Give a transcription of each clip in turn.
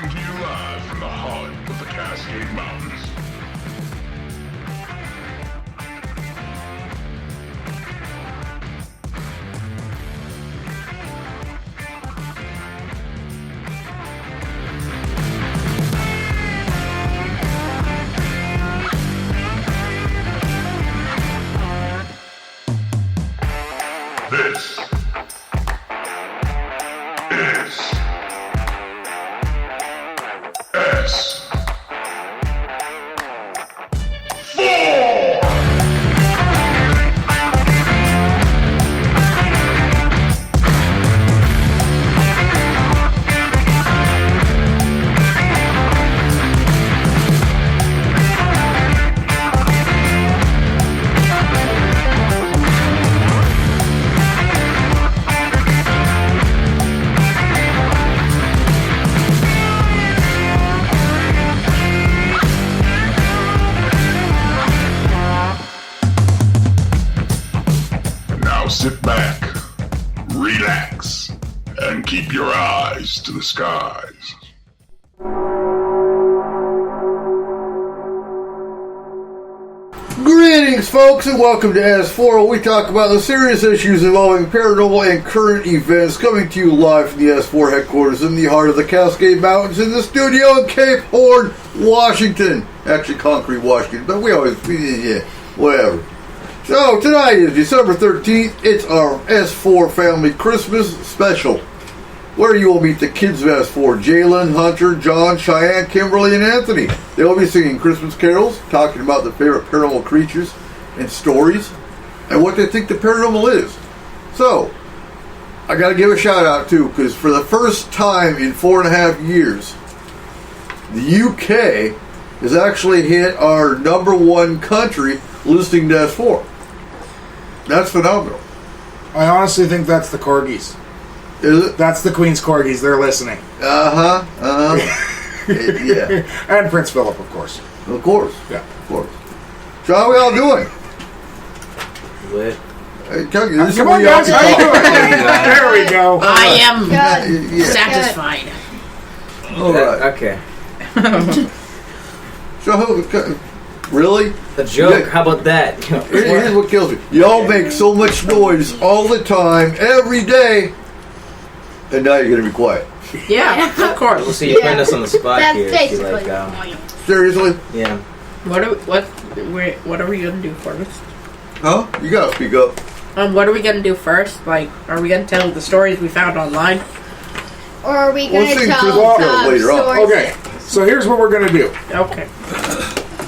Coming to you live from the heart of the Cascade Mountains. This is S-4! Sit back, relax, and keep your eyes to the skies. Greetings, folks, and welcome to S-4, where we talk about the serious issues involving paranormal and current events, coming to you live from the S-4 headquarters in the heart of the Cascade Mountains in the studio in Cape Horn, Washington. Actually, Concrete, Washington, but whatever. So, tonight is December 13th. It's our S-4 Family Christmas special, where you will meet the kids of S-4, Jaylin, Hunter, John, Cheyanne, Kimberley, and Anthony. They will be singing Christmas carols, talking about their favorite paranormal creatures and stories, and what they think the paranormal is. So, I gotta give a shout out too, because for the first time in 4.5 years, the UK has actually hit our #1 country listing to S-4. That's phenomenal. I honestly think that's the corgis. Is it? That's the Queen's corgis. They're listening. Yeah. And Prince Philip, of course. Of course. Yeah. Of course. So how are we all doing? Lit. Hey, come on, guys. How you doing? There we go. I am Yeah. satisfied. All right. Okay. So, really? A joke? Yeah. How about that? Here's what kills me. Y'all make so much noise all the time, every day, and now you're going to be quiet. Yeah, of course. We'll see, you're putting us on the spot That's here. basically Like, the point. Seriously? yeah. What are we gonna do first? Huh? You got to speak up. What are we gonna do first? Like, are we gonna tell the stories we found online? Or are we going to sing tell Christmas carols some later on. stories? Okay, so here's what we're going to do. Okay.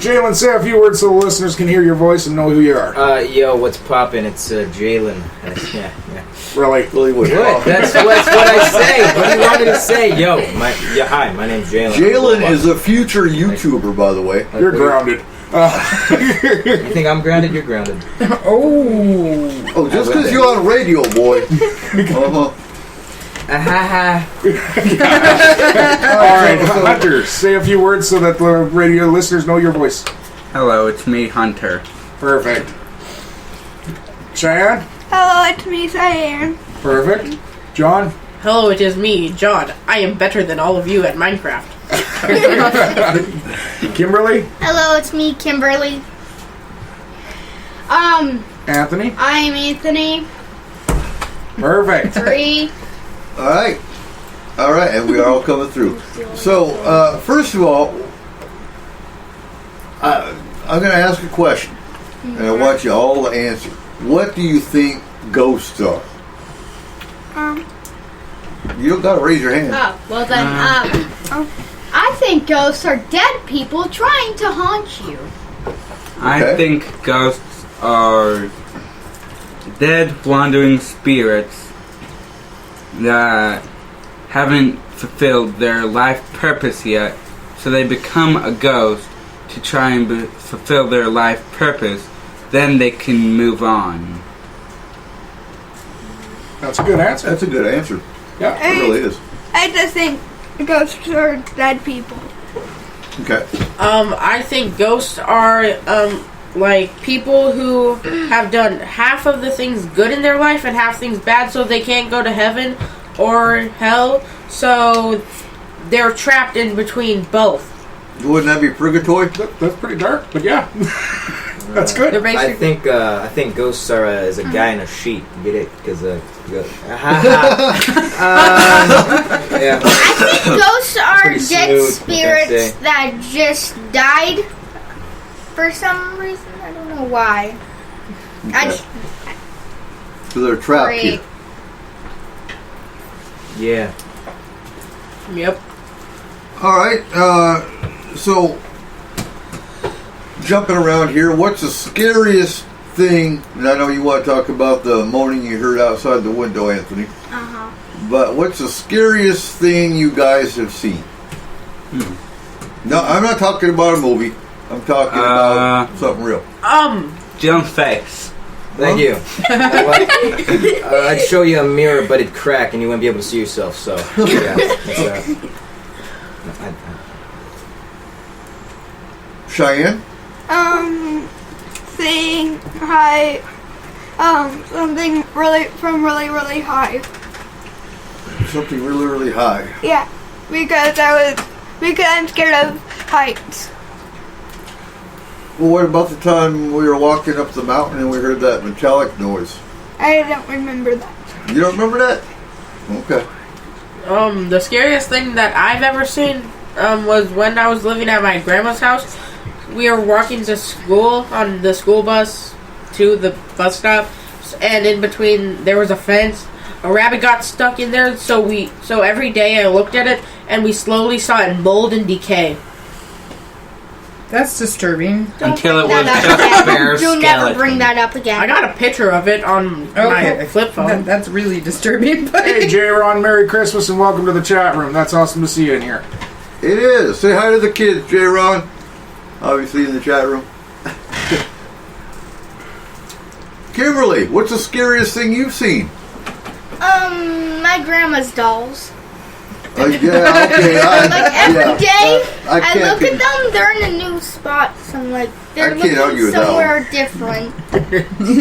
Jaylin, say a few words so the listeners can hear your voice and know who you are. Yo, what's poppin'? It's Jaylin. Yeah. Really? Really what? What? That's what I say. What do you want me to say? Hi, my name's Jaylin. Jaylin is a future YouTuber, by the way. You're grounded. You think I'm grounded? You're grounded. Oh, just because you're on radio, boy. All right, Hunter, say a few words so that the radio listeners know your voice. Hello, it's me, Hunter. Perfect. Cheyanne? Hello, it's me, Cheyanne. Perfect. John? Hello, it is me, John. I am better than all of you at Minecraft. Kimberly? Hello, it's me, Kimberly. Anthony? I'm Anthony. Perfect. 3. All right, and we are all coming through. So, first of all, I'm going to ask a question, and I want you all to answer. What do you think ghosts are? You don't got to raise your hand. Oh, well then, I think ghosts are dead people trying to haunt you. I think ghosts are dead, wandering spirits that haven't fulfilled their life purpose yet, so they become a ghost to try and fulfill their life purpose. Then they can move on. That's a good answer. That's a good answer. Yeah. It really is. I just think ghosts are dead people. Okay. I think ghosts are, like people who have done half of the things good in their life and half things bad, so they can't go to heaven or hell. So they're trapped in between both. Wouldn't that be purgatory? That's pretty dark, but yeah. That's good. They're I basically think ghosts are is a guy in a sheet. Get it? Because yeah. I think ghosts are Pretty dead smooth, spirits I say. that just died for some reason. I don't know why. So they're trapped Great. here. Yeah. Yep. All right. So jumping around here, what's the scariest thing? And I know you want to talk about the moaning you heard outside the window, Anthony. But what's the scariest thing you guys have seen? No, I'm not talking about a movie. I'm talking about something real. Jim's face. Thank you. I'd show you a mirror, but it'd crack, and you wouldn't be able to see yourself. So yeah. Cheyanne? Seeing high, something really high. Something really, really high. Yeah, because I'm scared of heights. Well, what about the time we were walking up the mountain and we heard that metallic noise? I don't remember that. You don't remember that? Okay. The scariest thing that I've ever seen was when I was living at my grandma's house. We were walking to school on the school bus to the bus stop, and in between there was a fence. A rabbit got stuck in there, so every day I looked at it, and we slowly saw it mold and decay. That's disturbing. Until it was just a bare Do skeleton. never bring that up again. I got a picture of it on my flip phone. That's really disturbing. But Hey, J-Ron, Merry Christmas and welcome to the chat room. That's awesome to see you in here. It is. Say hi to the kids, J-Ron. Obviously in the chat room. Kimberley, what's the scariest thing you've seen? My grandma's dolls. Yeah, okay. Every day, I I can't look at them, they're in a new spot. So I'm like, they're I can't argue looking with that somewhere different.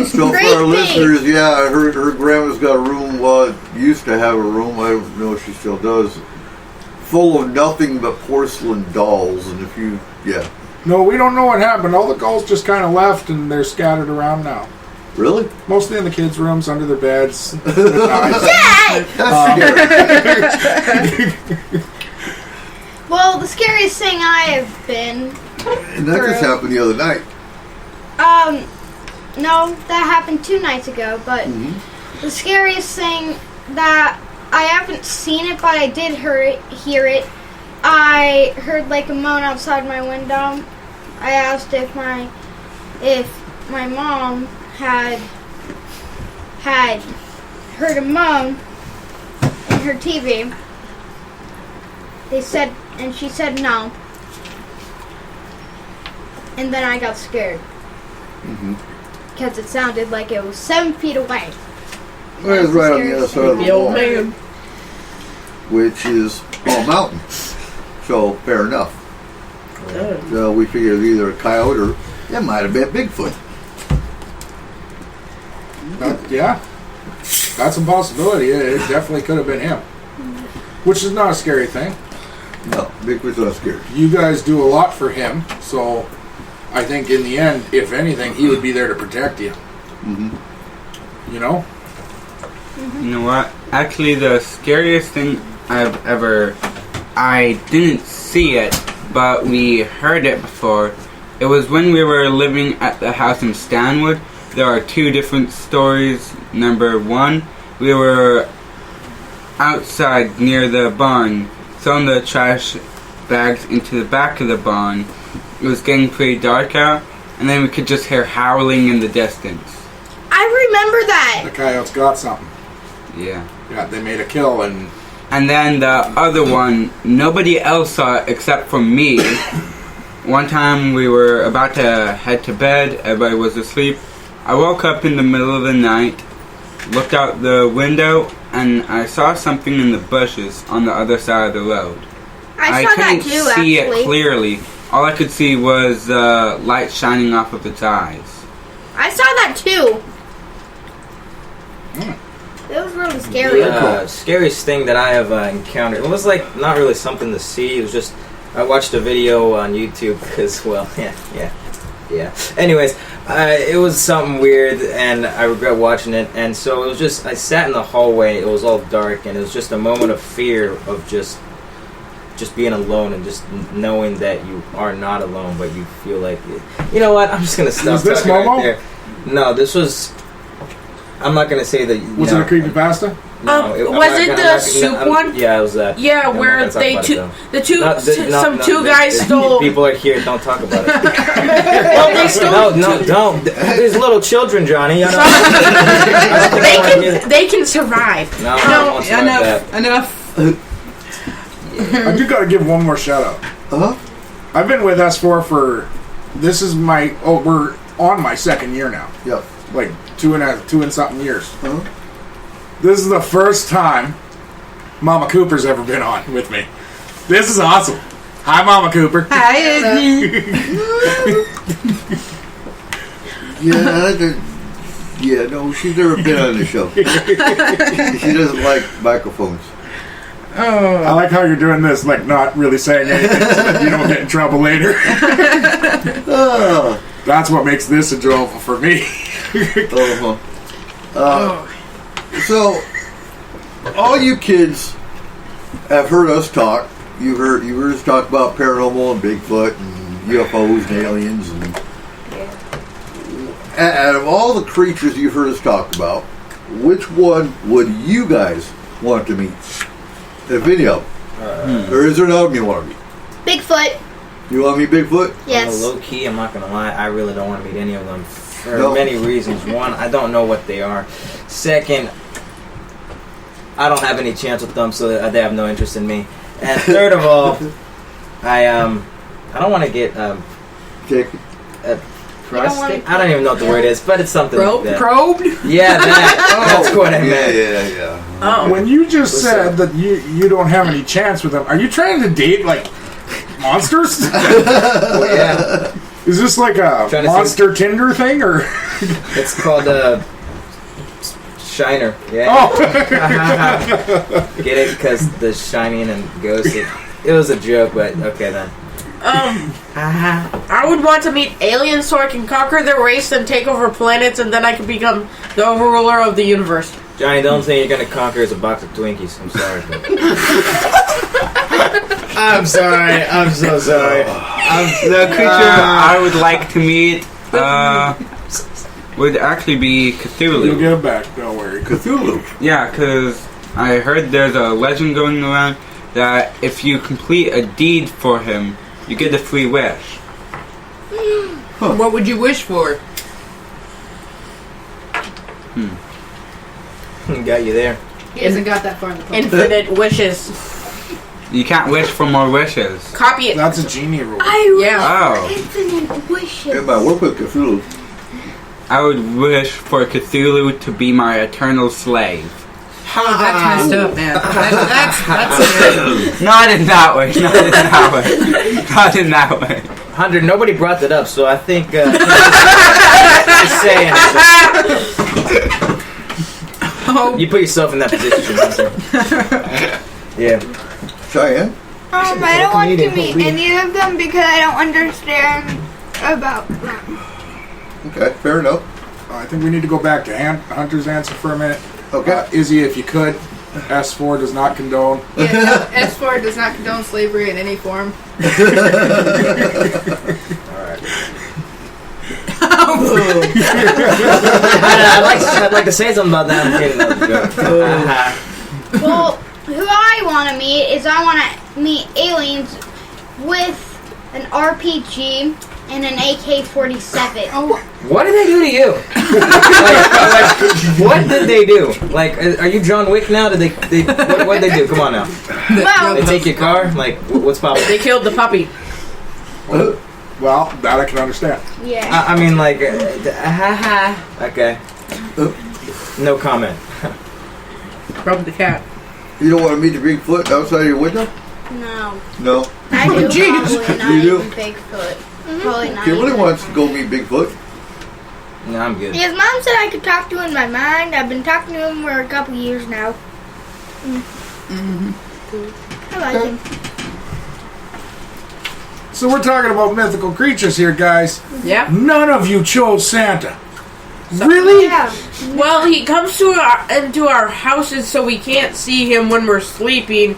So for Great our thing. listeners, yeah, her grandma's got a room, used to have a room, I don't know if she still does, full of nothing but porcelain dolls. And if you, No, we don't know what happened. All the dolls just kind of left and they're scattered around now. Really? Mostly in the kids' rooms, under their beds. with knives. That's scary. Well, the scariest thing I have been. And that just happened the other night. No, that happened 2 nights ago, but the scariest thing that I haven't seen it, but I did hear it. I heard like a moan outside my window. I asked if my mom had heard a moan in her TV. She said no. And then I got scared. Because it sounded like it was 7 feet away. Well, it was right on the other side of the wall, man. which is all mountain. So, fair enough. So we figured either a coyote or it might have been Bigfoot. Yeah. That's a possibility. It definitely could have been him. Which is not a scary thing. No, Bigfoot's not scary. You guys do a lot for him, so I think in the end, if anything, he would be there to protect you. You know? You know what? Actually, the scariest thing I didn't see it, but we heard it before. It was when we were living at the house in Stanwood. There are 2 different stories. Number 1, we were outside near the barn, throwing the trash bags into the back of the barn. It was getting pretty dark out, and then we could just hear howling in the distance. I remember that. The coyotes got something. Yeah. Yeah, they made a kill, and then the other one, nobody else saw it except for me. One time we were about to head to bed, everybody was asleep. I woke up in the middle of the night, looked out the window, and I saw something in the bushes on the other side of the road. I saw that too, couldn't see actually. it clearly. All I could see was light shining off of its eyes. I saw that too. It was really scary. The scariest thing that I have encountered, it was like not really something to see, it was just, I watched a video on YouTube because, well, yeah. Anyways, it was something weird and I regret watching it, and so it was just, I sat in the hallway, it was all dark, and it was just a moment of fear of just being alone and just knowing that you are not alone, but you feel like, you know what, I'm just going to stop Was this talking Momo? right there. No, this was, I'm not going to say that. Was it a creepypasta? No, was it the soup one? Yeah, it was that. Yeah, where they two guys stole. People are here. Don't talk about it. Well, they stole. No, don't. There's little children, Johnny. They can survive. No, enough. I do gotta give one more shout out. I've been with S4 for, this is my, we're on my second year now. Yep. Like 2 and something years. This is the first time Mama Cooper's ever been on with me. This is awesome. Hi, Mama Cooper. Hi, Anthony. No, she's never been on the show. She doesn't like microphones. Oh. I like how you're doing this, like not really saying anything so that you don't get in trouble later. That's what makes this enjoyable for me. So, all you kids have heard us talk. You heard us talk about paranormal and Bigfoot and UFOs and aliens. And out of all the creatures you've heard us talk about, which one would you guys want to meet? If any of them. Or is there another one you want to meet? Bigfoot. You want to meet Bigfoot? Yes. Low key, I'm not gonna lie. I really don't want to meet any of them for many reasons. One, I don't know what they are. Second, I don't have any chance with them, so they have no interest in me. And third of all, I don't want to get prostate. I don't even know what the word is, but it's something like that. Probed? Yeah, that's what I meant. Yeah. Oh. When you just said that you don't have any chance with them, are you trying to date like monsters? Well, yeah. Is this like a monster Tinder thing, or? It's called Shiner. Yeah. Oh. Get it? Because the shining and ghost. It was a joke, but okay then. I would want to meet aliens so I can conquer their race and take over planets, and then I can become the overruler of the universe. Johnny, the only thing you're gonna conquer is a box of Twinkies. I'm sorry. I'm sorry. I'm so sorry. The creature I would like to meet would actually be Cthulhu. You'll get it back. Don't worry. Cthulhu. Yeah, because I heard there's a legend going around that if you complete a deed for him, you get a free wish. What would you wish for? Got you there. He hasn't got that far in the phone. Infinite wishes. You can't wish for more wishes. Copy it. That's a genie rule. Oh. Infinite wishes. If I work with Cthulhu, I would wish for Cthulhu to be my eternal slave. Oh, that's messed up, man. That's Not in that way. Not in that way. Not in that way. 100. Nobody brought that up, so I think. Just saying. You put yourself in that position. Yeah. Cheyenne? I don't want to meet any of them because I don't understand about them. Okay, fair enough. I think we need to go back to Hunter's answer for a minute. Okay. Izzy, if you could, S4 does not condone. Yeah, no, S-4 does not condone slavery in any form. I'd like to say something about that. Well, who I want to meet is I want to meet aliens with an RPG and an AK-47. Oh, What did they do to you? What did they do? Like, are you John Wick now? Did they what did they do? Come on now. Well, They take your car? Like, what's poppin'? They killed the puppy. Well, that I can understand. yeah. I mean, like, okay. No comment. Rub the cat. You don't want to meet the Bigfoot outside your window? No. No. I do probably not You do? even Bigfoot. Probably not Kimberley even. wants to go meet Bigfoot. No, I'm good. His mom said I could talk to him in my mind. I've been talking to him for a couple years now. I like him. So we're talking about mythical creatures here, guys. Yeah. None of you chose Santa. Really? Yeah. Well, he comes into our houses so we can't see him when we're sleeping.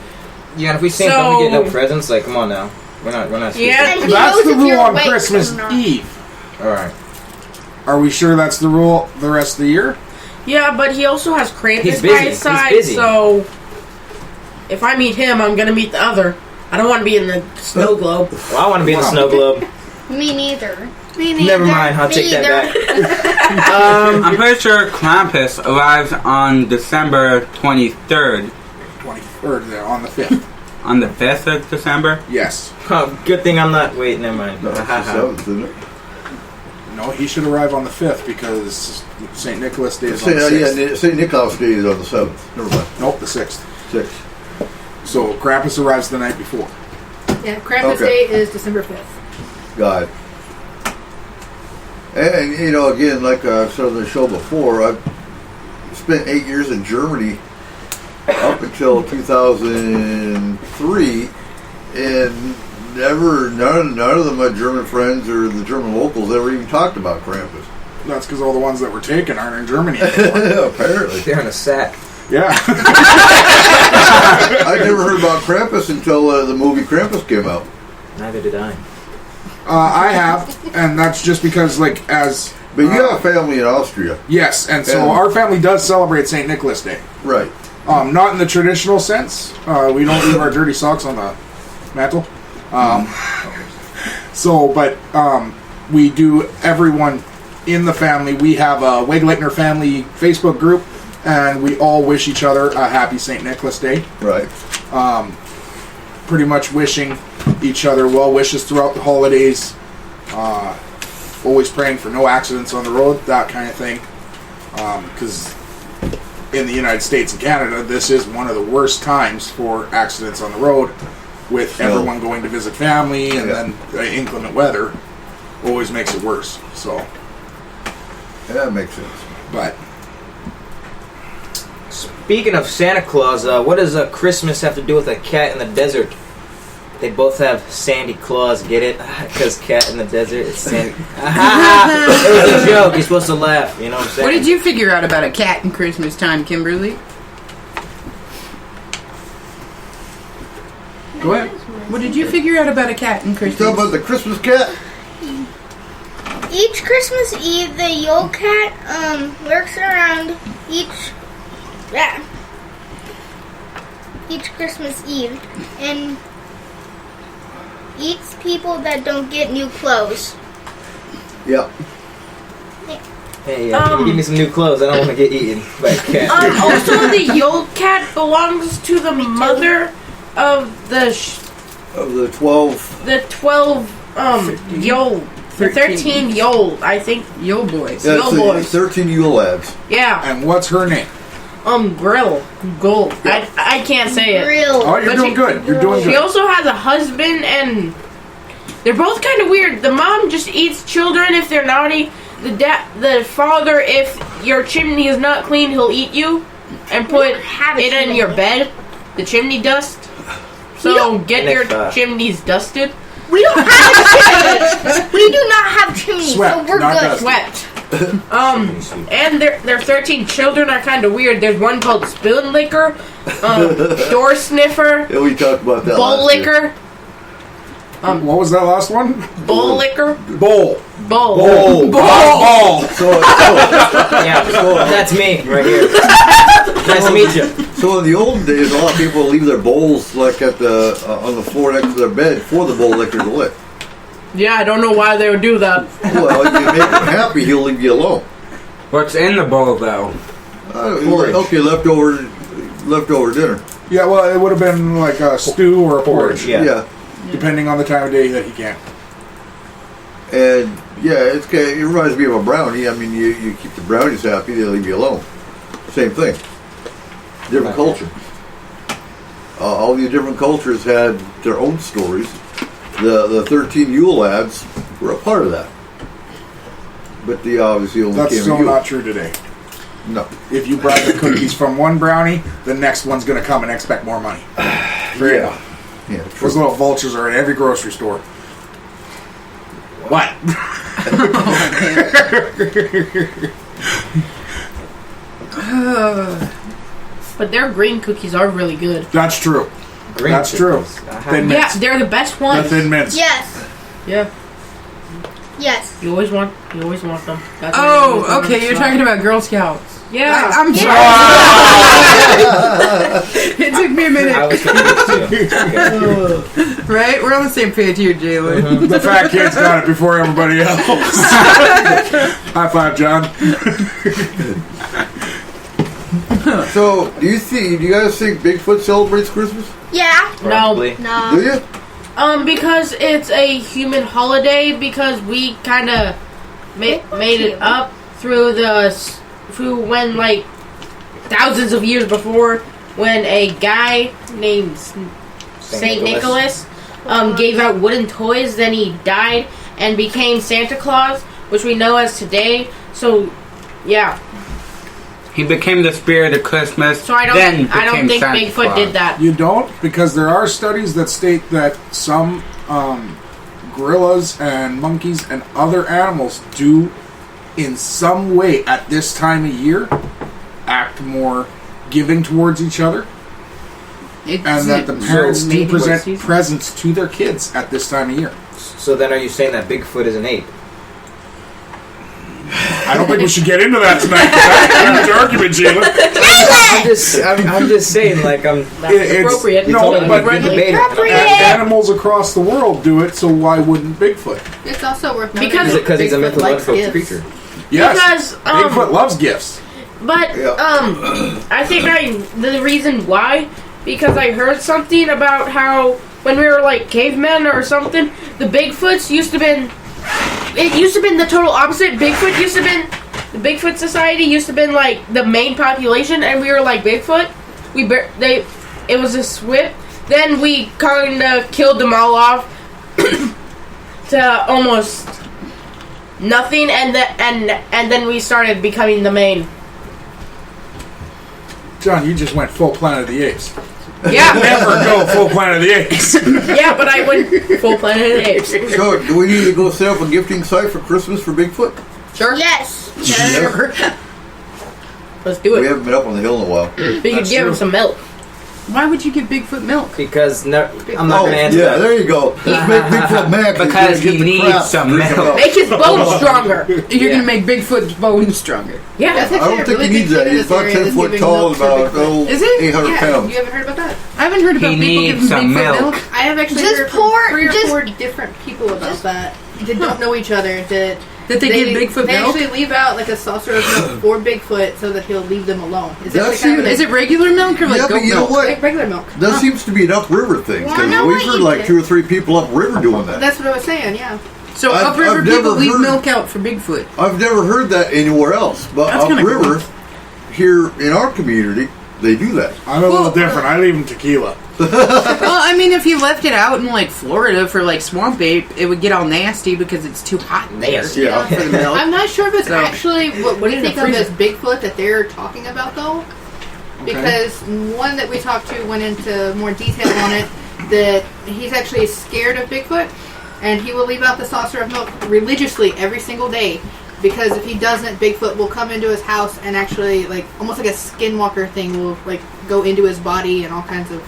Yeah, and if we sing, don't we get no presents? Like, come on now. We're not Yeah. And he That's knows the if rule you're on awake Christmas or not. Eve. Alright. Are we sure that's the rule the rest of the year? Yeah, but he also has Krampus He's by busy. his side, He's busy. so if I meet him, I'm gonna meet the other. I don't want to be in the snow globe. Well, I want to be in the snow globe. Me neither. Never mind, I'll take that back. I'm pretty sure Krampus arrives on December 23rd. 23rd, there, on the 5th. On the 5th of December? Yes. Oh, good thing I'm not. Wait, never mind. No, it's the 7th, isn't it? No, he should arrive on the 5th because St. Nicholas Day is on the 6th. Yeah, St. Nicholas Day is on the 7th. Never mind. Nope, the 6th. 6th. So Krampus arrives the night before. Yeah, Krampus Okay. Day is December 5th. God. And, you know, again, like I've said on the show before, I've spent 8 years in Germany up until 2003, and none of my German friends or the German locals ever even talked about Krampus. That's because all the ones that were taken aren't in Germany anymore. Apparently. They're in a sack. Yeah. I never heard about Krampus until the movie Krampus came out. Neither did I. I have, and that's just because, like, as... But you have a family in Austria. Yes, and so And- our family does celebrate St. Nicholas Day. Right. Not in the traditional sense. We don't leave our dirty socks on the mantle. But we do, everyone in the family, we have a Wegleitner family Facebook group, and we all wish each other a happy St. Nicholas Day. Right. Pretty much wishing each other well wishes throughout the holidays. Always praying for no accidents on the road, that kind of thing. Because in the United States and Canada, this is one of the worst times for accidents on the road, with everyone going to visit family, and then inclement weather always makes it worse. So, Yeah, that makes sense. but Speaking of Santa Claus, what does Christmas have to do with a cat in the desert? They both have sandy claws, get it? Because cat in the desert, it's sandy. It was a joke, you're supposed to laugh, you know what I'm saying? What did you figure out about a cat in Christmas time, Kimberly? go ahead. What did you figure out about a cat in You Christmas? talking about the Christmas cat? Each Christmas Eve, the Yule Cat lurks around each Christmas Eve and eats people that don't get new clothes. Yeah. Hey, can you give me some new clothes? I don't want to get eaten by a cat. Also, the Yule Cat belongs to the mother of the Of the 12... the 12 Yule, the 13 Yule, I think. Yule boys. Yeah, Yule it's boys. 13 Yule lads. Yeah. And what's her name? Grill. Gold. I can't say it. Real. Oh, you're But doing she- good. You're doing She good. also has a husband, and they're both kind of weird. The mom just eats children if they're naughty. The father, if your chimney is not clean, he'll eat you and put it in your bed. The chimney dust. So get your chimneys dusted. We don't have a chimney. We do not have chimneys, Swept, so we're not good. dusted. Swept. And their 13 children are kind of weird. There's one called Spoon Licker, Door Sniffer, Yeah, we talked about that Bowl last year. Licker, What was that last one? Bowl Licker, Bowl. Bowl. Ball. Yeah, that's me right here. Nice to meet you. So in the olden days, a lot of people leave their bowls like at the on the floor next to their bed for the bowl licker to lick. Yeah, I don't know why they would do that. Well, if you make him happy, he'll leave you alone. What's in the bowl, though? Okay, leftover dinner. Yeah, well, it would have been like a stew or a porridge, Yeah. depending on the time of day that he can. And yeah, it reminds me of a brownie. I mean, you keep the brownies happy, they leave you alone. Same thing. Different culture. All these different cultures had their own stories. The 13 Yule lads were a part of that. but they obviously only That's came still to you. not true today. No. If you bribe the cookies from one brownie, the next one's going to come and expect more money. Yeah. Yeah, Those true. little vultures are in every grocery store. What? But their green cookies are really good. That's true. Green That's true. cookies. I Thin haven't- Yeah, mints. they're the best The ones. thin mints. Yes. Yeah, Yes. you always want them. That's why Oh, you always want okay. them. You're talking about Girl Scouts. Yeah. I'm sorry. It took me a I minute. was confused too. Okay. Right? We're on the same page here, Jaylin. The fat kid's got it before everybody else. High five, John. So, do you guys think Bigfoot celebrates Christmas? Yeah. Probably. No. Do you? Because it's a human holiday. Because we kind of made it up through when like thousands of years before, when a guy named Saint Nicholas gave out wooden toys. Then he died and became Santa Claus, which we know as today. So, yeah. He became the spirit of Christmas. So I then don't became think Santa Bigfoot Claus. did that. You don't? Because there are studies that state that some gorillas and monkeys and other animals do, in some way at this time of year, act more giving towards each other. And that the parents do present presents to their kids at this time of year. So then, are you saying that Bigfoot is an ape? I don't think we should get into that tonight. That's an argument, Jaylin. I'm just saying, like, That's appropriate. No, but Appropriate. animals across the world do it, so why wouldn't Bigfoot? It's also worth noting Because- Is it because he's a Bigfoot likes mythological gifts. creature? Yes, Because, Bigfoot loves gifts. But I think the reason why, because I heard something about how when we were like cavemen or something, the Bigfoots used to been. It used to been the total opposite. The Bigfoot Society used to been like the main population, and we were like Bigfoot. It was a swip. Then we kind of killed them all off to almost nothing, and then we started becoming the main. John, you just went full Planet of the Apes. Yeah, Never go full Planet of the Apes. yeah, but I went full Planet of the Apes. So, do we need to go set up a gifting site for Christmas for Bigfoot? Sure. Yes. Let's do We it. haven't been up on the hill in a while. We could That's give him true. some milk. Why would you give Bigfoot milk? Because I'm not going to answer yeah, that. there you go. Let's make Bigfoot mad Because he's he gonna get the needs crap. some Drink milk. Make his bones stronger. You're gonna make Bigfoot's bones stronger. Yeah. That's I actually don't a think really he needs big that. thing in He's this about area 10 is foot giving tall milk and to about Bigfoot. Is it? 800 Yeah, pounds. you haven't heard about that? I haven't heard about He people needs giving some Bigfoot milk. milk. I have actually Just heard pour- from 3 or just- 4 different people about that don't know each other. That they give Bigfoot They milk? actually leave out like a saucer of milk for Bigfoot so that he'll leave them alone. Is That's actually kind of Is it regular milk or like Yeah, goat but you know milk? what? like regular milk? That seems to be an upriver thing. Well, I Because know we've what heard you like did. 2 or 3 people upriver doing that. That's what I was saying. Yeah. So I've upriver never people leave heard- milk out for Bigfoot. I've never heard that anywhere else. But That's kinda upriver, here in our community, they do that. I'm a little different. I leave him tequila. Well, I mean, if you left it out in like Florida for like swamp ape, it would get all nasty because it's too hot there. Nasty. Yeah. For the milk. I'm not sure if it's So- actually what we in the think of freezer. as Bigfoot that they're talking about, though. Because one that we talked to went into more detail on it, that he's actually scared of Bigfoot, and he will leave out the saucer of milk religiously every single day. Because if he doesn't, Bigfoot will come into his house and actually, like, almost like a skinwalker thing, will like go into his body and all kinds of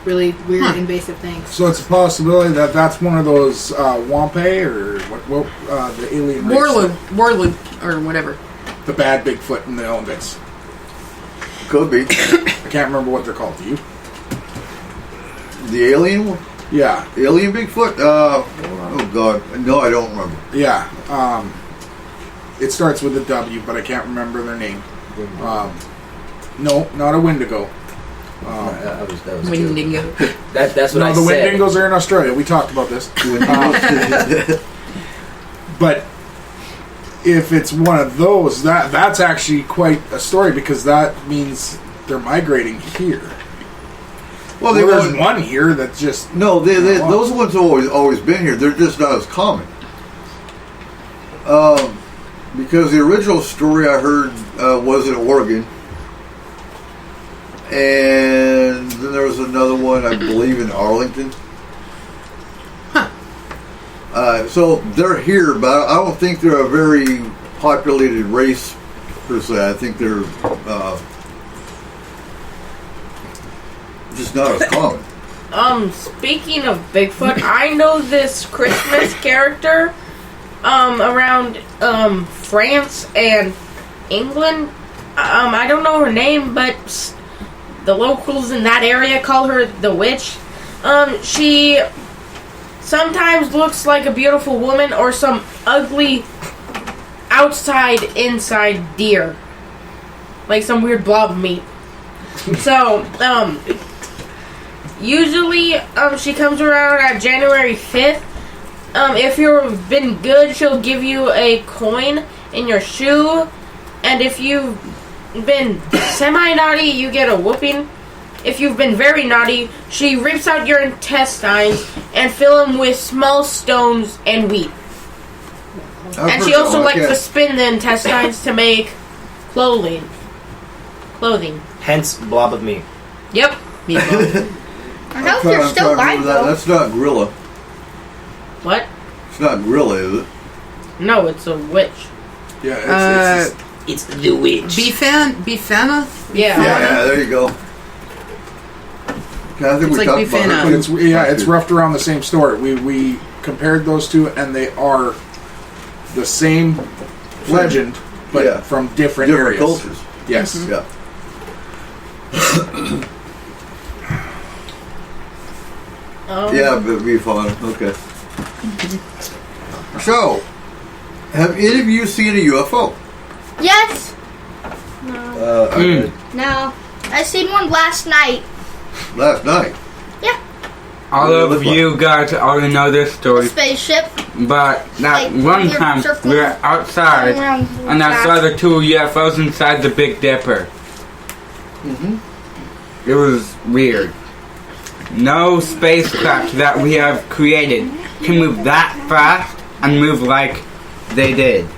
really weird, invasive things. So it's a possibility that that's one of those Wampe or what the alien race. Warlu, or whatever. The bad Bigfoot in the Olympics. Could be. I can't remember what they're called. Do you? The alien one? Yeah. Alien Bigfoot? Oh, God. No, I don't remember. Yeah. It starts with a W, but I can't remember their name. No, not a Wendigo. That was Wendigo. That's what No, I the said. Wendigos are in Australia. We talked about this. But if it's one of those, that's actually quite a story because that means they're migrating here. Well, There's one here that just No, those ones have always been here. They're just not as common. because the original story I heard was in Oregon. And then there was another one, I believe, in Arlington. So they're here, but I don't think they're a very populated race per se. I think they're just not as common. Speaking of Bigfoot, I know this Christmas character around France and England. I don't know her name, but the locals in that area call her the witch. She sometimes looks like a beautiful woman or some ugly inside deer. Like some weird blob of meat. So, usually, she comes around at January 5th. If you've been good, she'll give you a coin in your shoe. And if you've been semi-naughty, you get a whooping. If you've been very naughty, she rips out your intestines and fill them with small stones and wheat. And she also likes to spin the intestines to make clothing. Hence, blob of meat. Yep. I hope you're still alive, though. That's not gorilla. What? It's not gorilla, is it? No, it's a witch. Yeah, It's the witch. Bifana? Yeah. Yeah, there you go. Okay, I think It's we like talked about Bifana. it. it's roughed around the same story. We compared those two, and they are the same legend, but from different areas. cultures. Yes. Yeah. Yeah, but be fun. Okay. So, have any of you seen a UFO? Yes. Okay. No. I seen one last night. Last night. Yeah. All of you guys already know this A story, spaceship. but that Like, one you're time circling we were outside around and I that. saw the two UFOs inside the Big Dipper. Mm-hmm. It was weird. No spacecraft that we have created can move that fast and move like they did.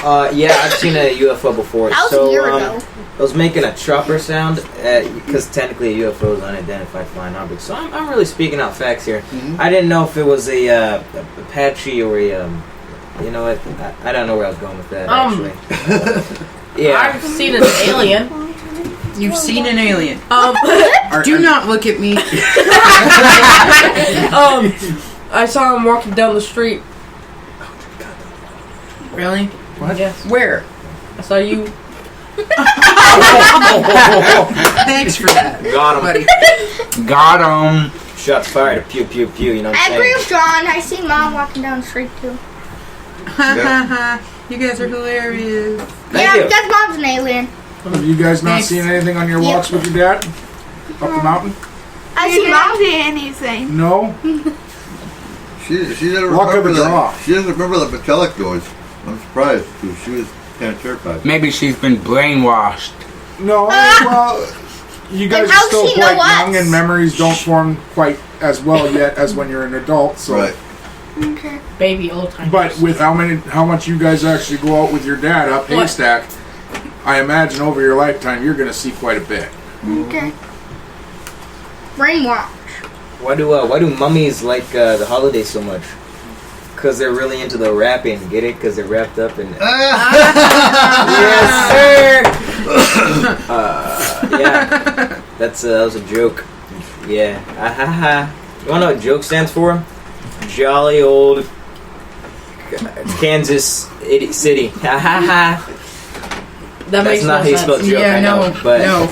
Yeah, I've seen a UFO before. That was so, a year ago. I was making a chopper sound because technically a UFO is unidentified flying object. So I'm really speaking out facts here. Mm-hmm. I didn't know if it was a Apache or a, you know what? I don't know where I was going with that actually. Yeah, I've seen an alien. You've seen an alien. I Do not look at me. saw him walking down the street. Really? What? Yes. Where? I saw you. Thanks for that. got him. Buddy. Got 'em. Shots fired. Pew pew pew. You know what I I'm agree saying? with John. I seen Mom walking down the street too. You guys are hilarious. Thank yeah, you. because Mom's an alien. Have you guys not Thanks. seen anything on your walks with your dad? Up the mountain? I see Mom see anything. No? She doesn't Luck of remember the draw. She doesn't remember the metallic noise. I'm surprised because she was kind of terrified. Maybe she's been brainwashed. No, well, you guys And are how's still she know quite us? young and memories don't form quite as well yet as when you're an adult. So, Right. Okay. Baby old time. but with how much you guys actually go out with your dad up What? Haystack, I imagine over your lifetime you're going to see quite a bit. Okay. Brainwash. Why do mummies like the holidays so much? Because they're really into the wrapping. Get it? Because they're wrapped up in. Yes, sir. Yeah, that was a joke. Yeah. You wanna know what joke stands for? Jolly old Kansas City. That That's makes not no how you sense. spell joke. Yeah, I know, no, but no.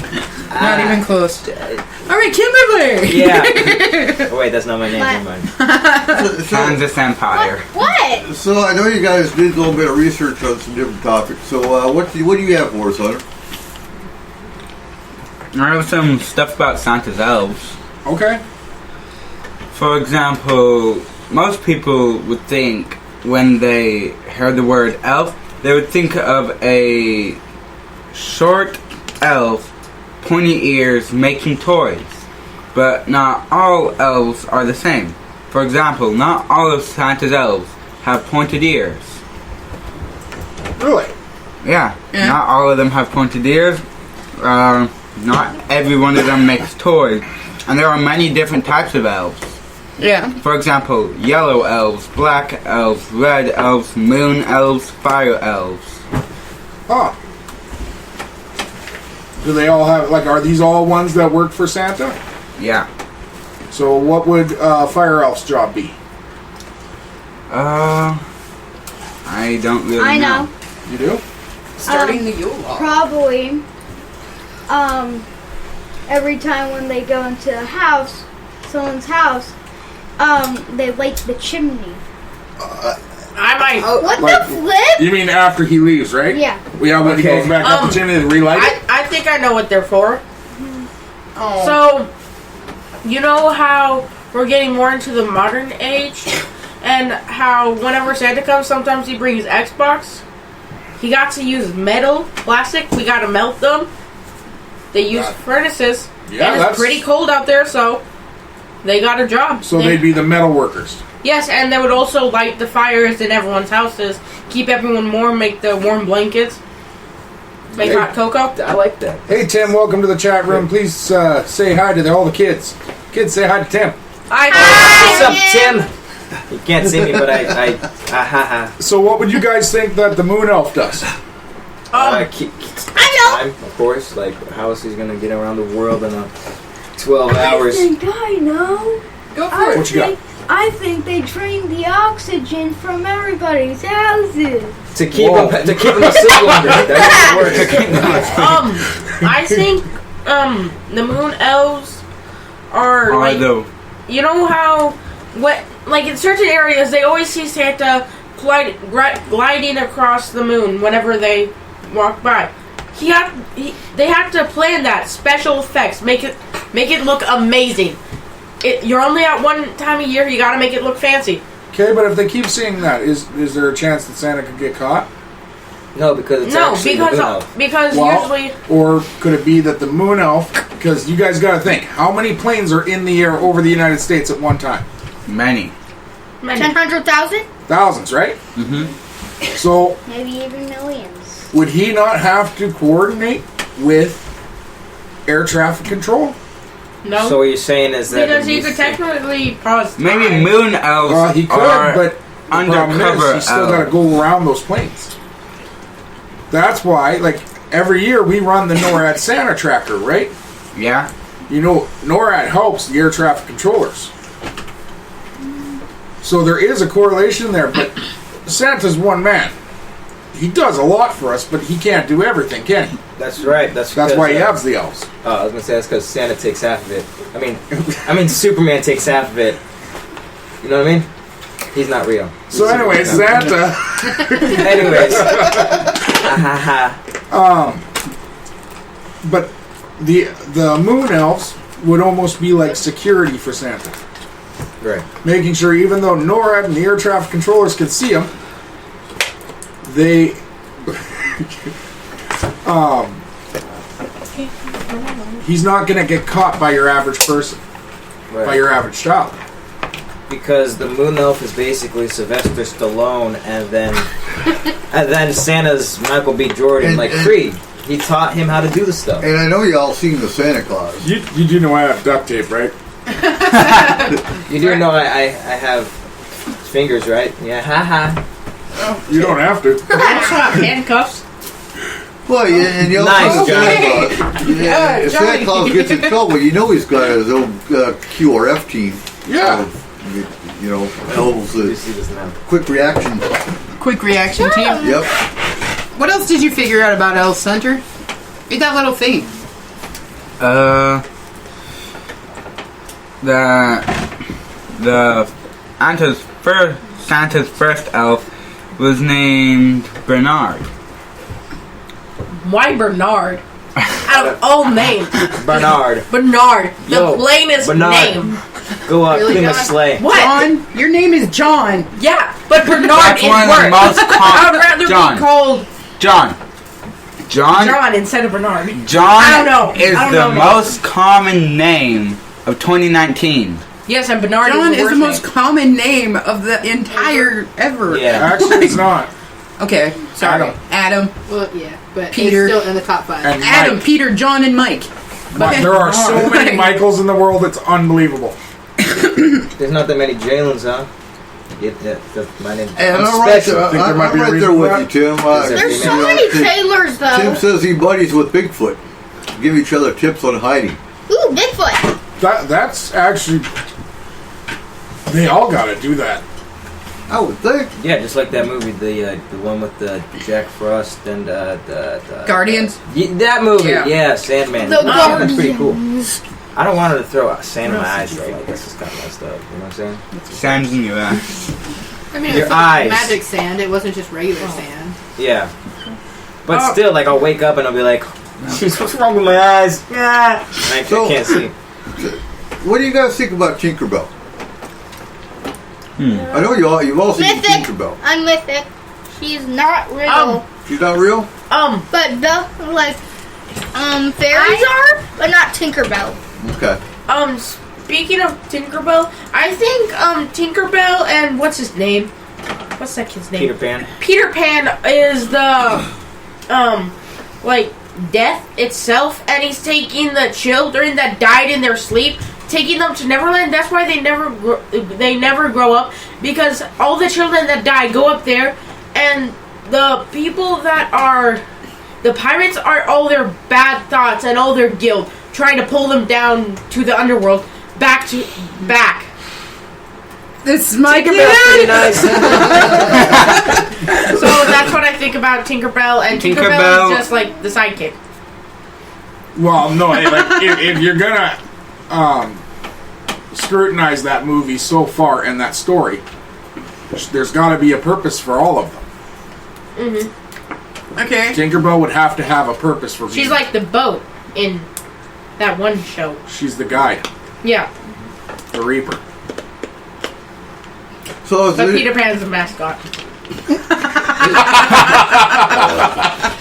Not even close. Alright, Kimberley! Yeah. Oh wait, that's not my name. Never mind. Kansas Empire. What? So I know you guys did a little bit of research on some different topics. So what do you have for us, Hunter? I have some stuff about Santa's elves. Okay? For example, most people would think when they heard the word elf, they would think of a short elf, pointy ears, making toys. But not all elves are the same. For example, not all of Santa's elves have pointed ears. Really? Yeah. Yeah. Not all of them have pointed ears. Not every one of them makes toys. And there are many different types of elves. Yeah. For example, yellow elves, black elves, red elves, moon elves, fire elves. Oh. Do they all have, like, are these all ones that work for Santa? Yeah. So what would Fire Elf's job be? I don't really I know. You do? Starting the Yule log. Probably. Every time when they go into a house, someone's house, they light the chimney. I might. What Like- the flip? You mean after he leaves, right? Yeah. Yeah, when he Okay. goes back up the chimney and relight it? I think I know what they're for. Oh. So, you know how we're getting more into the modern age, and how whenever Santa comes, sometimes he brings Xbox. He got to use metal, plastic. We got to melt them. They use furnaces, Yeah, and that's... it's pretty cold out there, so they got a job. So they'd be the metal workers. Yes, and they would also light the fires in everyone's houses, keep everyone warm, make the warm blankets, make Hey. hot cocoa. I like that. Hey, Tim, welcome to the chat room. Please say hi to all the kids. Kids, say hi to Tim. What's up, Tim? You can't see me, but I So what would you guys think that the Moon Elf does? keep I time, of course. Like, how is he gonna get around the world in 12 hours? I know. Go for it. What you got? I think they drain the oxygen from everybody's houses. To keep Whoa. him asleep longer. That's what it works. I think the moon elves are like, you know how like in certain areas they always see Santa gliding across the moon whenever they walk by. They have to plan that special effects, make it look amazing. You're only at one time a year. You got to make it look fancy. Okay, but if they keep seeing that, is there a chance that Santa could get caught? No, because it's actually the moon elf. Because usually. Or could it be that the Moon Elf, because you guys got to think, how many planes are in the air over the United States at one time? Many. 100,000? Thousands, right? Mm-hmm. So Maybe even millions. would he not have to coordinate with air traffic control? No. So what you're saying is that Because you could technically pause. Maybe time. moon elves He could, are but the problem undercover is he's still got to elves. go around those planes. That's why, like, every year we run the NORAD Santa tracker, right? Yeah. You know, NORAD helps the air traffic controllers. So there is a correlation there, but Santa's one man. He does a lot for us, but he can't do everything, can he? That's right. That's why he because, has the elves. I was gonna say that's because Santa takes half of it. I mean, Superman takes half of it. You know what I mean? He's not real. So anyway, Santa. Anyways. But the moon elves would almost be like security for Santa. Right. Making sure even though NORAD and the air traffic controllers can see him, they he's not going to get caught by your average person, Right. by your average child. Because the moon elf is basically Sylvester Stallone, and then Santa's Michael B. Jordan, like Creed. He taught him how to do the stuff. And I know y'all seen the Santa Claus. You do know I have duct tape, right? You do know I have fingers, right? Yeah, haha. You don't have to. I just have handcuffs. Well, yeah, and y'all Nice, see the Santa Claus. Yeah, if Santa Johnny. Claus gets in trouble, you know he's got his own QRF team. Yeah. You know, elves, You see this now. quick reaction. Quick reaction team. Yep. What else did you figure out about Elf Center? Read that little thing. The Santa's first elf was named Bernard. Why Bernard? Out of all names. Bernard, Bernard. The Yo, plainest Bernard. name. go up, Really, clean the John? sleigh. What? John, your name is John. Yeah, but Bernard That's is one of the worse. most I would rather John. be called John instead of Bernard. John I don't know. is I don't the know. most common name of 2019. Yes, and Bernard John is is the the worst most common name of the entire ever. Yeah. Actually, it's not. Okay, sorry. Adam, Well, yeah, but Peter. he's still in the top 5. And Adam, Mike. Peter, John, and Mike. But there are so many Michaels in the world, it's unbelievable. There's not that many Jaylins, huh? Get that. My name. Hey, I'm I'm right special. there, Think there might I'm be a right reason there for with that? you, Tim. There's so many Taylors, though. Tim says he buddies with Bigfoot. Give each other tips on hiding. Ooh, Bigfoot. That's actually... They all gotta do that. I would think. Yeah, just like that movie, the one with the Jack Frost and the Guardians? that movie, Yeah. yeah, Sandman. The That's pretty cool. Guardians. I don't want her to throw sand in my eyes though. Like that's just kind of messed up. You know what I'm saying? Sands in your ass. I mean, Your it's eyes. magic sand. It wasn't just regular sand. Yeah. But still, like I'll wake up and I'll be like, "What's wrong with my eyes?" Yeah. I can't see. What do you guys think about Tinkerbell? I know you've all seen Mythic. Tinkerbell. I'm Mythic. She's not real. She's not real? But fairies are, but not Tinkerbell. Okay. Speaking of Tinkerbell, I think Tinkerbell and what's his name? What's that kid's name? Peter Pan. Peter Pan is the like death itself, and he's taking the children that died in their sleep, taking them to Neverland. That's why they never grow up, because all the children that die go up there, and the people that are the pirates are all their bad thoughts and all their guilt, trying to pull them down to the underworld, back. This is my Tinkerbell's pretty nice. So that's what I think about Tinkerbell, and Tinkerbell is just like the sidekick. Well, no, like, if you're gonna scrutinize that movie so far and that story, there's gotta be a purpose for all of them. Okay. Tinkerbell would have to have a purpose for She's being. like the boat in that one show. She's the guide, Yeah, the Reaper. So is but it, Peter Pan's the mascot.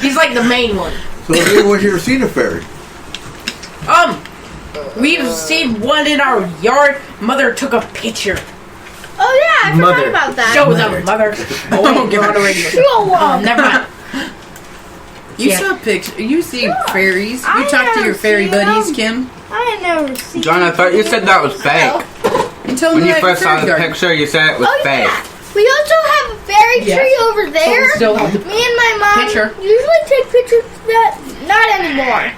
He's like the main one. so has anyone here seen a fairy? We've seen one in our yard. Mother took a picture. Oh yeah, I Mother. forgot about that. Show them, Mother. Oh, you're on the radio. Never mind. You Yeah. saw pictures. You see fairies. I You talk to your never fairy seen buddies, them. Kim. I never seen. John, I thought you said that was fake. Until When you the first saw the garden. picture, you said it was Oh fake. yeah. We also have a fairy Yes. tree over there. So still have the Me and my mom picture. usually take pictures of that. Not anymore.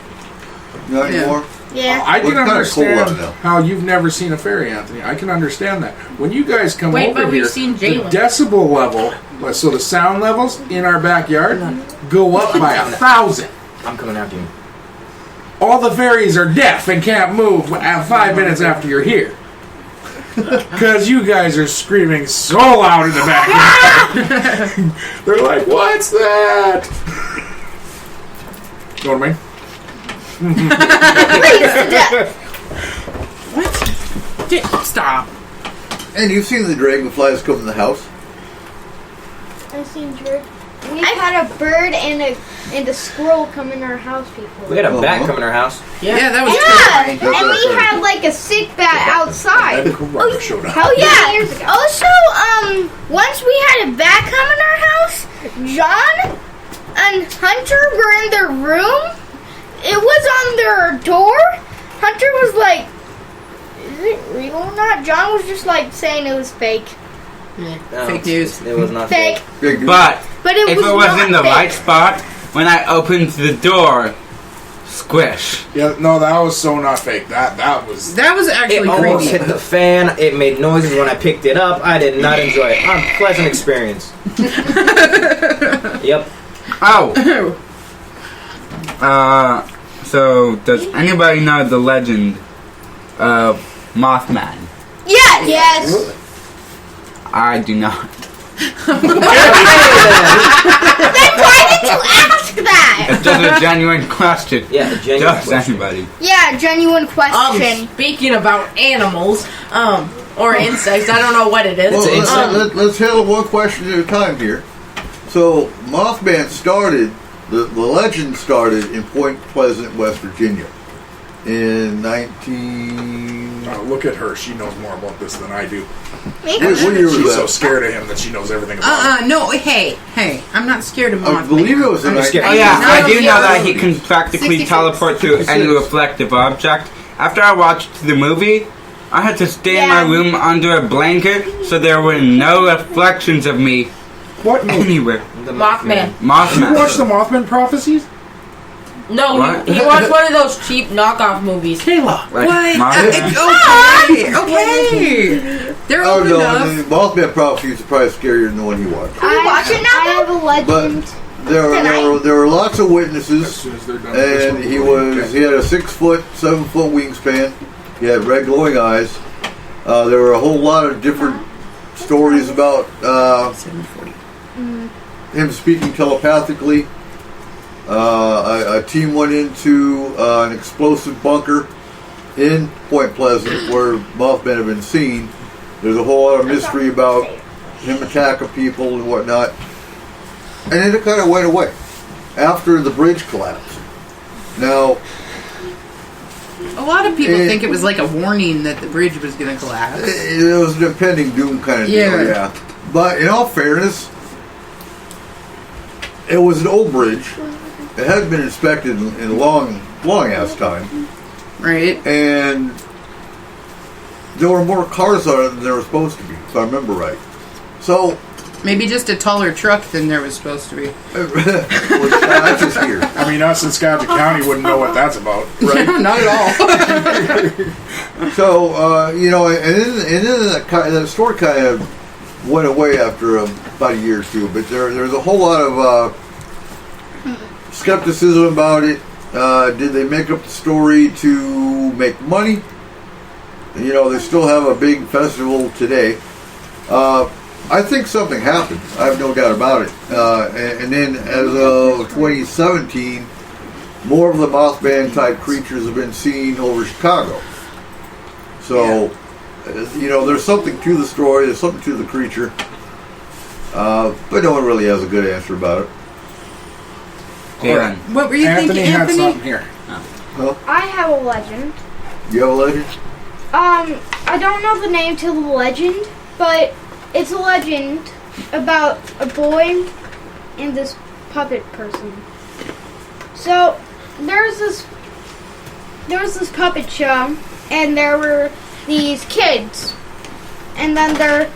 Not Yeah. anymore? Yeah. I can Well, it's kinda cold understand out now. how you've never seen a fairy, Anthony. I can understand that. When you guys come Wait, over but we've here, seen the Jaylin. decibel level, so the sound levels in our backyard, go up by 1,000. I'm coming after you. All the fairies are deaf and can't move at 5 minutes after you're here. Because you guys are screaming so loud in the backyard. They're like, what's that? You know what I mean? Stop. And you've seen the dragonflies come in the house? I've seen bird. We had a bird and a squirrel come in our house before. We had a bat come in our house. Yeah, that was Yeah, terrifying. and we had like a sick bat outside. And Corona showed up. Hell yeah! Also, once we had a bat come in our house, John and Hunter were in their room. It was on their door. Hunter was like, "Is it real or not?" John was just like saying it was fake. No, Fake news. It was not Fake. fake. But But it if was it was not in the fake. right spot, when I opened the door, squish. Yeah, no, that was so not fake. That was. That was It actually almost creepy. hit the fan. It made noises when I picked it up. I did not enjoy it. Unpleasant experience. Yep. Oh. So does anybody know the legend of Mothman? Yes. Yes. I do not. Then why did you ask that? It's just a genuine question. Yeah, a genuine Does question. anybody? Yeah, genuine question. Speaking about animals, or insects, I don't know what it is. Well, insect. let's handle one question at a time here. So, Mothman started, the legend started in Point Pleasant, West Virginia in 19... Look at her. She knows more about this than I do. Me? What year was She's that? so scared of him that she knows everything about him. No, hey, I'm not scared of Mothman. I believe it was in I'm scared. Oh yeah, No, I do know yeah. that he can practically 66. teleport to any reflective object. After I watched the movie, I had to stay in my Yeah. room under a blanket so there were no reflections of me What movie? anywhere. The Mothman. You Mothman. watched the Mothman prophecies? No, What? he watched one of those cheap knockoff movies. Kayla. Like What? Mothman? Okay. They're Oh old no, enough. the Mothman Prophecies are probably scarier than the one you watched. I have a But legend. there were lots of As witnesses, soon as they're done with this and one, he we'll was he had a 6 foot, 7 foot wingspan. He had red glowing eyes. There were a whole lot of different stories about 740. him speaking telepathically. A team went into an explosive bunker in Point Pleasant where Mothman had been seen. There's a whole lot of mystery about him attacking people and whatnot. And then it kind of went away after the bridge collapsed. Now, A lot of people think it was like a warning that the bridge was going to collapse. it was an impending doom kind of Yeah. deal, yeah. But in all fairness, it was an old bridge. It hadn't been inspected in a long ass time. Right? And there were more cars on it than there were supposed to be, if I remember right. So, Maybe just a taller truck than there was supposed to be. that's just here. I mean, us in Skagit County wouldn't know what that's about, right? Not at all. So, and then that story kind of went away after about a year or two, but there's a whole lot of skepticism about it. Did they make up the story to make money? They still have a big festival today. I think something happened. I have no doubt about it. And then as of 2017, more of the Mothman type creatures have been seen over Chicago. So, there's something to the story. There's something to the creature. But no one really has a good answer about it. Jaylin. What were you Anthony thinking, had Anthony? something here. I have a legend. You have a legend? I don't know the name to the legend, but it's a legend about a boy and this puppet person. So there was this puppet show, and there were these kids, and then the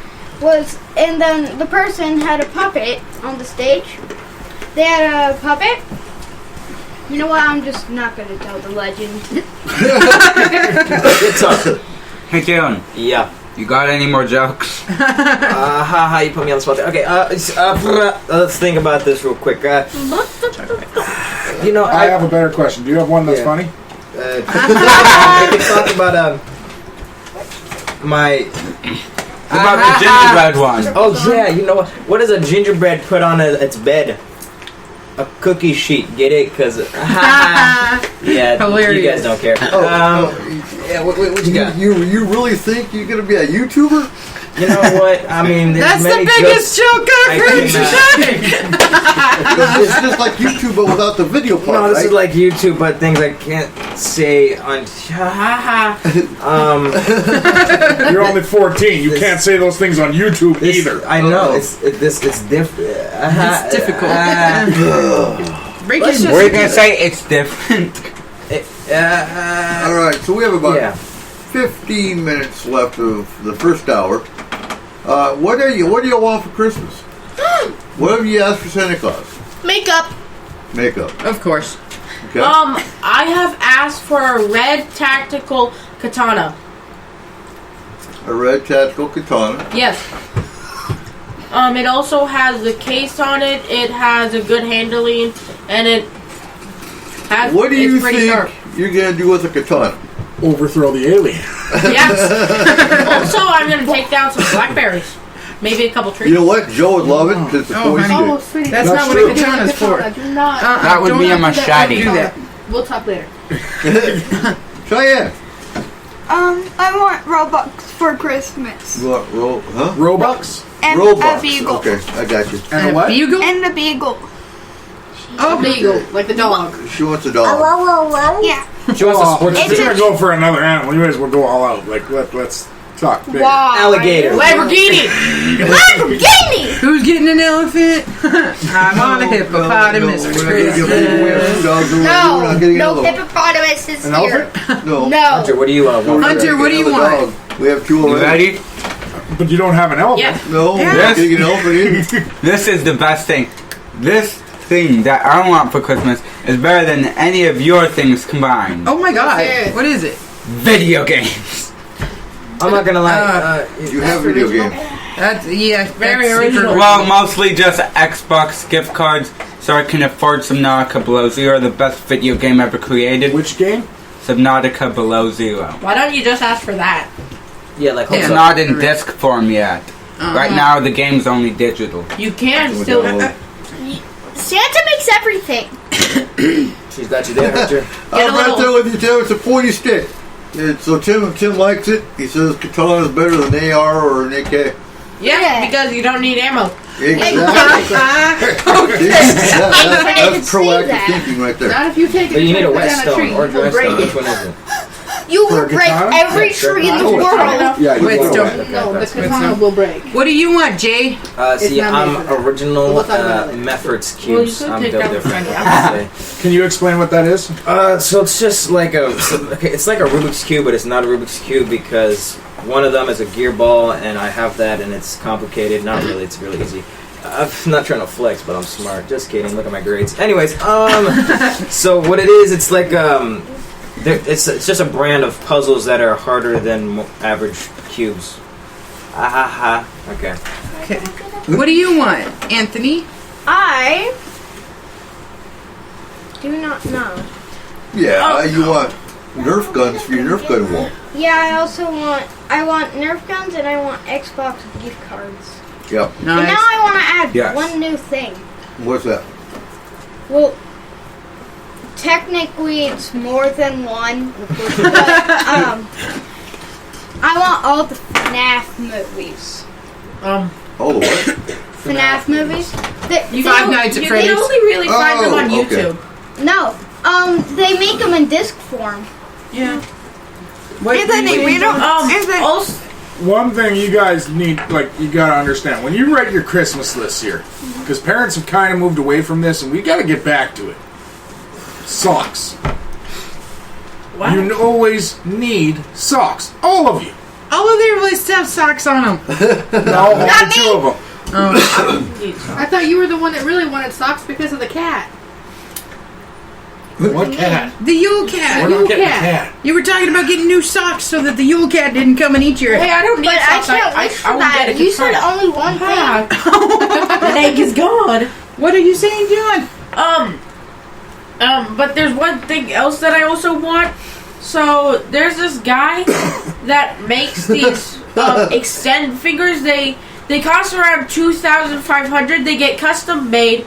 person had a puppet on the stage. They had a puppet. You know what? I'm just not going to tell the legend. It's up. Hey, Jaylin. Yeah. You got any more jokes? Haha, you put me on the spot. Okay, let's think about this real quick. I have a better question. Do you have one that's funny? We can talk about my. About the gingerbread one. Oh yeah, you know what? What does a gingerbread put on its bed? A cookie sheet. Get it? Cause yeah, Hilarious. you guys don't care. Yeah, what you got? You really think you're going to be a YouTuber? You know what? I mean, That's the many biggest jokes joke I've heard today. It's just like YouTube, but without the video part, No, this right? is like YouTube, but things I can't say on. You're only 14. You can't say those things on YouTube either. I know it's different. It's difficult. Let's just- We're gonna say it's different. All right, so we have about Yeah. 15 minutes left of the first hour. What do you want for Christmas? What have you asked for Santa Claus? Makeup. Makeup. Of course. Okay. I have asked for a red tactical katana. A red tactical katana. Yes. It also has the case on it. It has a good handling, and it has. What do you it's pretty think sharp. you're gonna do with a katana? Overthrow the alien. Yes. Also, I'm gonna take down some blackberries. Maybe a couple trees. You know what? Joe would love it because it's a Oh, poison honey. stick. sweetie. That's not what true. a katana's for. Do not. That would don't be a do that. machete. Don't do that. We'll talk later. Cheyanne. I want Robux for Christmas. You want huh? Robux And Robux. a beagle. Okay, I got you. and a what? Bugle? And a beagle. Oh, Beagle, like the dog. She wants a dog. Yeah. She wants to sports. If you're gonna go for another animal, you might as well go all out. Like let's talk big. Alligator. Lamborghini. Lamborghini. Who's getting an elephant? I'm on a hippopotamus for Christmas. No hippopotamus An here. elephant? No. Hunter, what do you want? Hunter, what do you want? We have 2 You already. ready? But you don't have an elephant. Yeah. No, we're not getting an elephant in. This is the best thing. This thing that I want for Christmas is better than any of your things combined. Oh my god. it. What is it? Video games. I'm not gonna lie. You have a video game. That's, yeah, Very that's original. Well, mostly just Xbox gift cards, so I can afford Subnautica Below Zero, the best video game ever created. Which game? Subnautica Below Zero. Why don't you just ask for that? Yeah, like It's hold up. not in disc form yet. Right now, the game's only digital. You can still. Santa makes everything. She's got you there, Hunter. I'm right there with you, Tim. It's a pointy stick. And so Tim likes it. He says Katana is better than an AR or an AK. Yeah, because you don't need ammo. Exactly. That's proactive thinking right there. Not if you take it But you need a and put it down whetstone tree. or You'll dry break stone. it. Which one is it? You For will a break katana? every tree in the world. Yeah, No, the katana will break. What do you want, Jay? See, not I'm made for that. original We'll talk about it later. Meffert's Well, you cubes. could I'm take built down different. the I have to Can you explain what that is? say. So it's just like it's like a Rubik's cube, but it's not a Rubik's cube because one of them is a gear ball, and I have that, and it's complicated. Not really. It's really easy. I'm not trying to flex, but I'm smart. Just kidding. Look at my grades. Anyways, so what it is, it's like it's just a brand of puzzles that are harder than average cubes. Okay. Okay. What do you want, Anthony? I do not know. Yeah, you want Nerf guns for your Nerf gun wall. Yeah, I want Nerf guns and I want Xbox gift cards. Yep. And now Nice. I want to add Yes. one new thing. What's that? Well, technically it's more than one, but I want all the FNAF movies. Oh, the what? FNAF movies. Five Nights at You Freddy's. can only really find them on Oh, okay. YouTube. No, they make them in disc form. Yeah. What Anthony, we don't. Anthony, Also, One thing you guys need, you gotta understand, when you write your Christmas list here, because parents have kind of moved away from this, and we gotta get back to it. Socks. what? You always need socks. All of you. All of their lists have socks on them. No, only 2 of them. I thought you were the one that really wanted socks because of the cat. What cat? The Yule Cat. We're not getting the cat. cat. You were talking about getting new socks so that the Yule Cat didn't come and eat your Hey, I don't need But I socks. can't wish for I will that. get a You said katana. only one thing. The egg is gone. What are you saying, John? But there's one thing else that I also want. So there's this guy that makes these extend figures. They cost around 2,500. They get custom made.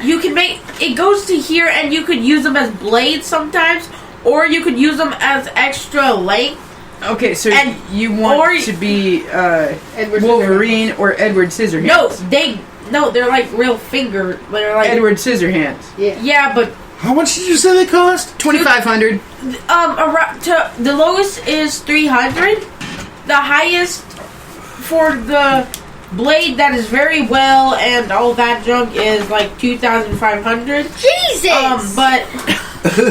You can make it goes to here, and you could use them as blades sometimes, or you could use them as extra length. Okay, so And- you want or- to be Edward Wolverine or Edward Scissorhands? No, they're like real finger. They're like Edward Scissorhands. Yeah, but How much did you say they cost? 2,500. around the lowest is 300. The highest for the blade that is very well and all that junk is like 2,500. Jesus! But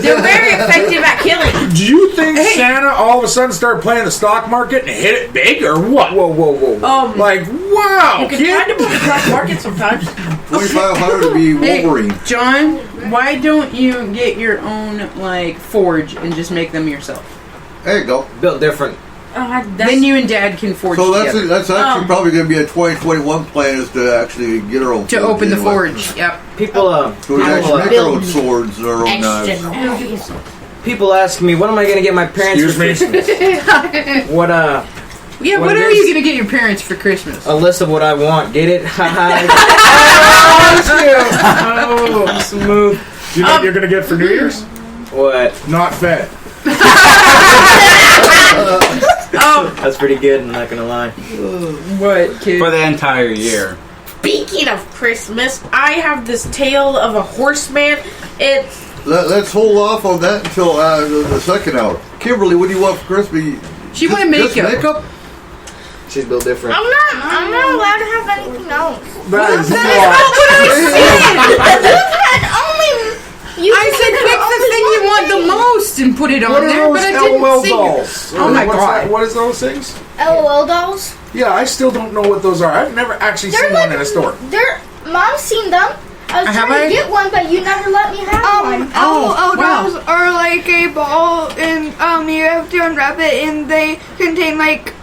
they're very effective at killing. Do you think Santa all of a sudden started playing the stock market and hit it big, or what? Whoa. Like, wow, You can kid. find them on the black market sometimes. 2,500 to be Wolverine. Hey, John, why don't you get your own, forge and just make them yourself? There you go. Built different. Then you and Dad can forge So that's together. that's actually probably going to be a 2021 plan is to actually get our own To forge open the anyway. forge, yep. People, So we can actually make our own swords and our own knives. people ask me, what am I going to get my parents for Christmas? What, Yeah, What what it are is- you going to get your parents for Christmas? a list of what I want. Get it? Haha. Oh, smooth. Do you know what you're going to get for New Year's? What? Not fed. That's pretty good, I'm not going to lie. What, kid? For the entire year. Speaking of Christmas, I have this tale of a horseman. It's let's hold off on that until the second hour. Kimberly, what do you want for Christmas? She wanted Just makeup. makeup? She's built different. I'm not allowed to have anything else. That is not. You I said pick the thing you want the most and put it on What are there, those but I didn't LOL say dolls? Oh my What's God. that? What is those things? LOL dolls. Yeah, I still don't know what those are. I've never actually seen one in a store. Mom's seen them. I was Have trying I? to get one, but you never let me have one. Oh, wow. dolls are like a ball, and you have to unwrap it, and they contain like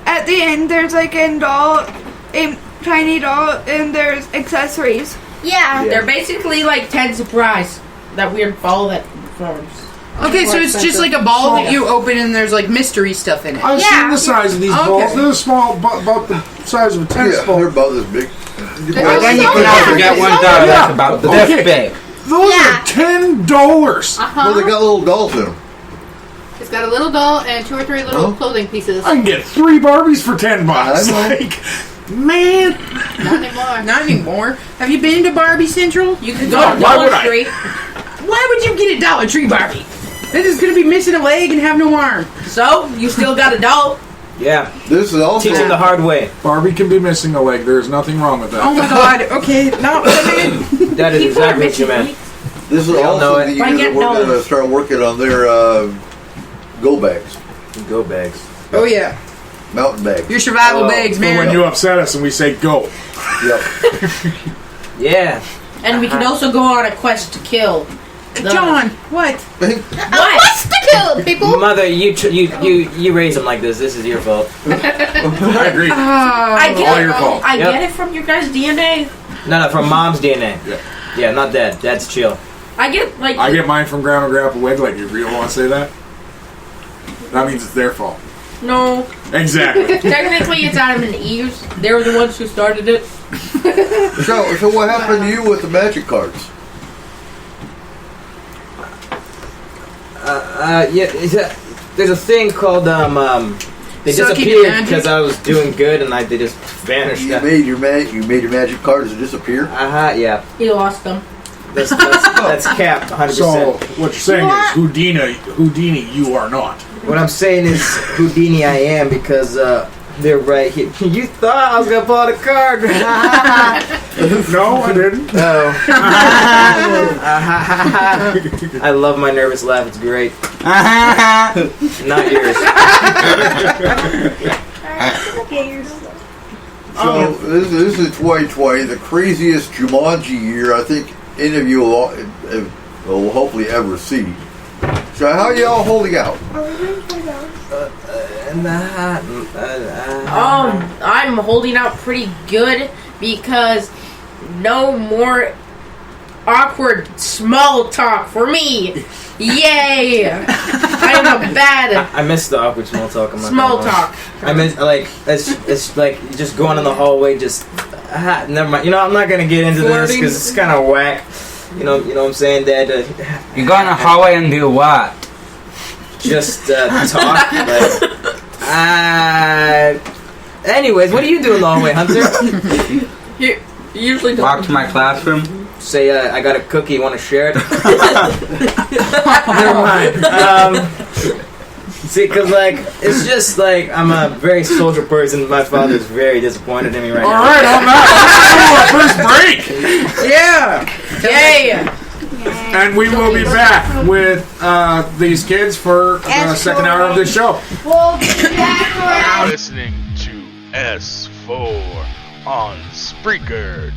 at the end there's like a doll, a tiny doll, and there's accessories. Yeah. They're basically like Ted Surprise. That weird ball that forms. Okay, so it's just like a ball that you open and there's like mystery stuff in it. I've seen the size of these balls. They're small, about the size of a tennis Yeah, ball. they're about this big. But then you can also get one dollar that's about this big. Those are $10. Well, they got little dolls in them. It's got a little doll and 2 or 3 little clothing pieces. I can get 3 Barbies for $10. I know. Like, man. Not anymore. Not anymore. Have you been to Barbie Central? You could go No, to why would Dollar I? Tree. Why would you get a Dollar Tree Barbie? This is going to be missing a leg and have no arm. So you still got a doll. Yeah. This is also Teach him the hard way. Barbie can be missing a leg. There's nothing wrong with that. Oh my God. Okay, no. That is exactly what you meant. This is We all know also it. the year that we're going to start working on their go bags, Go bags. Oh yeah. mountain bags. Your survival bags, For man. when you upset us and we say go. Yep. Yeah. And we can also go on a quest to kill. John, what? What's to kill people? Mother, you raise them like this. This is your fault. I agree. I get All it. your fault. I Yep. get it from your guys' DNA. No, from mom's DNA. Yeah. Yeah, not dad. Dad's chill. I get like I get mine from Grandma and Grandpa Wig. Like, you really want to say that? That means it's their fault. no. Exactly. Technically, it's Adam and Eve's. They were the ones who started it. So what happened to you with the magic cards? Yeah, there's a thing called they Sucking disappeared magic? because I was doing good and they just vanished. You made your magic cards disappear. Yeah. He lost them. That's capped 100%. So, what you're saying is Houdini, you are not. What I'm saying is Houdini I am because they're right here. You thought I was gonna pull out a card. No, I didn't. Oh. I love my nervous laugh. It's great. Not yours. So this is 2020, the craziest Jumanji year I think any of you will hopefully ever see. So how are y'all holding out? I'm holding out pretty good because no more awkward small talk for me. Yay! I am a bad I miss the awkward small talk. I'm not small gonna lie. talk. I miss it's like just going in the hallway. Just never mind. You know I'm not gonna get into this because it's kind of whack. You know what I'm saying, Dad? You go in the hallway and do what? Just talk. Anyways, what do you do in the hallway, Hunter? You usually don't. Walk to my classroom. Say, I got a cookie. Want to share it? Never mind. See, because it's just I'm a very social person. My father's very disappointed in me right now. All right, on that, let's go to our first break. Yeah. Yay! And we will be back with these kids for the second hour of this show. We'll be back around. Listening to S4 on Spreaker.com.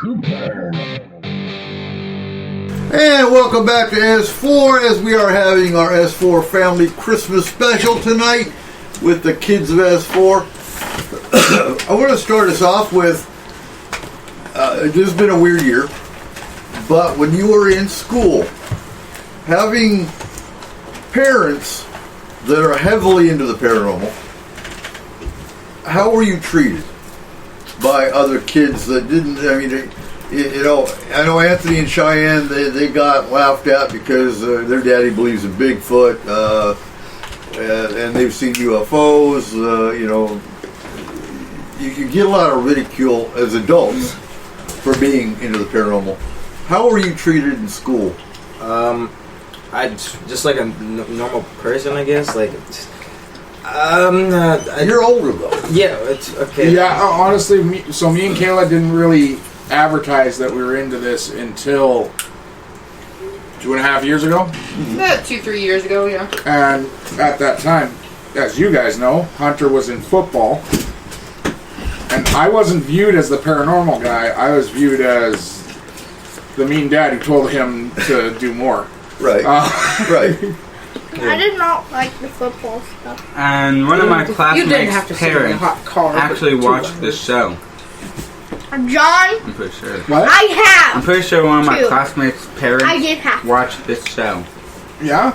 And welcome back to S4 as we are having our S4 Family Christmas special tonight with the kids of S4. I want to start us off with, this has been a weird year, but when you were in school, having parents that are heavily into the paranormal, how were you treated by other kids that didn't, I mean, you know, I know Anthony and Cheyanne, they got laughed at because their daddy believes in Bigfoot, and they've seen UFOs, you know. You can get a lot of ridicule as adults for being into the paranormal. How were you treated in school? I just like a normal person, I guess. Like, you're older though. Yeah, it's okay. Yeah, honestly, me and Kayla didn't really advertise that we were into this until 2.5 years ago. About 2-3 years ago, yeah. And at that time, as you guys know, Hunter was in football. And I wasn't viewed as the paranormal guy. I was viewed as the mean dad who told him to do more. Right. Right. I did not like the football stuff. And one of my classmates' have to sit in a parents hot car actually for 2 watched hours. this show. John, I'm pretty sure. What? I have. I'm pretty sure one of my Two. classmates' parents I did have. watched this show. Yeah?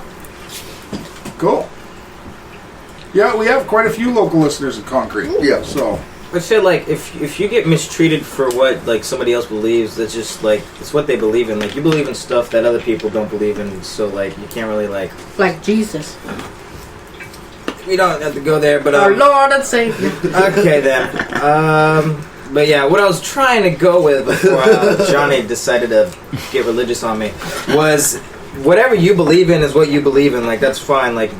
Cool. Yeah, we have quite a few local listeners of Concrete. Yeah. So, I said, like, if you get mistreated for what, like, somebody else believes, that's just, like, it's what they believe in. Like, you believe in stuff that other people don't believe in, so, like, you can't really, like... Like Jesus. We don't have to go there, but, Our Lord and Savior. Okay, then. But, yeah, what I was trying to go with before Johnny decided to get religious on me was whatever you believe in is what you believe in. Like, that's fine. Like,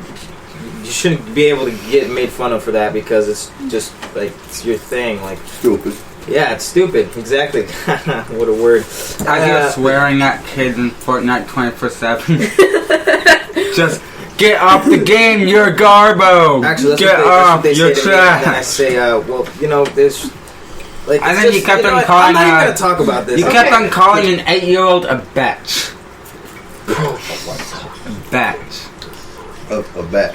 you shouldn't be able to get made fun of for that because it's just, like, it's your thing. Like, Stupid. yeah, it's stupid. Exactly. What a word. As you're swearing at kids in Fortnite 24/7. Just get off the game, you're garbo. Actually, get off, you're say to me, and then I trash. say, well, you know, there's... Like, And it's then just, you kept on what? calling I'm not even gonna talk about this. You kept on calling an 8-year-old a bitch. A bitch. A bat.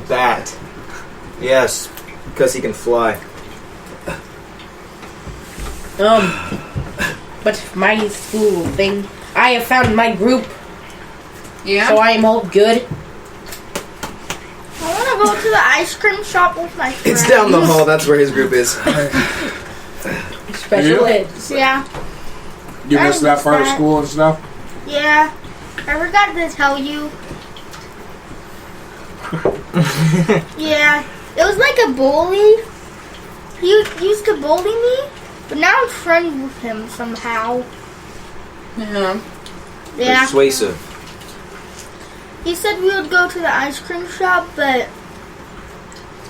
Bat. Yes, because he can fly. But my school thing, I have found my group, Yeah? so I am all good. I want to go to the ice cream shop with my friends. It's down the hall. That's where his group is. Special Yeah. ed. Yeah. you I missed that missed part of that. school and stuff? Yeah. I forgot to tell you. Yeah. It was like a bully. He used to bully me, but now I'm friends with him somehow. Yeah. Yeah. Persuasive. He said we would go to the ice cream shop, but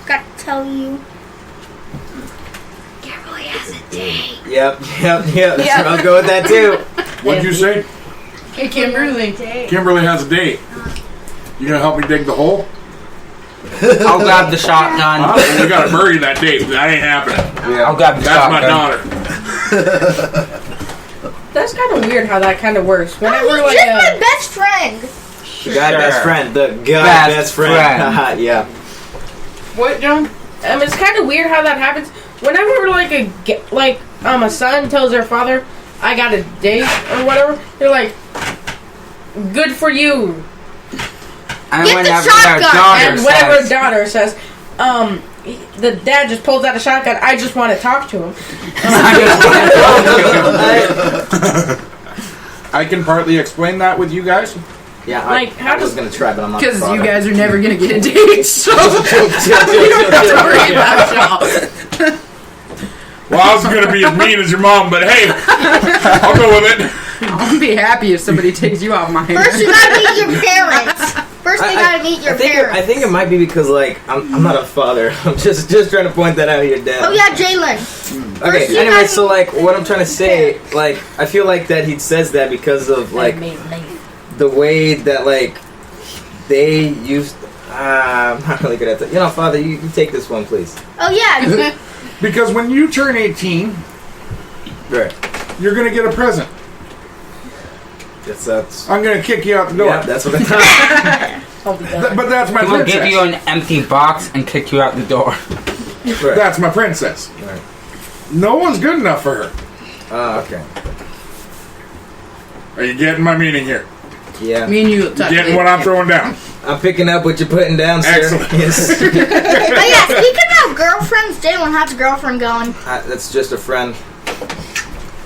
got to tell you. Kimberley has a date. Yep. I'll go with that too. What'd you say? Hey, Kimberly. Kimberly has a date. You gonna help me dig the hole? I'll grab the shotgun. Well, we gotta bury that date. That ain't happening. I'll grab the That's shotgun. my daughter. That's kind of weird how that kind of works. Whenever He's like just my best friend. The guy best friend. The guy best friend. Yeah. What, John? it's kind of weird how that happens. Whenever a son tells their father, "I got a date" or whatever, they're like, "Good for you." And Get the whenever shotgun. their daughter And whenever says, daughter says, the dad just pulls out a shotgun. I just want to talk to him. I can partly explain that with you guys. Yeah, Like, I was gonna try, but I'm not. Because the you father. guys are never going to get a date, so you don't have to worry about y'all. Well, I was gonna be as mean as your mom, but hey, I'll go with it. I'll be happy if somebody takes you off my hands. First, you gotta meet your parents. First, you gotta meet your parents. I think it might be because, like, I'm not a father. I'm just trying to point that out to your dad. Oh yeah, Jaylin. Okay, you anyway, gotta so, like, what I'm trying to say, like, I feel like that he says that because of, like, the way that, like, they used... I'm not really good at that. You know, Father, you take this one, please. Oh yeah. Because when you turn 18, Right. you're going to get a present. Guess that's... I'm going to kick you out the door. Yeah, that's what I thought. But that's my He will princess. give you an empty box and kick you out the door. Right. That's my princess. Right. No one's good enough for her. Okay. Are you getting my meaning here? Yeah. Me and you You getting what I'm throwing down? I'm picking up what you're putting down, sir. Excellent. Yes. Oh yeah, speaking of girlfriends, Jaylin has a girlfriend going. That's just a friend.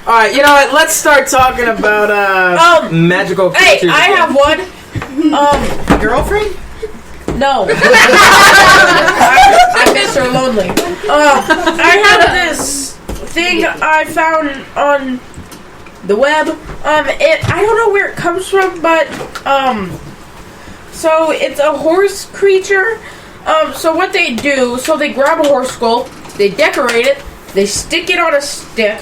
Alright, you know what? Let's start talking about magical creatures. Hey, I have one. girlfriend? No. I miss her lonely. I have this thing I found on the web. I don't know where it comes from, but so it's a horse creature. So what they do, so they grab a horse skull, they decorate it, they stick it on a stick.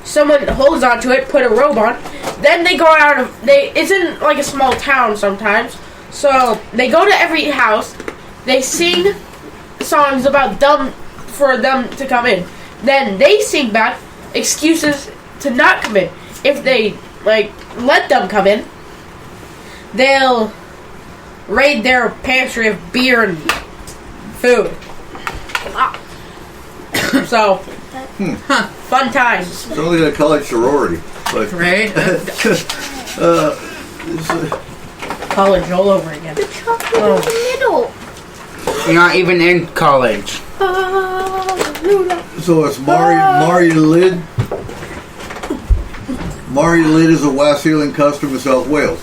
Someone holds onto it, put a robe on. Then they go out of it's in like a small town sometimes. So they go to every house. They sing songs about for them to come in. Then they sing back excuses to not come in. If they let them come in, they'll raid their pantry of beer and food. So fun times. It's only a college sorority. But, Right? College all over again. The chocolate in the middle. You're not even in college. so it's Mari Lid. Mari Lid is a Wassailian custom in South Wales.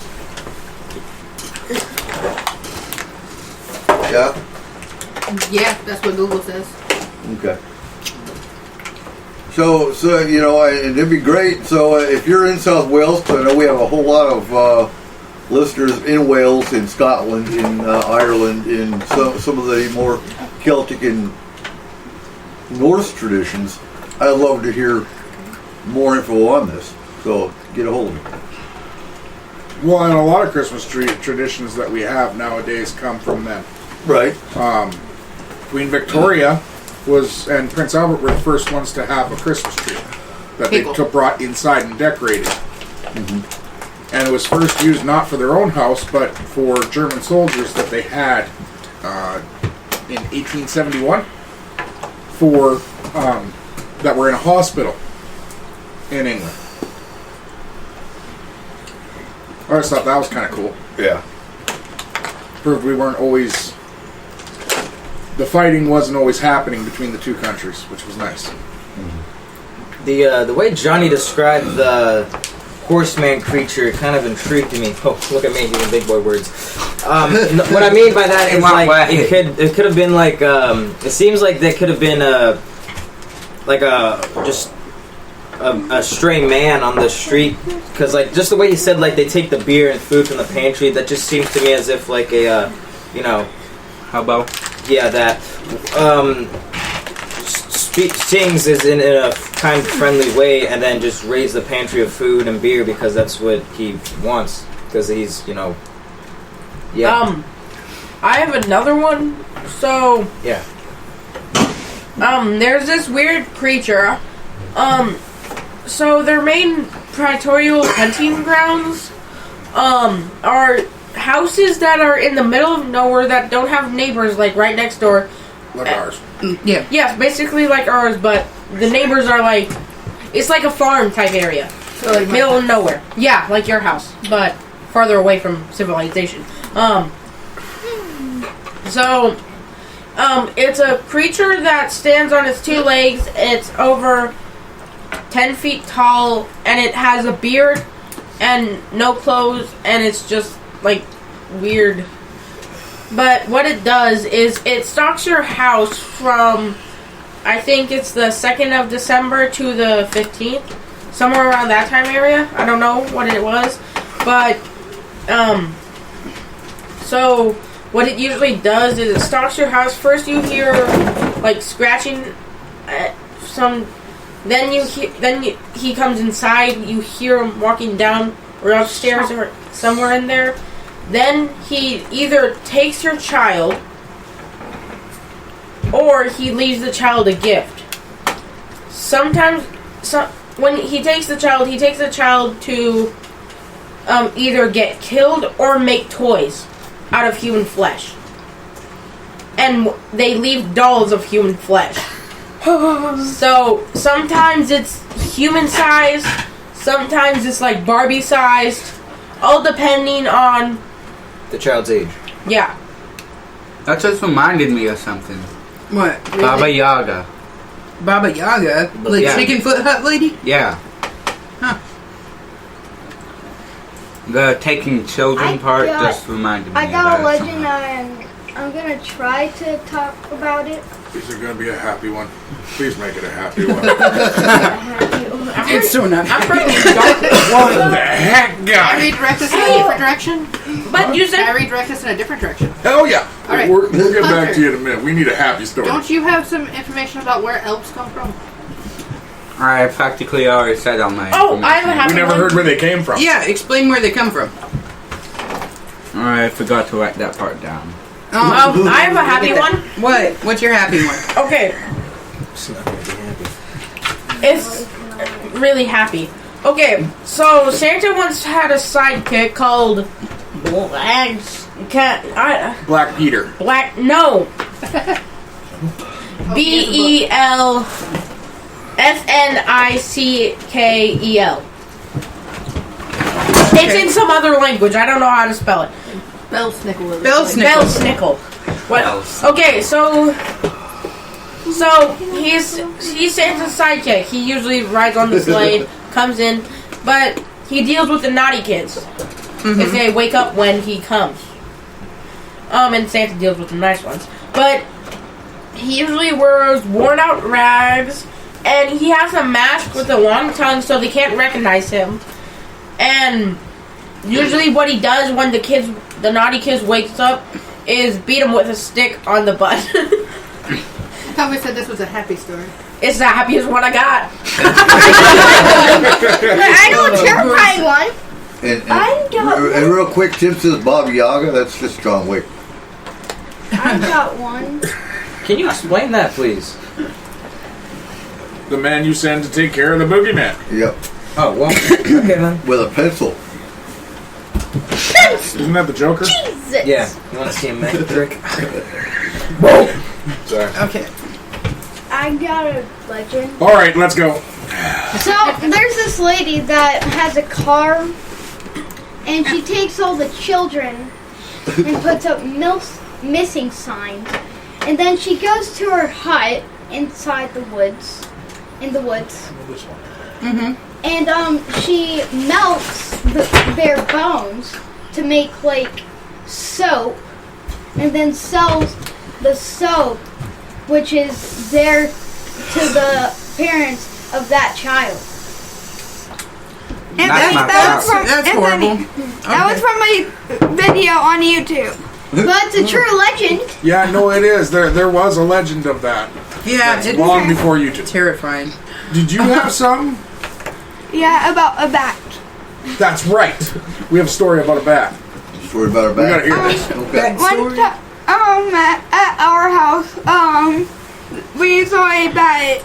Yeah? Yeah, that's what Google says. Okay. So you know, and it'd be great. So if you're in South Wales, 'cause I know we have a whole lot of listeners in Wales, in Scotland, in Ireland, in some of the more Celtic and Norse traditions, I'd love to hear more info on this. So get a hold of me. Well, and a lot of Christmas tree traditions that we have nowadays come from them. Right. Queen Victoria and Prince Albert were the first ones to have a Christmas tree that they brought inside and decorated. Mm-hmm. And it was first used not for their own house, but for German soldiers that they had in 1871 that were in a hospital in England. I always thought that was kind of cool. Yeah. Proved we weren't always... The fighting wasn't always happening between the two countries, which was nice. The way Johnny described the horseman creature kind of intrigued me. Oh, look at me using big boy words. What I mean by that is like it could have been like it seems like there could have been a stray man on the street, because like just the way he said like they take the beer and food from the pantry, that just seems to me as if like a How about? Yeah, that sings is in a kind of friendly way, and then just raise the pantry of food and beer because that's what he wants. Because he's, yeah. I have another one. So Yeah. There's this weird creature. So their main praetorial hunting grounds, are houses that are in the middle of nowhere that don't have neighbors like right next door. Like ours. Yeah. Yes, basically like ours, but the neighbors are like, it's like a farm type area. So like Middle of nowhere. Yeah, like your house, but farther away from civilization. It's a creature that stands on its two legs. It's over 10 feet tall, and it has a beard and no clothes, and it's just like weird. But what it does is it stalks your house from, I think it's the 2nd of December to the 15th, somewhere around that time area. I don't know what it was, but so what it usually does is it stalks your house. First you hear like scratching at then he comes inside. You hear him walking down or upstairs or somewhere in there. Then he either takes your child or he leaves the child a gift. Sometimes when he takes the child to either get killed or make toys out of human flesh. And they leave dolls of human flesh. So sometimes it's human sized, sometimes it's like Barbie sized, all depending on the child's age. Yeah. That just reminded me of something. What? Baba Yaga. Baba Yaga? Like Yeah. Chicken Foot Hut lady? Yeah. Huh. The taking children part just reminded me I of got a that legend and I'm gonna try to talk about it. Is it going to be a happy one? Please make it a happy one. It's so not. I'm pretty What the heck, Can I guy? redirect us in a different direction? But you Can I said redirect us in a different direction? Hell yeah. All right. We'll get back Hunter. to you in a minute. We need a happy story. Don't you have some information about where elves come from? I practically already said all my Oh, I have a information. happy We never one. heard where they came from. Yeah, explain where they come from. I forgot to write that part down. Oh, I have a happy one. what? What's your happy one? Okay, It's not gonna be happy. it's really happy. Okay, so Santa once had a sidekick called Black Peter. no BELSNICKEL. It's in some other language. I don't know how to spell it. Belsnickel. Belsnickel. What? Okay, so he's Santa's sidekick. He usually rides on the sleigh, comes in, but he deals with the naughty kids if they wake up when he comes. And Santa deals with the nice ones. But he usually wears worn out rags, and he has a mask with a long tongue so they can't recognize him. And usually what he does when the naughty kids wakes up is beat him with a stick on the butt. I thought we said this was a happy story. It's the happiest one I got. I know a terrifying one. And real quick, Tim says Baba Yaga. That's just John Wick. I got one. Can you explain that, please? The man you send to take care of the boogeyman. Yep. Oh, well, okay then. With a pencil. Isn't that the Joker? Jesus. Yeah, you want to see a magic trick? Sorry. Okay. I got a legend. All right, let's go. So there's this lady that has a car, and she takes all the children and puts up missing signs, and then she goes to her hut inside the woods, and she melts their bones to make like soap, and then sells the soap, which is there to the parents of that child. And That's my that's fault. from That's Anthony. horrible. That was from my video on YouTube. But it's a true legend. Yeah, no, it is. There was a legend of that. Yeah, That's it's long before YouTube. terrifying. Did you have some? Yeah, about a bat. That's right. We have a story about a bat. Story about our We gotta back. hear this. Okay. One time, at our house, we saw a bat,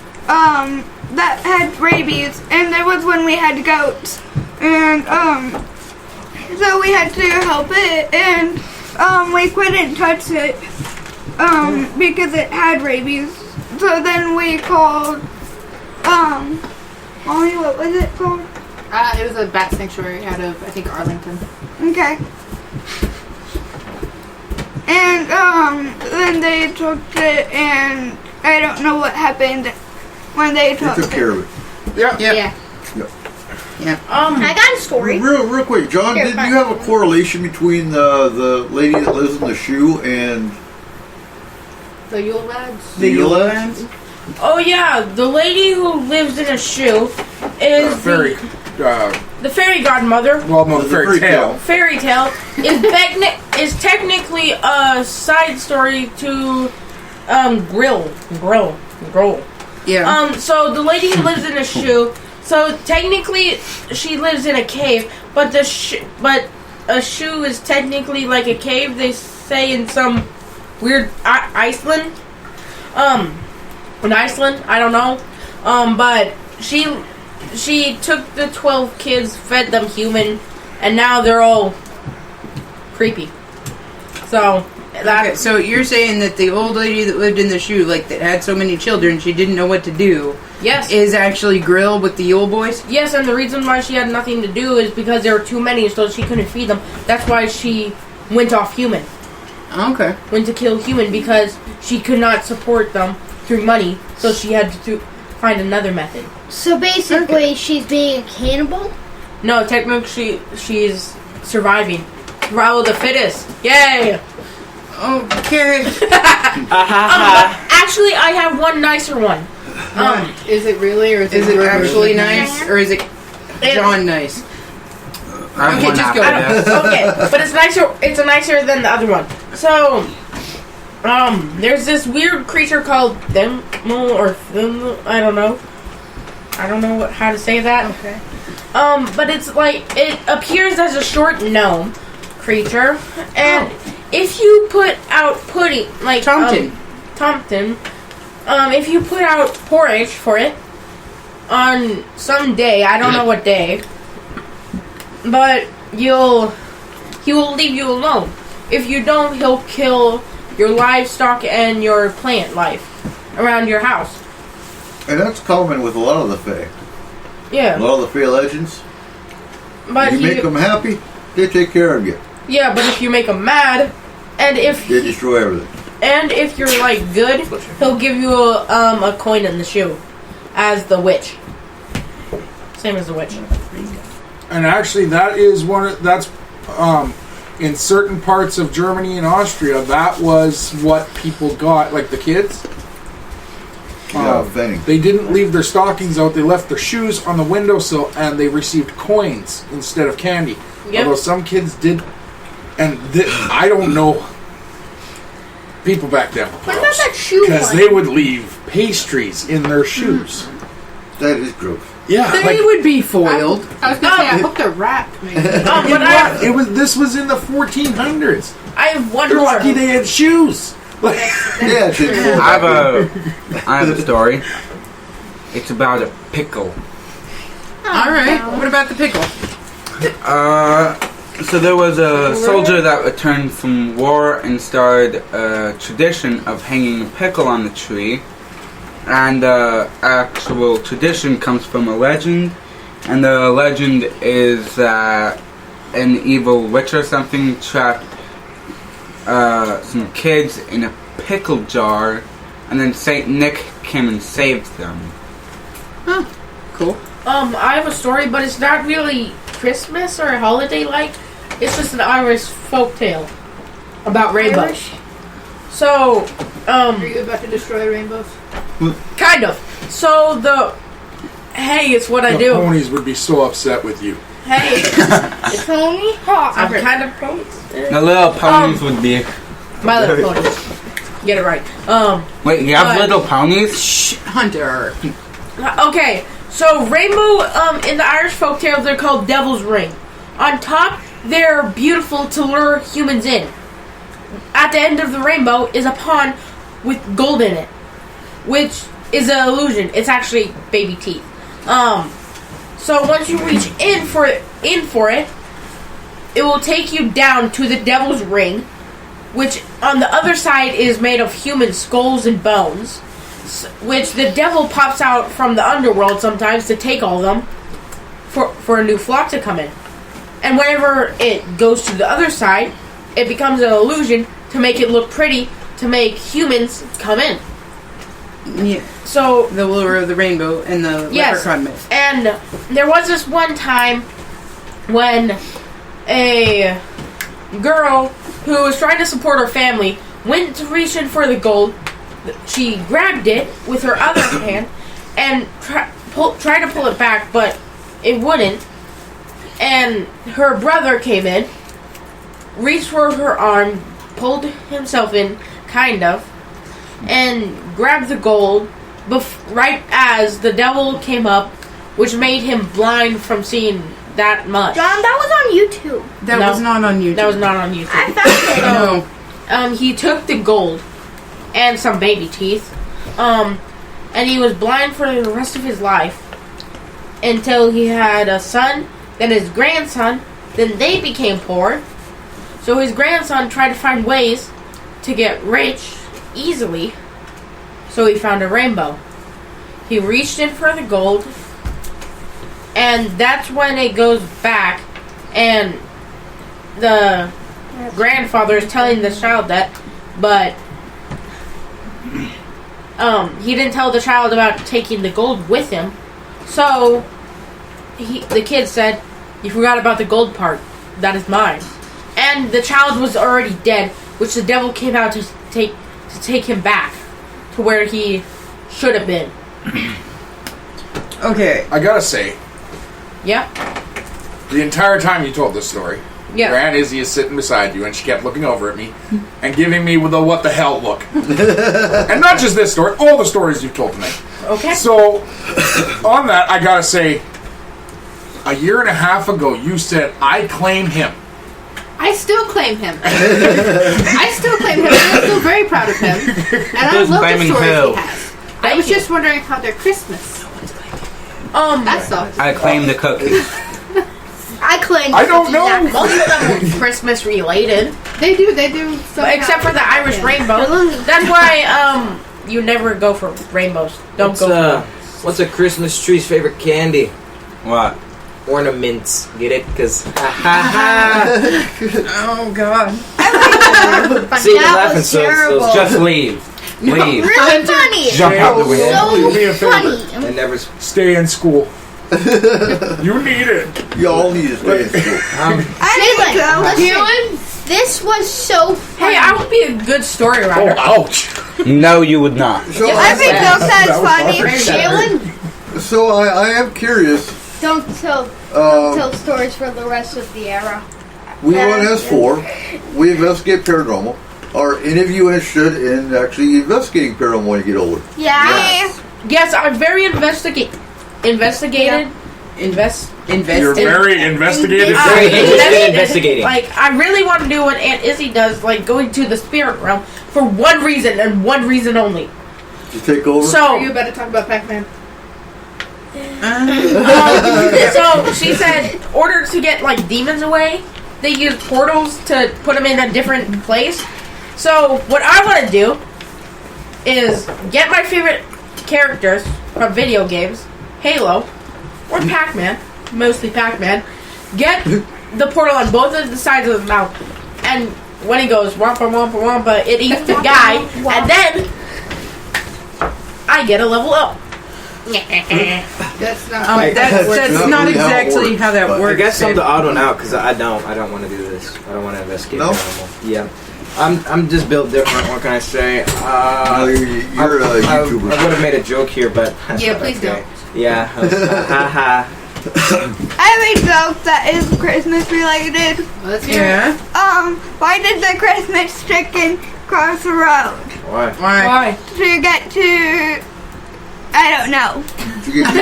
that had rabies, and it was when we had goats, and, so we had to help it, and, we couldn't touch it, because it had rabies. So then we called, Molly, what was it called? It was a bat sanctuary out of, I think, Arlington. Okay. And then they took it, and I don't know what happened when they You took took care of it. Yeah. Yeah. I got a story. Real quick, John, Here, did fine. you have a correlation between the lady that lives in the shoe and The Yule lads. the Yule lads? Oh yeah, the lady who lives in a shoe is Fairy. the fairy godmother. Well, no, the fairy tale. Fairy tale is technically a side story to Grill. Yeah. So the lady who lives in a shoe. So technically, she lives in a cave, but a shoe is technically like a cave. They say in some weird Iceland. In Iceland, I don't know. But she she took the 12 kids, fed them human, and now they're all creepy. So Okay, so you're saying that the old lady that lived in the shoe, like that had so many children, she didn't know what to do. Yes. Is actually Grill with the Yule Boys? Yes, and the reason why she had nothing to do is because there were too many, so she couldn't feed them. That's why she went off human. Okay. Went to kill human because she could not support them through money, so she had to find another method. So basically, she's being a cannibal? No, technically she's surviving. Survival of the fittest. Yay! Okay. Actually, I have one nicer one. Is it really, or is it actually nice, or is it John nice? Okay, just go. Okay, but it's nicer. It's nicer than the other one. So, there's this weird creature called Thimble or Thimble. I don't know how to say that. Okay. But it's like it appears as a short gnome creature, and if you put out pudding, like Tompton, if you put out porridge for it on some day, I don't know what day, but he will leave you alone. If you don't, he'll kill your livestock and your plant life around your house. And that's common with a lot of the Fae. Yeah. A lot of the Fae legends. But you make them happy, they take care of you. Yeah, but if you make them mad, and if they destroy everything. And if you're like good, he'll give you a coin in the shoe as the witch. Same as the witch. And actually, that's in certain parts of Germany and Austria, that was what people got, like the kids. They didn't leave their stockings out, they left their shoes on the windowsill, and they received coins instead of candy. Yep. Although some kids did, and I don't know, people back then were What about that shoe because one? they would leave pastries in their shoes. That is gross. Yeah, They would be foiled. I was gonna say, I hope they're wrapped. Maybe. This was in the 1400s. I have one They're more. lucky they had shoes. Yeah, I have a story. It's about a pickle. Alright, what about the pickle? So there was a soldier that returned from war and started a tradition of hanging a pickle on the tree. And the actual tradition comes from a legend. And the legend is that an evil witch or something trapped some kids in a pickle jar, and then Saint Nick came and saved them. Huh. Cool. I have a story, but it's not really Christmas or holiday-like. It's just an Irish folktale about rainbows. Irish? So, Are you about to destroy rainbows? kind of. So hey, it's what I The do. ponies would be so upset with you. Hey, Tony Hawk. I'm kind of ponies. The little ponies would be... My little ponies. Get it right. Wait, you have little ponies? Shh, Hunter. Okay, so rainbow, in the Irish folktale, they're called Devil's Ring. On top, they're beautiful to lure humans in. At the end of the rainbow is a pond with gold in it, which is an illusion. It's actually baby teeth. So once you reach in for it, it will take you down to the Devil's Ring, which on the other side is made of human skulls and bones, which the devil pops out from the underworld sometimes to take all of them for a new flock to come in. And whenever it goes to the other side, it becomes an illusion to make it look pretty, to make humans come in. Yeah. So the lure of the rainbow and the leprechaun myth. And there was this one time when a girl who was trying to support her family went to reach in for the gold. She grabbed it with her other hand and tried to pull it back, but it wouldn't. And her brother came in, reached for her arm, pulled himself in, kind of, and grabbed the gold right as the devil came up, which made him blind from seeing that much. John, that was on YouTube. That was not on YouTube. That was not on YouTube. I found it. No. He took the gold and some baby teeth, and he was blind for the rest of his life. until he had a son, then his grandson, then they became poor. So his grandson tried to find ways to get rich easily. So he found a rainbow. He reached in for the gold, and that's when it goes back, and the grandfather is telling the child that, but he didn't tell the child about taking the gold with him. So the kid said, "You forgot about the gold part. That is mine." And the child was already dead, which the devil came out to take him back to where he should have been. Okay, I gotta say, Yeah. the entire time you told this story, Yeah. Grand Izzy is sitting beside you, and she kept looking over at me and giving me the what the hell look. And not just this story, all the stories you've told tonight. Okay. So, on that, I gotta say, a year and a half ago, you said, I claim him. I still claim him. I still claim him. And I'm still very proud of him. And I Who's love the claiming stories who? he has. I was just wondering how their Christmas. That's all. I claim the cookies. I claim. I don't know. Most of them were Christmas related. They do. But except for the Irish rainbow. That's why you never go for rainbows. Don't go for What's a Christmas tree's favorite candy? What? Ornaments. Get it? Because Oh god. see, you're That laughing, was so terrible. Just leave. Leave. Really funny. Jump out the window. Do me a So favor. funny. I never. Stay in school. You need it. Y'all need to stay in school. Jaylin, this was so funny. Hey, I would be a good story Oh, writer. ouch. No, you would not. So, I think that's funny. Jaylin, so I am curious. don't tell stories for the rest of the era. We run S4. We investigate paranormal. Are any of you interested in actually investigating paranormal when you get older? Yeah. Yes, I'm very investigated. You're very investigative. Very interested in investigating. Like, I really want to do what Aunt Izzy does, like going to the spirit realm for one reason and one reason only. To take over? So, You better talk about Pac-Man. so she said, in order to get like demons away, they use portals to put them in a different place. So what I want to do is get my favorite characters from video games, Halo, or Pac-Man, mostly Pac-Man, get the portal on both of the sides of the mouth, and when he goes wampa wampa wampa, it eats the guy, and then I get a level up. That's not that's not not really how it exactly works, how that but- I works. guess I'm Dave. the odd one out because I don't want to do this. I don't want to investigate No? paranormal. Yeah, I'm just built different. What can I say? No, you're a I YouTuber. would have made a joke here, but that's Yeah, not please okay. Yeah, I was, ha. I have a joke that is Christmas related. Let's hear it. Yeah. Why did the Christmas chicken cross the road? Why? Why? To get to, I don't know. To get to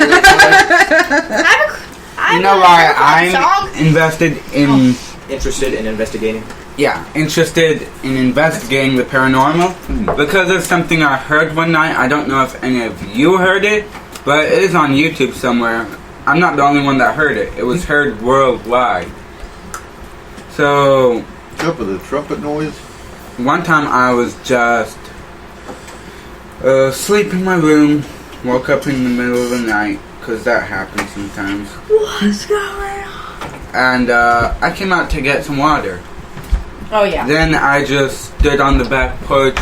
You know why I'm invested in... Interested in investigating? Yeah, interested in investigating the paranormal because of something I heard one night. I don't know if any of you heard it, but it is on YouTube somewhere. I'm not the only one that heard it. It was heard worldwide. So, Up with the trumpet noise. one time I was just asleep in my room, woke up in the middle of the night, because that happens sometimes. What's going on? And I came out to get some water. Oh yeah. Then I just stood on the back porch,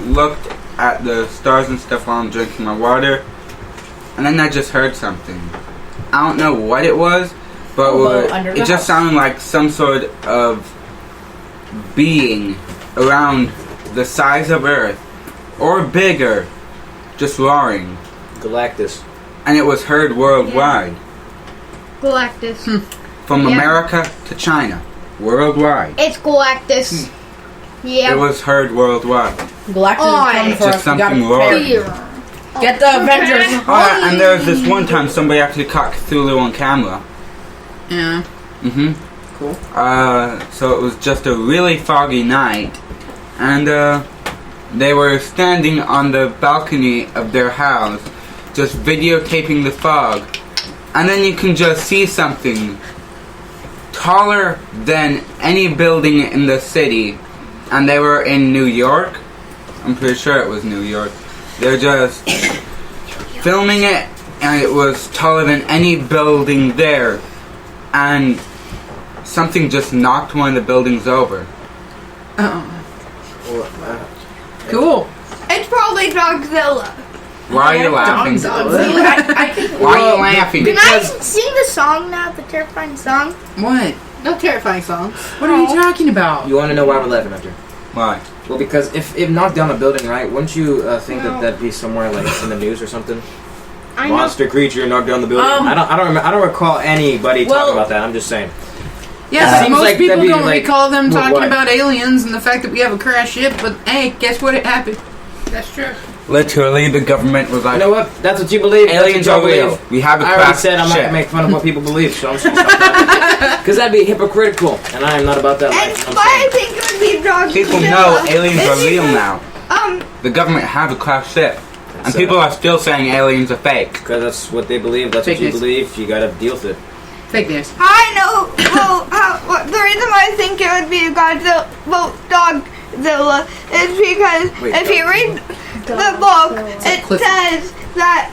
looked at the stars and stuff while I'm drinking my water, and then I just heard something. I don't know what it was, but Under it the just house. sounded like some sort of being around the size of Earth, or bigger, just roaring. Galactus. And it was heard worldwide. Galactus. From Yeah. America to China. Worldwide. It's Galactus. Yeah. It was heard worldwide. Galactus is coming for Just us. We gotta something roaring. prepare. Get the Avengers. And there was this one time somebody actually caught Cthulhu on camera. Yeah. Cool. So it was just a really foggy night, and they were standing on the balcony of their house, just videotaping the fog and then you can just see something taller than any building in the city, and they were in New York. I'm pretty sure it was New York. They're just filming it, and it was taller than any building there, and something just knocked one of the buildings over. Cool. It's probably Dogzilla. Why are you laughing? Why are you laughing? Can I sing the song now, the terrifying song? What? No terrifying songs. What are you talking about? You want to know why we're laughing, Hunter? Why? Well, because if it knocked down a building, right, wouldn't you think that that'd be somewhere like in the news or something? I know. Monster creature knocked down the building. I don't recall anybody talking about that. I'm just saying. Yeah, but Seems most like people that'd be don't like- recall them Well, talking what? about aliens and the fact that we have a crash ship, but hey, guess what? It happened. That's true. Literally, the government was like, You know what? That's what you believe. aliens That's are what you real. believe. We have a I already crash said I'm not ship. gonna make fun of what people believe, so I'm just gonna stop. Because that'd be hypocritical, and I am not about that And life. you know why what I I'm think it would be Dogzilla. People know aliens are real now. Um, The government have a crash ship, and That's people are still saying aliens are fake. Because that's what they believe. That's Fake what you news. believe. You gotta deal with it. Fake news. I know. Well, the reason why I think it would be Dogzilla is because Wait, if you read the book, it Cliff. says that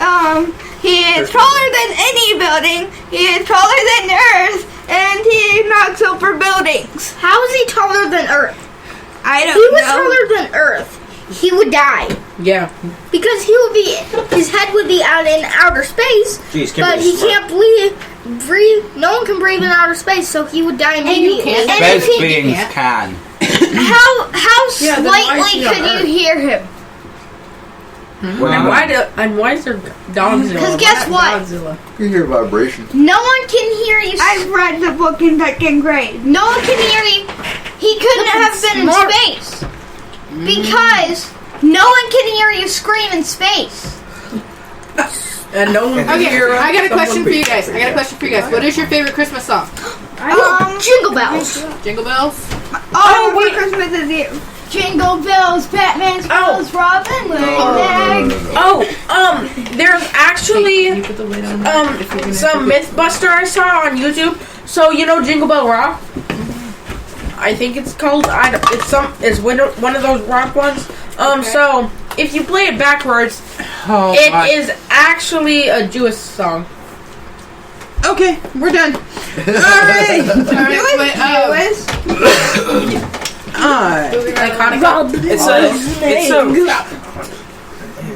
he is taller than any building. He is taller than Earth, and he knocks over buildings. How is he taller than Earth? I If don't he was know. taller than Earth, he would die. Yeah. Because his head would be out in outer space, Jeez, but Kimberly's he smart. can't breathe. No one can breathe in outer space, so he would die you immediately. can't. And Space if he, beings can't. can. how Yeah, then why is slightly he on could Earth? you hear him? What And happened? why is there Dogzilla? 'Cause guess Why what? Dogzilla? You hear vibration. No one can hear you. I've read the book in second grade. No one can hear you. He couldn't have been smart. in space because no one can hear you scream in space. And no one can Okay, hear I got a someone question for you breathe. guys. What is your favorite Christmas song? Jingle bells. Jingle bells? Oh, wait. Christmas is here. Jingle bells, Batman's bells, Robin Hood. There's actually You put the lid on. some Mythbuster I saw on YouTube. So you know Jingle Bell Rock? I think it's called. It's one of those rock ones. So if you play it backwards, Oh, it God. is actually a Jewish song. Okay, we're done. Alright. Like Hanukkah. It's a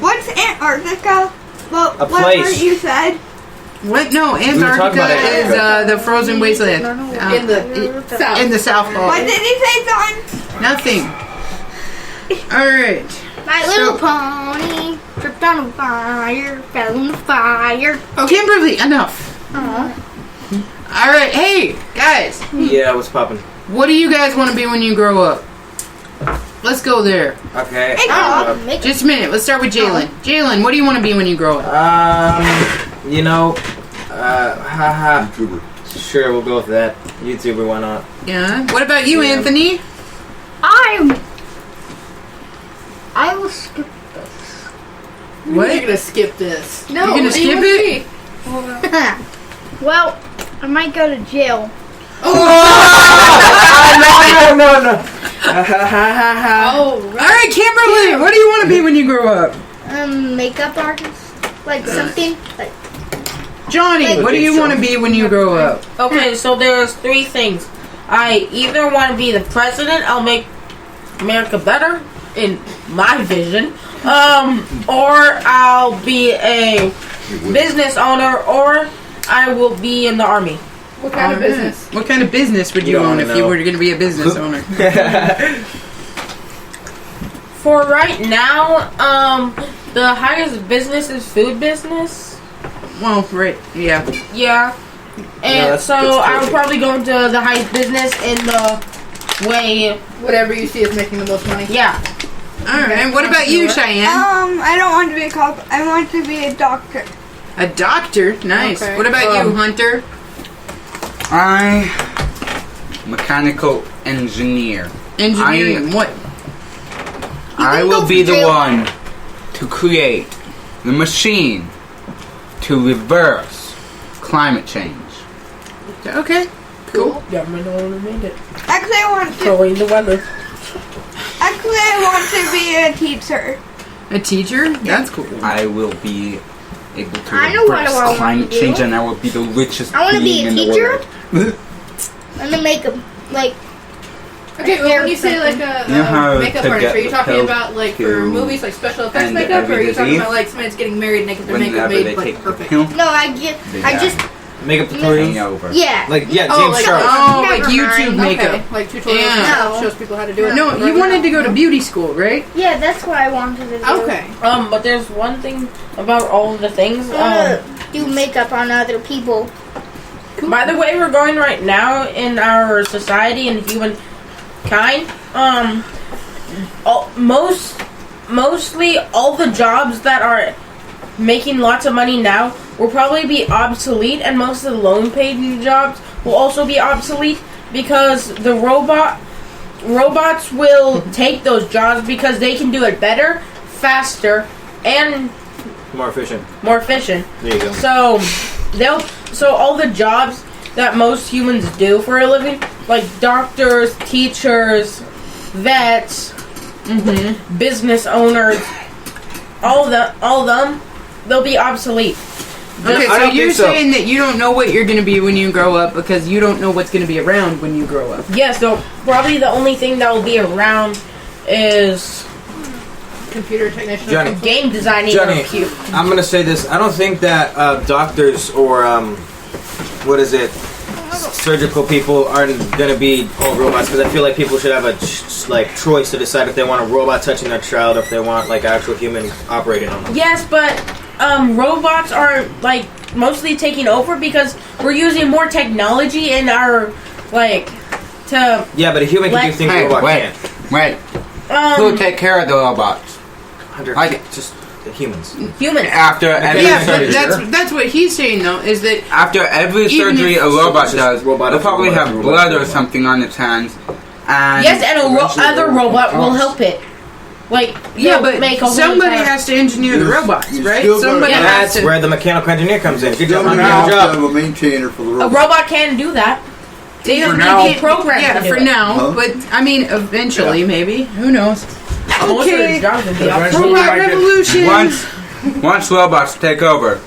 What's Antarctica? Well, A what place. part you said? What? No, were talking Antarctica about is Antarctica. the frozen wasteland. In the South. In the South Pole. What did he say, son? Nothing. Alright. My little pony tripped on a fire, fell in the fire. Kimberly, enough. Alright, hey, guys. Yeah, what's poppin'? What do you guys want to be when you grow up? Let's go there. Okay. Just a minute. Let's start with Jaylin. Jaylin, what do you want to be when you grow up? YouTuber. Sure, we'll go with that. YouTuber, why not? Yeah. What about you, Yeah. Anthony? I will skip. What? You're gonna skip this. You're No, gonna what do you skip wanna it? be? Well, I might go to jail. No. Oh, right. Alright, Kimberly, what do you want to be when you grow up? Makeup artist, like something like. Johnny, what do you want to be when you grow up? Okay, so there's three things. I either want to be the president. I'll make America better in my vision. Or I'll be a business owner, or I will be in the army. What kind of business? What kind of business would you You don't own if you know. were going to be a business owner? For right now, the highest business is food business. Well, right, yeah. Yeah. And that's so I would perfect. probably go into the highest business in the way. Whatever you see is making the most money. Yeah. Alright, what about you, Cheyenne? I don't want to be a cop. I want to be a doctor. A doctor? Nice. Okay. What about you, Hunter? Mechanical engineer. Engineering, what? I will be the one to create the machine to reverse climate change. Okay. Cool. Government only made it. Actually, I want to. Controlling the weather. Actually, I want to be a teacher. A teacher? That's cool. I will be able to I know what I reverse want climate to do. change, and I will be the richest I want to be being a in the teacher. world. I'm gonna make a like. Okay, well, when you say like a You know how makeup to artist, get are you talking the about like for pill movies like special effects and makeup, or are every you talking disease? about like somebody that's getting married and they get their makeup Whenever made they like take the perfect? pill, No, I just Makeup hang tutorials. over. yeah. Like yeah, Oh, James like- Charles. Oh, Never like YouTube mind. makeup. Okay, like tutorials Yeah. that No. shows people how to do it. No, you wanted to go to beauty school, right? Yeah, that's what I wanted to do. Okay. But there's one thing about all of the things. Do makeup on other people. By the way we're going right now in our society and humankind, mostly all the jobs that are making lots of money now will probably be obsolete, and most of the low-paid jobs will also be obsolete because the robots will take those jobs because they can do it better, faster, and More efficient. more efficient. There you go. So all the jobs that most humans do for a living, like doctors, teachers, vets, business owners, all of them, they'll be obsolete. Okay, I so don't you're think so. saying that you don't know what you're going to be when you grow up because you don't know what's going to be around when you grow up. Yeah, so probably the only thing that will be around is Computer technician. Johnny. game designing. Johnny, or cute. I'm gonna say this. I don't think that doctors or surgical people aren't gonna be all robots, because I feel like people should have a choice to decide if they want a robot touching their child or if they want like actual human operating on them. Yes, but robots are like mostly taking over because we're using more technology in our to. Yeah, but a human can do things a Hey, robot wait. can't. Who will take care of the robots? Just the humans. Humans. After every Yeah, but surgery. that's what he's saying though, is that After every Even surgery if- a robot So it's does, just robot they'll after probably robot have after blood robot or after something on its hands. And Yes, and other robot will help it. yeah, but make a whole somebody entire- has to engineer the robots, you right? still gotta- Somebody has That's to. where the mechanical engineer comes in. Good job. Now Good have job. a maintainer for the A robot. robot can do that. They For don't now. need programs Yeah, to do for it. now, Huh? but I mean, eventually, maybe. Who knows? Most of Okay. the jobs will be Eventually obsolete. we Robot might get- revolution. once robots take over,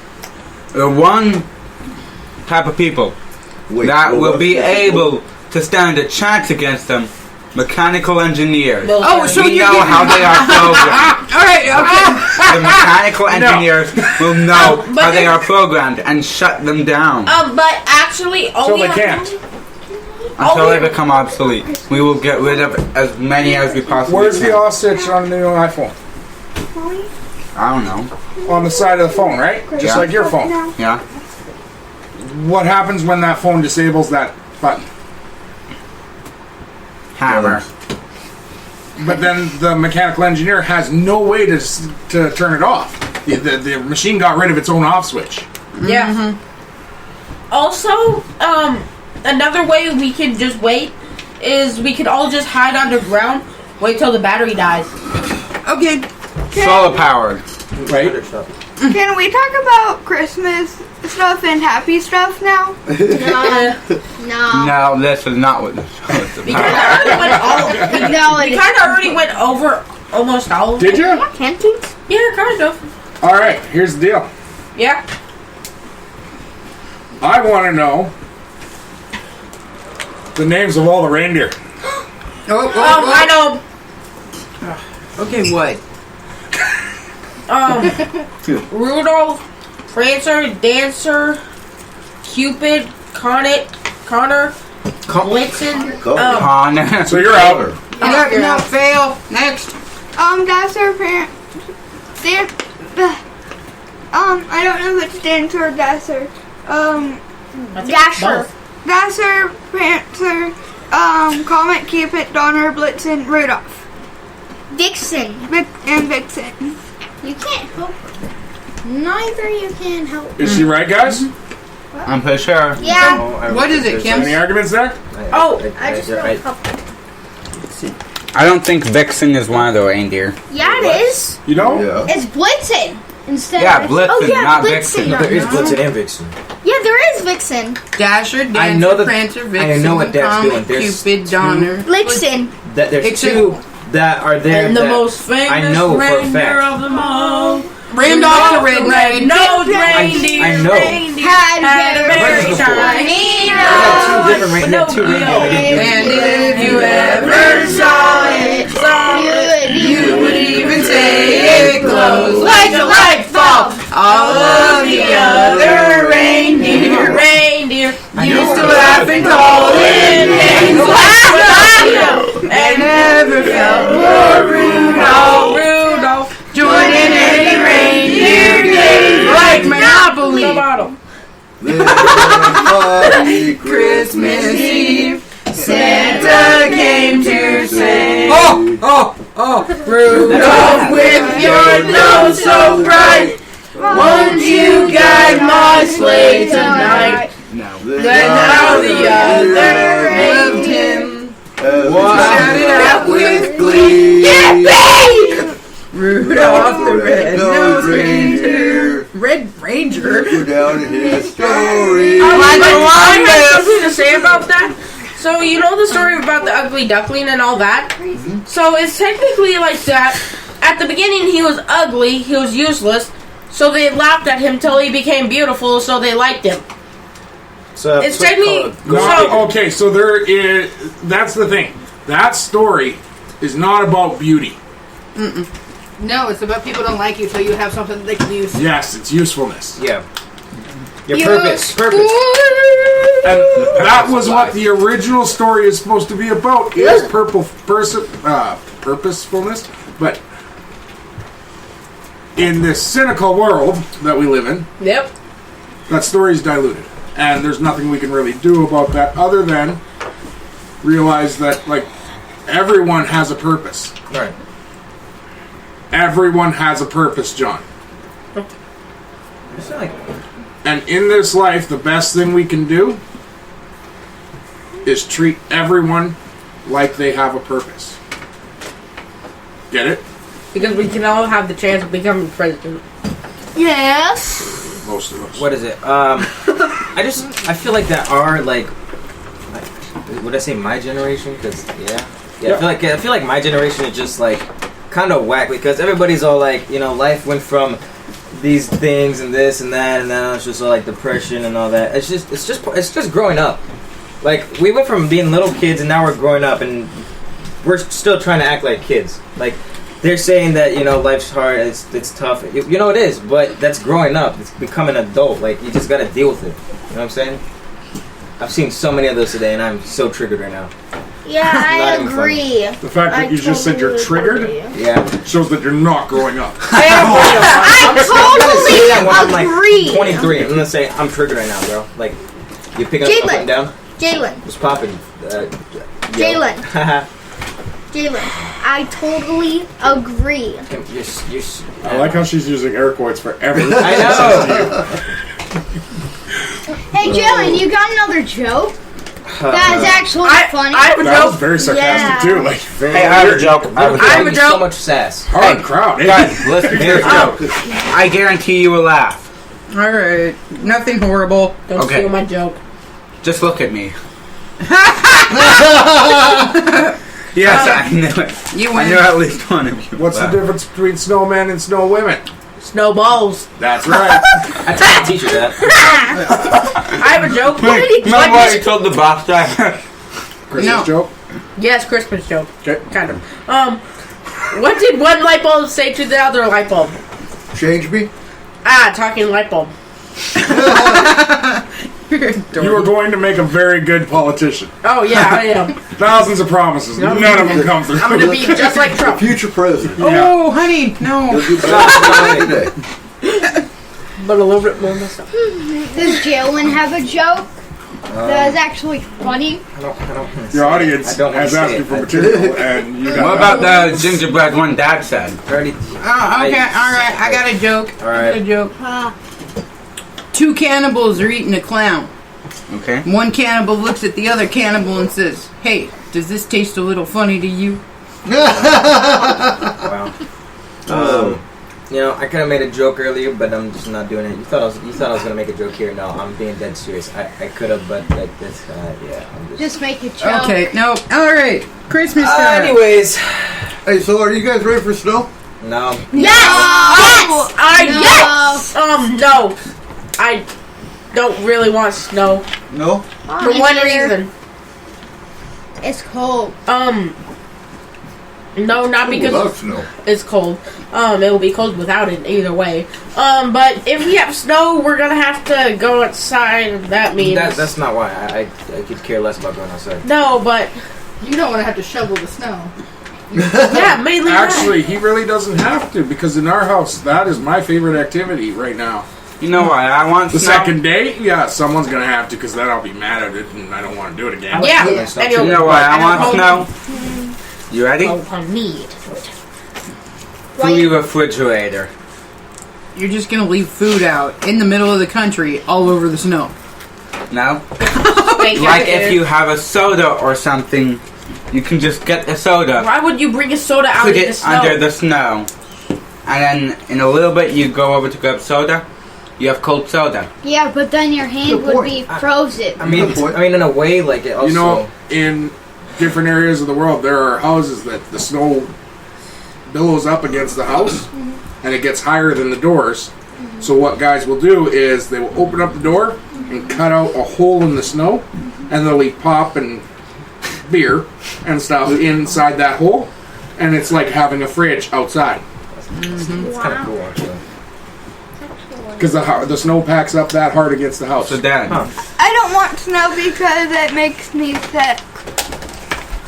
the one type of people Wait, that will robots? be able to stand a chance against them, mechanical engineers. Oh, so We you're know giving- how they are programmed. All right, okay. The mechanical engineers will know but how they then- are programmed and shut them down But actually, all So we they have can't. until they become obsolete. We will get rid of as many as we possibly Where's can. the ostrich on the new iPhone? I don't know. On the side of the phone, right? Just Yeah. like your phone. Yeah. What happens when that phone disables that button? Hammer. But then the mechanical engineer has no way to turn it off. The machine got rid of its own off switch. Yeah. Also, another way we can just wait is we could all just hide underground, wait till the battery dies. Okay. Solar powered. Right? Can we talk about Christmas stuff and happy stuff now? No. No, this is not what the show is We about. kind of already went over almost all of it. Did you? Can't you? Yeah, kind of. All right, here's the deal. Yeah. I want to know the names of all the reindeer. I know. Okay, what? Rudolph, Prancer, Dancer, Cupid, Connor, Blitzen. Con. So you're out. No, fail. Next. Dancer, I don't know if it's Dancer or Dasher. Dasher. Dasher, Prancer, Comet, Cupid, Donner, Blitzen, Rudolph. Vixen. And Vixen. You can't help her. Neither you can help. Is she right, guys? I'm pretty sure. Yeah. What is it, Kim? Any arguments there? I just know a couple. I don't think Vixen is one of the reindeer. Yeah, it is. You know? Yeah. It's Blitzen instead Yeah, of... Blitzen, oh, yeah, not Blitzen. Vixen. There is Blitzen and Vixen. Yeah, there is Vixen. Dasher, Dancer, I know Prancer, Vixen, I know what that's doing. Comet, There's Cupid, Donner. Vixen. There's Except- two that are there. And the that most famous I know for a reindeer fact. of them all. Randolph the Red-Nosed Reindeer. I know. Had a very shiny He had two reindeer. And if you ever saw it, you would even say it glows like a light bulb. All of the other reindeer used to laugh and call it names like and never felt more Rudolph. Join in any reindeer game like Monopoly. Christmas Eve, Santa came to say, Oh, Rudolph, with your nose so bright, won't you guide my sleigh tonight? Then how the other loved him, shouted out with glee, Yippee! Rudolph the Red-Nosed Reindeer. Red Ranger? Go down in his story. I have something to say about that. So, you know the story about the ugly duckling and all that? So, it's technically like that. At the beginning, he was ugly, he was useless, so they laughed at him till he became beautiful, so they liked him. So It's technically... Okay, so there is. That's the thing. That story is not about beauty. No, it's about people don't like you, so you have something that they can use. Yes, it's usefulness. Yeah. Your purpose. And that was what the original story is supposed to be about. Is purposefulness, but in this cynical world that we live in, Yep. that story is diluted, and there's nothing we can really do about that other than realize that, like, everyone has a purpose. Right. Everyone has a purpose, John. It's not like And in this life, the best thing we can do is treat everyone like they have a purpose. Get it? Because we can all have the chance of becoming president. Yes. Most of us. what is it? I feel like that are like, would I say my generation? Because I feel like my generation is just like kind of whack because everybody's all like, you know, life went from these things and this and that, and then it's just all like depression and all that. It's just growing up. Like we went from being little kids and now we're growing up and we're still trying to act like kids. Like they're saying that, you know, life's hard, it's tough. You know it is, but that's growing up. It's becoming an adult. Like you just got to deal with it. You know what I'm saying? I've seen so many of those today, and I'm so triggered right now. Yeah, I Not even agree. The fact that you just said you're triggered Yeah. shows that you're not growing up. I I totally agree. 23. I'm gonna say I'm triggered right now, bro. Like you pick up Jaylin. and down. Jaylin. What's popping? Jaylin. Jaylin. I totally agree. I like how she's using air quotes for everything. I know. Hey, Jaylin, you got another joke? That is actually funny. I have a That joke. was very sarcastic too. Like, Hey, I have a joke. I have a joke. So much sass. hard crowd. Hey, Guys, listen, here's a Oh. joke. I guarantee you will laugh. Alright, nothing horrible. Don't Okay. steal my joke. Just look at me. Yes, I knew it. You I win. knew at least one of you. what's the difference between snowmen and snow women? Snowballs. That's right. I told the teacher that. I have a joke. Remember what you told the boss guy? Christmas No. joke. Yes, Christmas joke. Okay. Kind of. What did one light bulb say to the other light bulb? Change me. Talking light bulb. You are going to make a very good politician. Oh yeah, I am. Thousands of promises. Yep. None of them come through. I'm gonna be just like The Trump. future president. Oh, honey, no. He'll do better today. But a little bit more messed up. Does Jaylin have a joke that is actually funny? I don't Your audience I don't wanna has say asked it. you for material, and you got What about the gingerbread one Dad said? Already. Oh, okay, alright, I got a joke. Alright. I got a joke. Two cannibals are eating a clown. Okay. One cannibal looks at the other cannibal and says, "Hey, does this taste a little funny to you?" Wow. You know, I could have made a joke earlier, but I'm just not doing it. You thought I was gonna make a joke here. No, I'm being dead serious. I could have, but like this, yeah. I'm Just make a joke. Okay, no. All right. Christmas time. Anyways, Hey, so are you guys ready for snow? no. Yes! Yes! No. I don't really want snow. No? For one reason. It's cold. No, not because Without snow. it's cold. It will be cold without it either way. But if we have snow, we're gonna have to go outside. That means That's not why. I could care less about going outside. no, but You don't want to have to shovel the snow. yeah, mainly Actually, he really doesn't have to, because in our house, that is my favorite activity right now. You know why I want The snow? second day, yeah, someone's gonna have to, because then I'll be mad at it and I don't want to do it again. like Yeah, cooking stuff, and too. you'll- You know why I and want I'll snow? You ready? Oh, I need. Fully refrigerator. You're just gonna leave food out in the middle of the country, all over the snow. No? Thank Like you. if you have a soda or something, you can just get the soda, Why would you bring a soda out put in the it snow? under the snow, and then in a little bit you go over to grab soda. You have cold soda. Yeah, but then your hand Good would be frozen. I mean, Good point. in a way, like it also. You know, in different areas of the world, there are houses that the snow billows up against the house, and it gets higher than the doors. So what guys will do is they will open up the door and cut out a hole in the snow, and they'll leave pop and beer and stuff inside that hole, and it's like having a fridge outside. It's kind of cool, actually. Because the snow packs up that hard against the house. So Dad, I don't want snow because it makes me sick.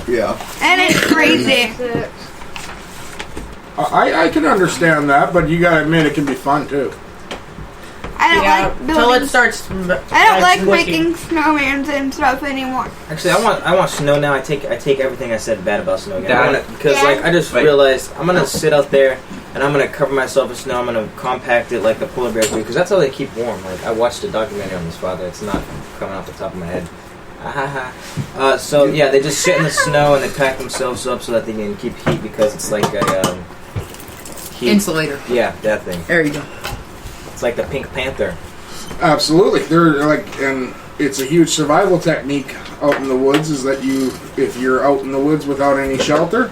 Yeah. And it's crazy. I can understand that, but you gotta admit it can be fun too. I don't Yeah, like till it building. starts. I don't like making snowmans and stuff anymore. Actually, I want snow now. I take everything I said bad about snow again. Dad. Because like I just realized I'm gonna sit out there and I'm gonna cover myself in snow. I'm gonna compact it like the polar bears do because that's how they keep warm. Like I watched a documentary on this, father. It's not coming off the top of my head. So yeah, they just sit in the snow and they pack themselves up so that they can keep heat because it's like a heat. Insulator. Yeah, that thing. There you go. It's like the Pink Panther. Absolutely, they're like, and it's a huge survival technique out in the woods. Is that if you're out in the woods without any shelter,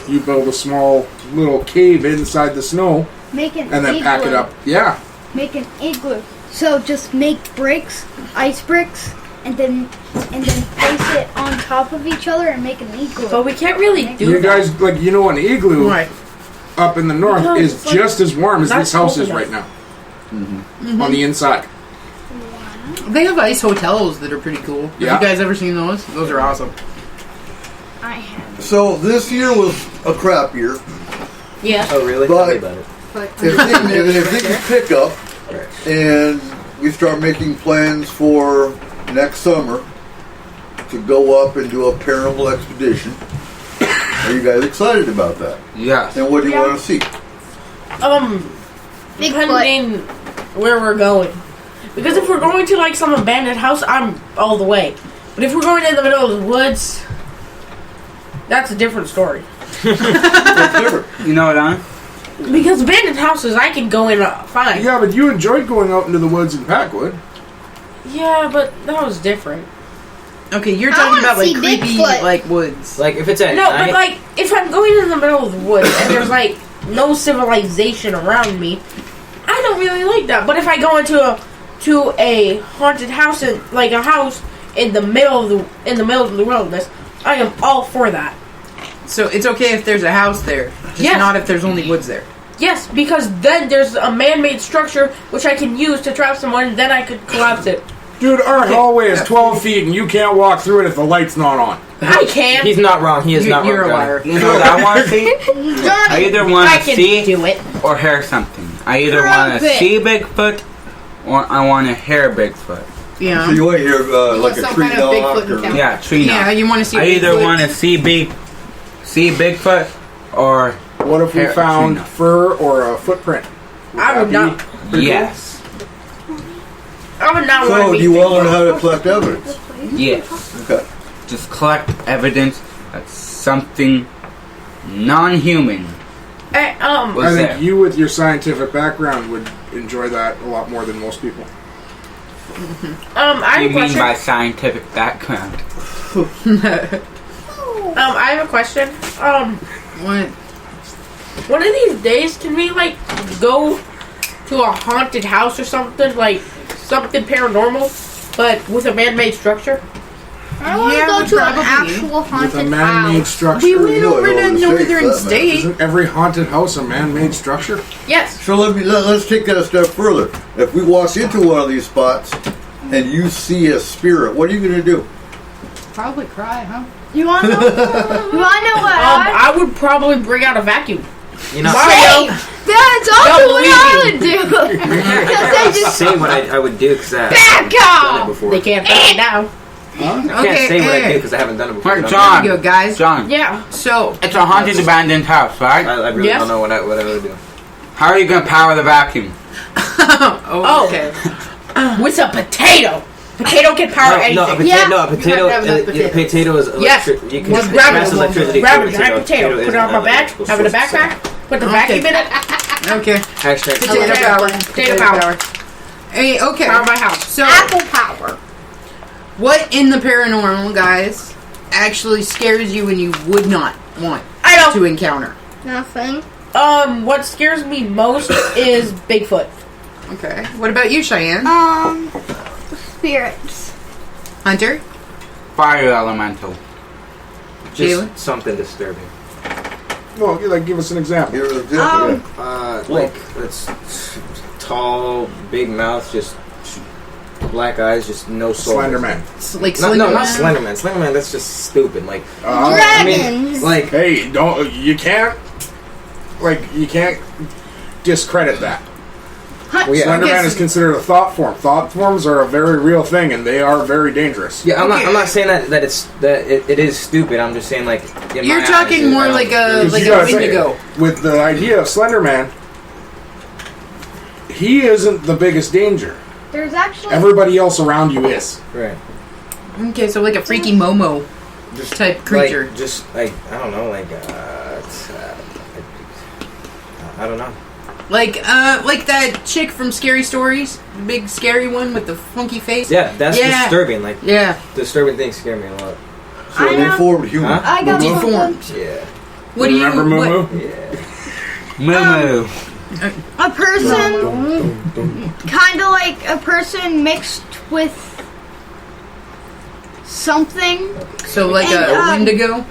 you build a small little cave inside the snow Make an and then igloo. pack it up. Yeah, Make an igloo. So just make bricks, ice bricks, and then place it on top of each other and make an igloo. But we can't really do you that. guys like an igloo Right. up in the north No, is it's like- just as warm as that's this house cold is enough. right now on the inside. They have ice hotels that are pretty cool. Yeah. Have you guys ever seen those? Those are awesome. I have. So this year was a crap year. Yeah. Oh really? But- Tell me about it. But If things pick up and we start making plans for next summer to go up and do a paranormal expedition, are you guys excited about that? yes. And what do you want to see? Depending where we're going. Because if we're going to like some abandoned house, I'm all the way. But if we're going in the middle of the woods, that's a different story. It's different. You know what, Anna? Because abandoned houses, I can go in fine. Yeah, but you enjoyed going out into the woods in Packwood. Yeah, but that was different. Okay, you're I talking wanna about like see creepy Bigfoot. like woods. Like if it's at No, night. but like if I'm going in the middle of the woods and there's like no civilization around me, I don't really like that. But if I go into a haunted house and like a house in the middle of the wilderness, I am all for that. So it's okay if there's a house there, just Yes. not if there's only woods there. Yes, because then there's a man-made structure which I can use to trap someone, and then I could collapse it. Dude, our hallway is 12 feet and you can't walk through it if the light's not on. I can. He's not wrong. He is not You're wrong. a liar. You know what I want to see? I either want I to can see do it. or hear something. I either want to Prove it. see Bigfoot or I want to hear Bigfoot. Yeah. So you want to hear like a some tree kind of knock Bigfoot or encounter. Yeah, tree Yeah, knock. you want to see. I either Bigfoot. want to see Bigfoot or What if we Hair- found tree knock. fur or a footprint? I would that not. be pretty yes, I would not want So to do be. you want to learn how to collect evidence? yes. Okay. Just collect evidence that something non-human I think you, with your scientific background, would enjoy that a lot more than most people. I have a question. mean by scientific background? I have a question. What? One of these days, can we like go to a haunted house or something, like something paranormal, but with a man-made structure? I want to go to an actual haunted With a man-made house. structure. We went over to Northern State. Isn't every haunted house a man-made structure? Yes. So let's take that a step further. If we walk into one of these spots and you see a spirit, what are you going to do? Probably cry, huh? You want to know? You want to know what? I would probably bring out a vacuum. You know, Mario. That's also what I would do. I can't say what I would do because I Back haven't done it off! before. They can't find it now. I can't say what I do because I haven't done it before. Right, but John. There you go, guys. John, Yeah. So, it's a haunted abandoned house, right? I really Yes. don't know what I would do. How are you going to power the vacuum? okay. With a potato. Potato can power anything. No, a potato. Yeah. No, a potato. You have to have enough A potato is Yes. electric. You can Just grab pass it. electricity. Grab to a giant potato. Put it on my back. Have it in a backpack. Put the vacuum in it. Okay. Hashtag Potato power. Potato power. Hey, okay. Power my house. So, Apple power. what in the paranormal, guys, actually scares you and you would not want I don't. to encounter? Nothing. What scares me most is Bigfoot. Okay. What about you, Cheyenne? Spirits. Hunter? Fire elemental. Just Jaylin? something disturbing. Well, give us an example. Here's an example. Like it's tall, big mouth, just black eyes, just no soul. Slenderman. Like No, Slender not Man? Slenderman. Slenderman, that's just stupid. Like, Dragons. Hey, you can't discredit that. well, yeah, Slenderman is considered a thought form. Thought forms are a very real thing, and they are very dangerous. yeah. I'm not saying that it is stupid. I'm just saying like in You're my talking eyes, more I don't- like a Because you gotta say, Wendigo. with the idea of Slenderman, he isn't the biggest danger. There's actually. Everybody else around you is. right. Okay, so like a freaky Momo Just type creature. Like, just like I don't know, like I don't know. Like that chick from Scary Stories, the big scary one with the funky face. Yeah, that's Yeah. disturbing. Like Yeah. disturbing things scare me a lot. So an informed human. Huh? I got Deformed. something. Yeah. What do you Remember Moo Moo? Moo A person, kind of like a person mixed with something. So like And, a Wendigo.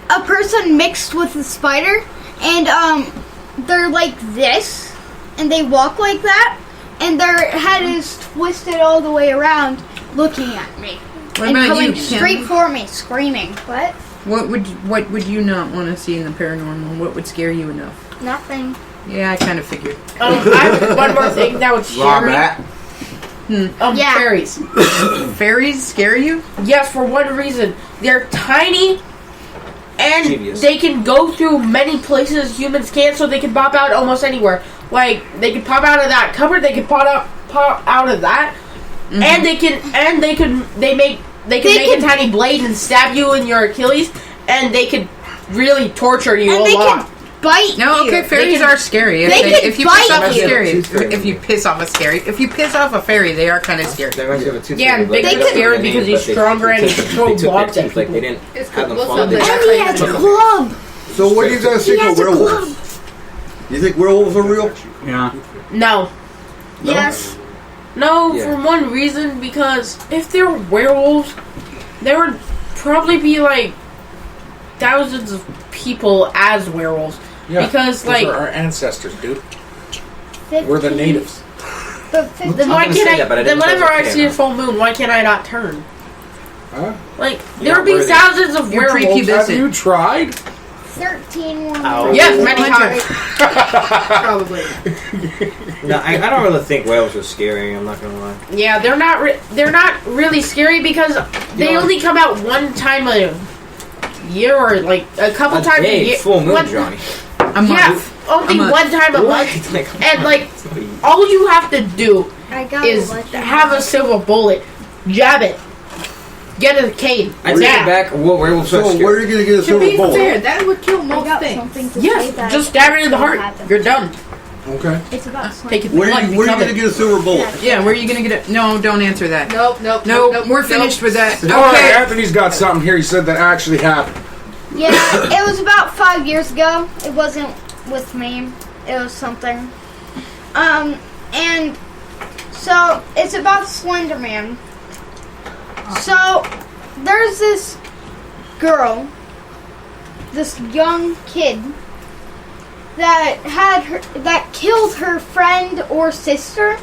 A person mixed with a spider, and they're like this, and they walk like that, and their head is twisted all the way around, looking at me, What and about coming you, Kim? straight for me, screaming. What? What would you not want to see in the paranormal? What would scare you enough? Nothing. Yeah, I kind of figured. I have one more thing that would scare me. Robert. Yeah. Fairies. Fairies scare you? Yes, for one reason. They're tiny, and Genius. they can go through many places humans can't, so they can pop out almost anywhere. Like, they can pop out of that cupboard, they can pop out of that, and they make a tiny blade and stab you in your Achilles, and they can really torture you And a they lot. can bite No, you. okay, fairies are scary. they can If you bite piss off a you. scary, if you piss off a scary, if you piss off a fairy, they are kind of scary. They actually have a tooth Yeah, and fairy, Big but Foot's they don't scary have a because name, he's but stronger and he can throw they took their blobs at teeth, like they people. didn't It's have them cool. fall. We'll They sell just- And he has a club. So what do you guys think He of has a werewolves? You think werewolves are real? Yeah. No. Yes. No, Yeah. for one reason, because if they're werewolves, there would probably be like thousands of people as werewolves. Because, those like, are our ancestors, dude. We're the natives. then why gonna can't say I? that, but I Then didn't whenever know I that. see a full moon, why can't I not turn? Huh? Like, You're there would be worthy. thousands of You're werewolves. Have you tried? 13 more Ow. minutes. Yes, many times. Probably. No, I don't really think whales are scary. I'm not gonna lie. Yeah, they're not. They're not really scary because they know- only come out one time a year, or like a couple times a year. Full moon, One- Johnny. A month. Yeah, only A month. one time a month. Like, And like, all you have to do I got is lucky. have a silver bullet, jab it, Get a cane. I take it back. Well, werewolves are So scary. where are you going to get a To silver be bullet? fair, that would kill I most got things. something to say Yes, that just stab it in the heart. happened. You're done. Okay. It's about Take it. Where are you going to get a silver bullet? Yeah, where are you gonna get it? No, don't answer that. Nope. No, we're finished with that. All right, Okay. Anthony's got something here. He said that actually happened. Yeah, it was about 5 years ago. It wasn't with me. It was something. And so it's about Slender Man. So there's this girl, this young kid that killed her friend or sister.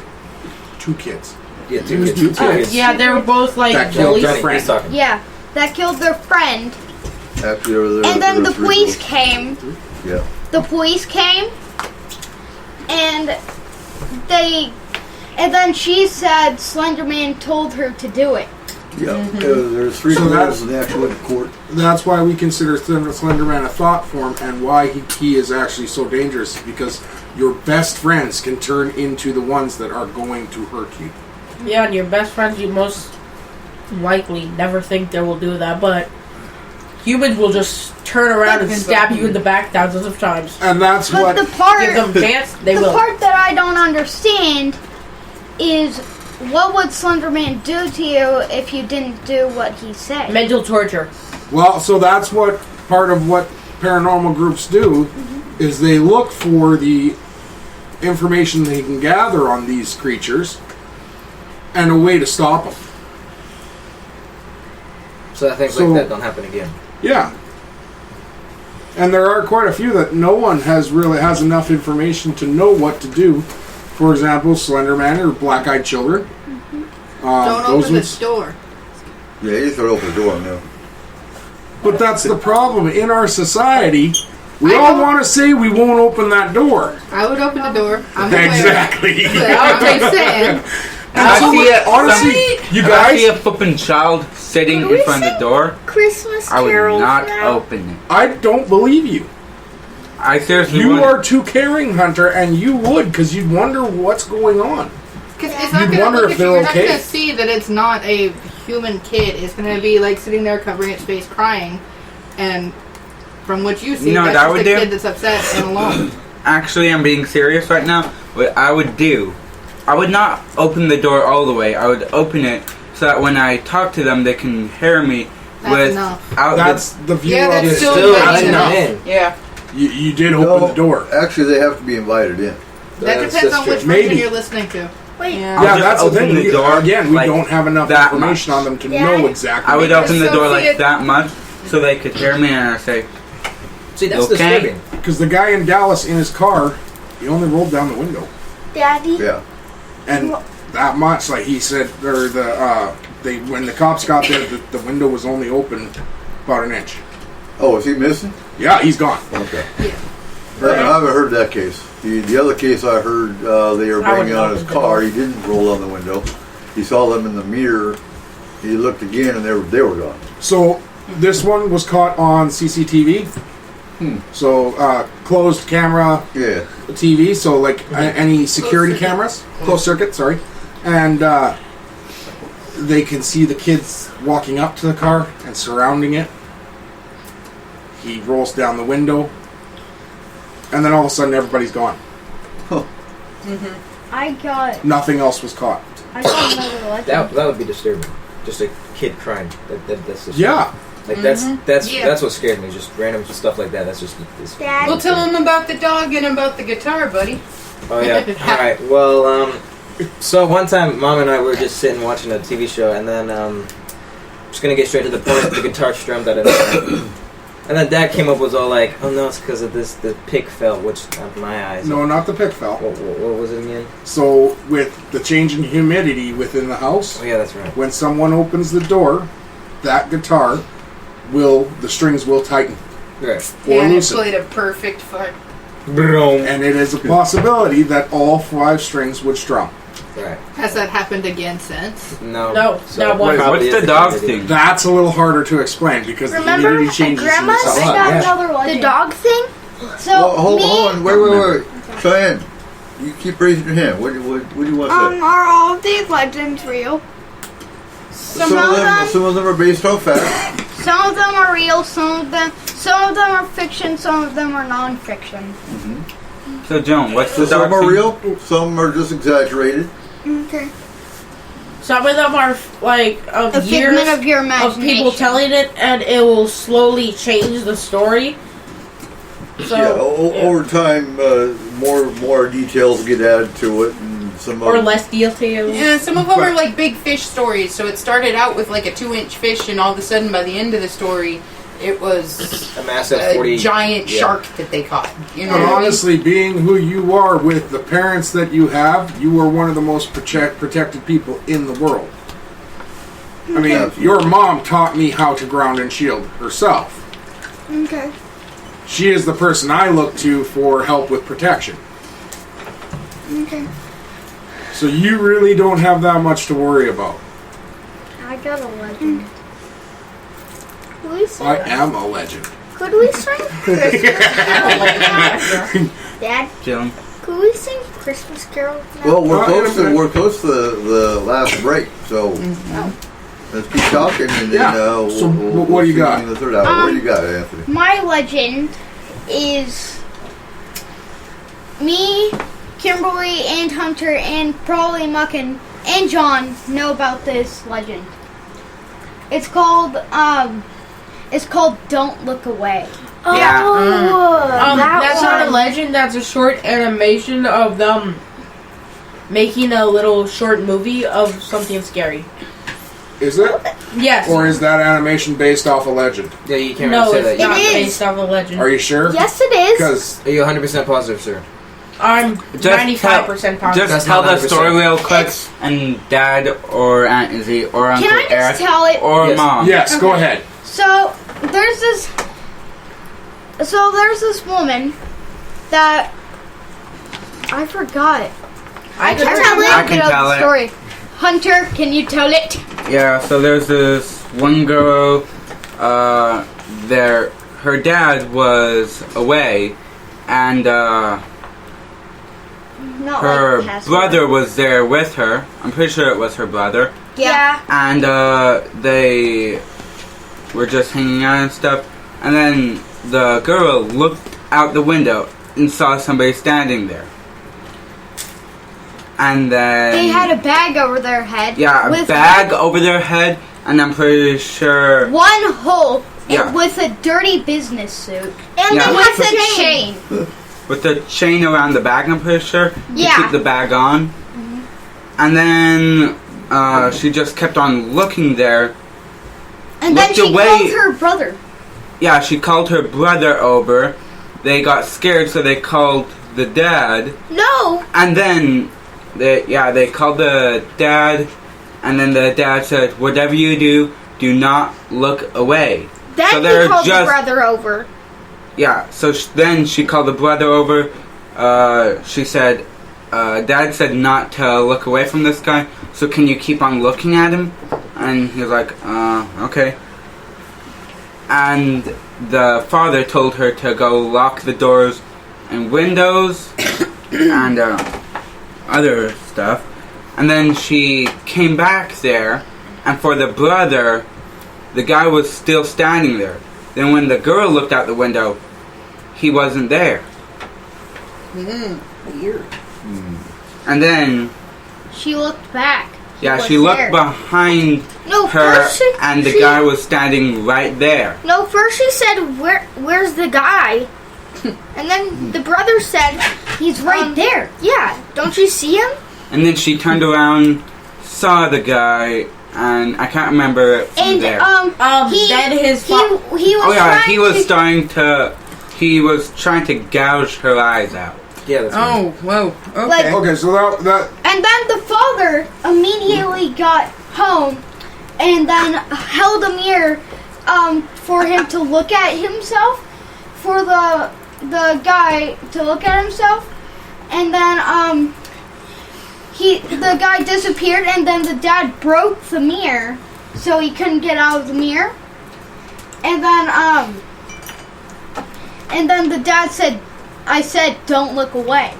2 kids. Yeah, It was 2 kids. Yeah, they were both like That killed bullies. their Johnny, friend. he's talking. Yeah, that killed their friend. Actually, there And then were the 3 police bullets. came. Yeah. The police came, and then she said Slenderman told her to do it. Yeah. There's 3 So bullets in the actual court. That's why we consider Slenderman a thought form, and why he is actually so dangerous, because your best friends can turn into the ones that are going to hurt you. Yeah, and your best friends, you most likely never think they will do that, but humans will just turn around and stab you in the back thousands of times. And that's But what... the part, Give them a chance, they the will. part that I don't understand is what would Slenderman do to you if you didn't do what he said? Mental torture. Well, so that's what part of what paranormal groups do, is they look for the information they can gather on these creatures and a way to stop them. So that things like that don't happen again. Yeah. And there are quite a few that no one has enough information to know what to do. For example, Slender Man or Black-Eyed Children. Don't open the door. Yeah, you throw open the door now. But that's the problem. In our society, we all want to say we won't open that door. I would open the door. I'm Exactly. I'm just saying. Honestly, you If I see a guys, flippin' child sitting in front of the door, Christmas I would carols not now? open it. I don't believe you. I seriously You wouldn't. are too caring, Hunter, and you would, because you'd wonder what's going on. Because it's not You'd going to wonder look if at you. they're You're not okay. going to see that it's not a human kid. It's going to be like sitting there covering its face crying. And from what you see, You know what that's I just would a do? kid that's upset and alone. Actually, I'm being serious right now. What I would do, I would not open the door all the way. I would open it so that when I talk to them, they can hear me That's enough. without That's the view Yeah, of that's it. still Still not letting enough. them in. Yeah. You did open the door. Actually, they have to be invited in. That That's depends on true. which version Maybe. you're listening to. Wait, Yeah. I'll Yeah, just that's the open thing. the door Again, we like don't have enough that information much. on them to Yeah. know exactly. I would Because open the door like Sophia- that much so they could hear me, and I say, See, that's Okay. disturbing. Because the guy in Dallas in his car, he only rolled down the window, Daddy. Yeah. and that much. Like he said, or when the cops got there, the window was only open about an inch. Oh, is he missing? Yeah, he's gone. Okay. Yeah. I haven't heard that case. The other case I heard, they were I bringing wouldn't out his open the car. door. He didn't roll down the window. He saw them in the mirror. He looked again, and they were gone. So this one was caught on CCTV. So closed camera Yeah. TV. So like any security cameras, closed circuit. Sorry, and they can see the kids walking up to the car and surrounding it. He rolls down the window, and then all of a sudden everybody's gone. I got Nothing else was caught. another legend. That would be disturbing. Just a kid crying. That's disturbing. Yeah. Like that's Yeah. that's what scared me. Just random stuff like that. That's just. Daddy. Well, tell him about the dog and about the guitar, buddy. Oh yeah. All right. Well, so one time, Mom and I were just sitting watching a TV show, and then just gonna get straight to the point. The guitar strummed out of nowhere. And then Dad came up was all like, "Oh no, it's because of this. The pick fell," which out my eyes. No, not the pick fell. What was it again? So with the change in humidity within the house, Oh yeah, that's right. when someone opens the door, that guitar the strings will tighten Right. or Yeah, it loosen. played a perfect fuck. And it is a possibility that all 5 strings would strum. Right. Has that happened again since? No. No, not one. Wait, probably what's is the dog humidity. thing? That's a little harder to explain because Remember the humidity at changes in Grandma's? this I house. got Yeah. another legend. The dog thing? So, Well, hold on. Wait. Cheyanne, you keep raising your hand. What do you want to say? Are all of these legends real? Some of them are based on fact. Some of them are real. Some of them are fiction. Some of them are non-fiction. So, Joan, what's the Some dark are thing? real. Some are just exaggerated. Okay. Some of them are like A years figment of your of imagination. people telling it, and it will slowly change the story. So, Over time, more details get added to it, and some or of less details. Yeah, some of them are like big fish stories. So it started out with like a 2-inch fish, and all of a sudden, by the end of the story, it was A massive a 40 giant shark that they caught. You know, But what I mean? honestly, being who you are with the parents that you have, you are one of the most protected people in the world. I mean, Absolutely. your mom taught me how to ground and shield herself. Okay. She is the person I look to for help with protection. Okay. So you really don't have that much to worry about. I got a legend. Could we sing? I am a legend. Could we sing Christmas Carol? Dad, Joan? could we sing Christmas Carol now? well, we're close to the last break, so let's keep talking, and then So what do you see got? in the third hour. What do you got, Anthony? My legend is me, Kimberley, and Hunter, and probably Muckin and John know about this legend. It's called Don't Look Away. Yeah. That's not a legend. That's a short animation of them making a little short movie of something scary. Is it? Yes. Or is that animation based off a legend? Yeah, you can't No, really say it's that. not It is. based off a legend. Are you sure? Yes, it is. Because Are you 100% positive, sir? I'm Just 95% positive. Just That's tell not the story 100%. real quick, It's- and Dad or Aunt Izzy or Uncle Can I just Eric tell it? or Yes. Mom. yes, go Okay. ahead. So there's this woman that I forgot. I can can tell it. I can Get out tell the it. story. Hunter, can you tell it? Yeah, so there's this one girl, her dad was away, and Not her like password. brother was there with her. I'm pretty sure it was her brother. Yeah. And they were just hanging out and stuff. And then the girl looked out the window and saw somebody standing there. And then They had a bag over their head. a with bag over their head, and I'm pretty sure one hole Yeah. with a dirty business suit. And Yeah. they had a chain. with the chain around the bag. I'm pretty sure to Yeah. keep the bag on. And then she just kept on looking there. And then Looked she away. called her brother. Yeah, she called her brother over. They got scared, so they called the dad. No. And then they called the dad, and then the dad said, "Whatever you do, do not look away." Then So he they're called just- the brother over. Yeah, so then she called the brother over. She said, Dad said not to look away from this guy, so can you keep on looking at him? And he was like, okay. And the father told her to go lock the doors and windows and other stuff. And then she came back there, and for the brother, the guy was still standing there. Then when the girl looked out the window, he wasn't there. Weird. And then, She looked back. she was looked there. behind No, her, first she, and the she- guy was standing right there. No, first she said, "Where's the guy?" And then the brother said, "He's right there." Yeah, don't you see him? And then she turned around, saw the guy, and I can't remember it from And there. he then his he was Oh yeah, trying he was to, starting to. He was trying to gouge her eyes out. Yeah, that's right. Oh, whoa. Okay. Like- Okay, so that and then the father immediately got home and then held a mirror for him to look at himself, for the guy to look at himself, and then the guy disappeared, and then the dad broke the mirror so he couldn't get out of the mirror, and then the dad said, "I said don't look away."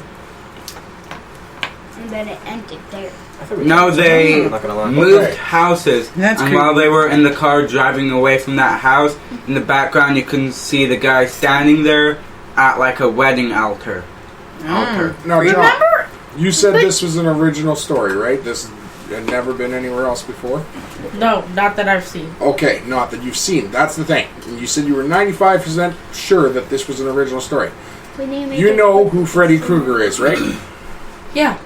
And then it ended there. No, they Not gonna lie. moved Okay. houses, That's and creepy. while they were in the car driving away from that house, in the background you can see the guy standing there at like a wedding altar. Mm. Now, John, Remember? you said this was an original story, right? This had never been anywhere else before? No, not that I've seen. Okay, not that you've seen. That's the thing. You said you were 95% sure that this was an original story. We need to make You it- know who Freddy Krueger is, right? Yeah.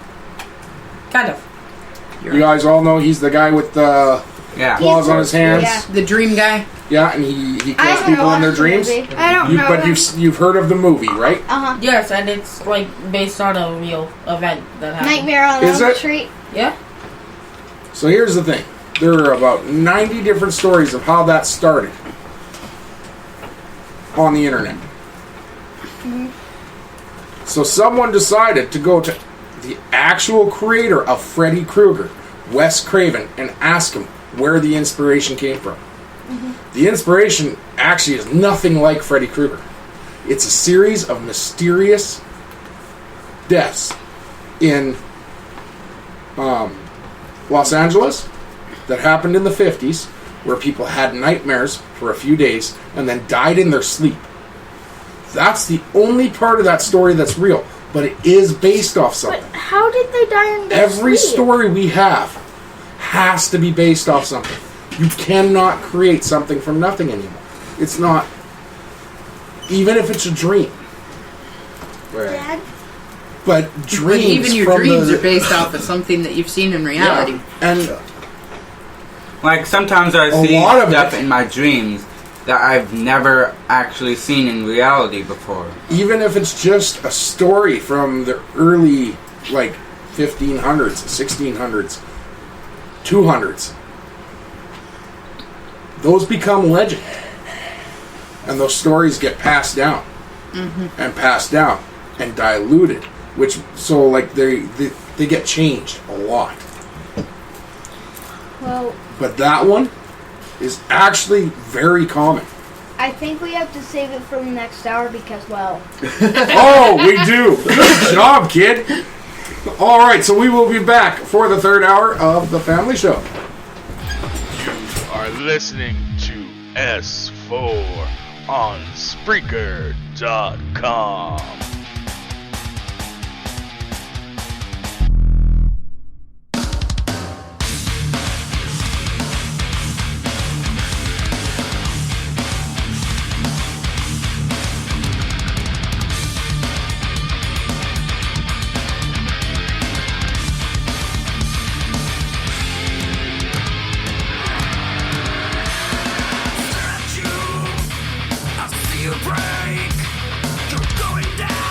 Kind of. You guys all know he's the guy with the Yeah. claws on his hands. Yeah. The dream guy. Yeah, and he I kills haven't people in their watched the dreams. movie. I don't know. But you've heard of the movie, right? Uh-huh. Yes, and it's like based on a real event that happened. Nightmare on Is Elm it? Street. Yeah. So here's the thing. There are about 90 different stories of how that started on the internet. So someone decided to go to the actual creator of Freddy Krueger, Wes Craven, and ask him where the inspiration came from. The inspiration actually is nothing like Freddy Krueger. It's a series of mysterious deaths in Los Angeles that happened in the 50s, where people had nightmares for a few days and then died in their sleep. That's the only part of that story that's real, but it is based off something. But how did they die in their Every sleep? story we have has to be based off something. You cannot create something from nothing anymore. It's not, even if it's a dream. Right. Dad? But dreams, But even your from dreams the, are based off of something that you've seen in reality. Yeah. And Like sometimes I A see lot of stuff it- in my dreams that I've never actually seen in reality before. even if it's just a story from the early, like, 1500s, 1600s, 200s, those become legend. And those stories get passed down. And passed down and diluted. Which, so, like, they get changed a lot. Well, But that one is actually very common. I think we have to save it for the next hour because, well, Oh, we do. Good job, kid. All right, so we will be back for the third hour of the Family Show. You are listening to S4 on Spreaker.com. I see you break. You're going down.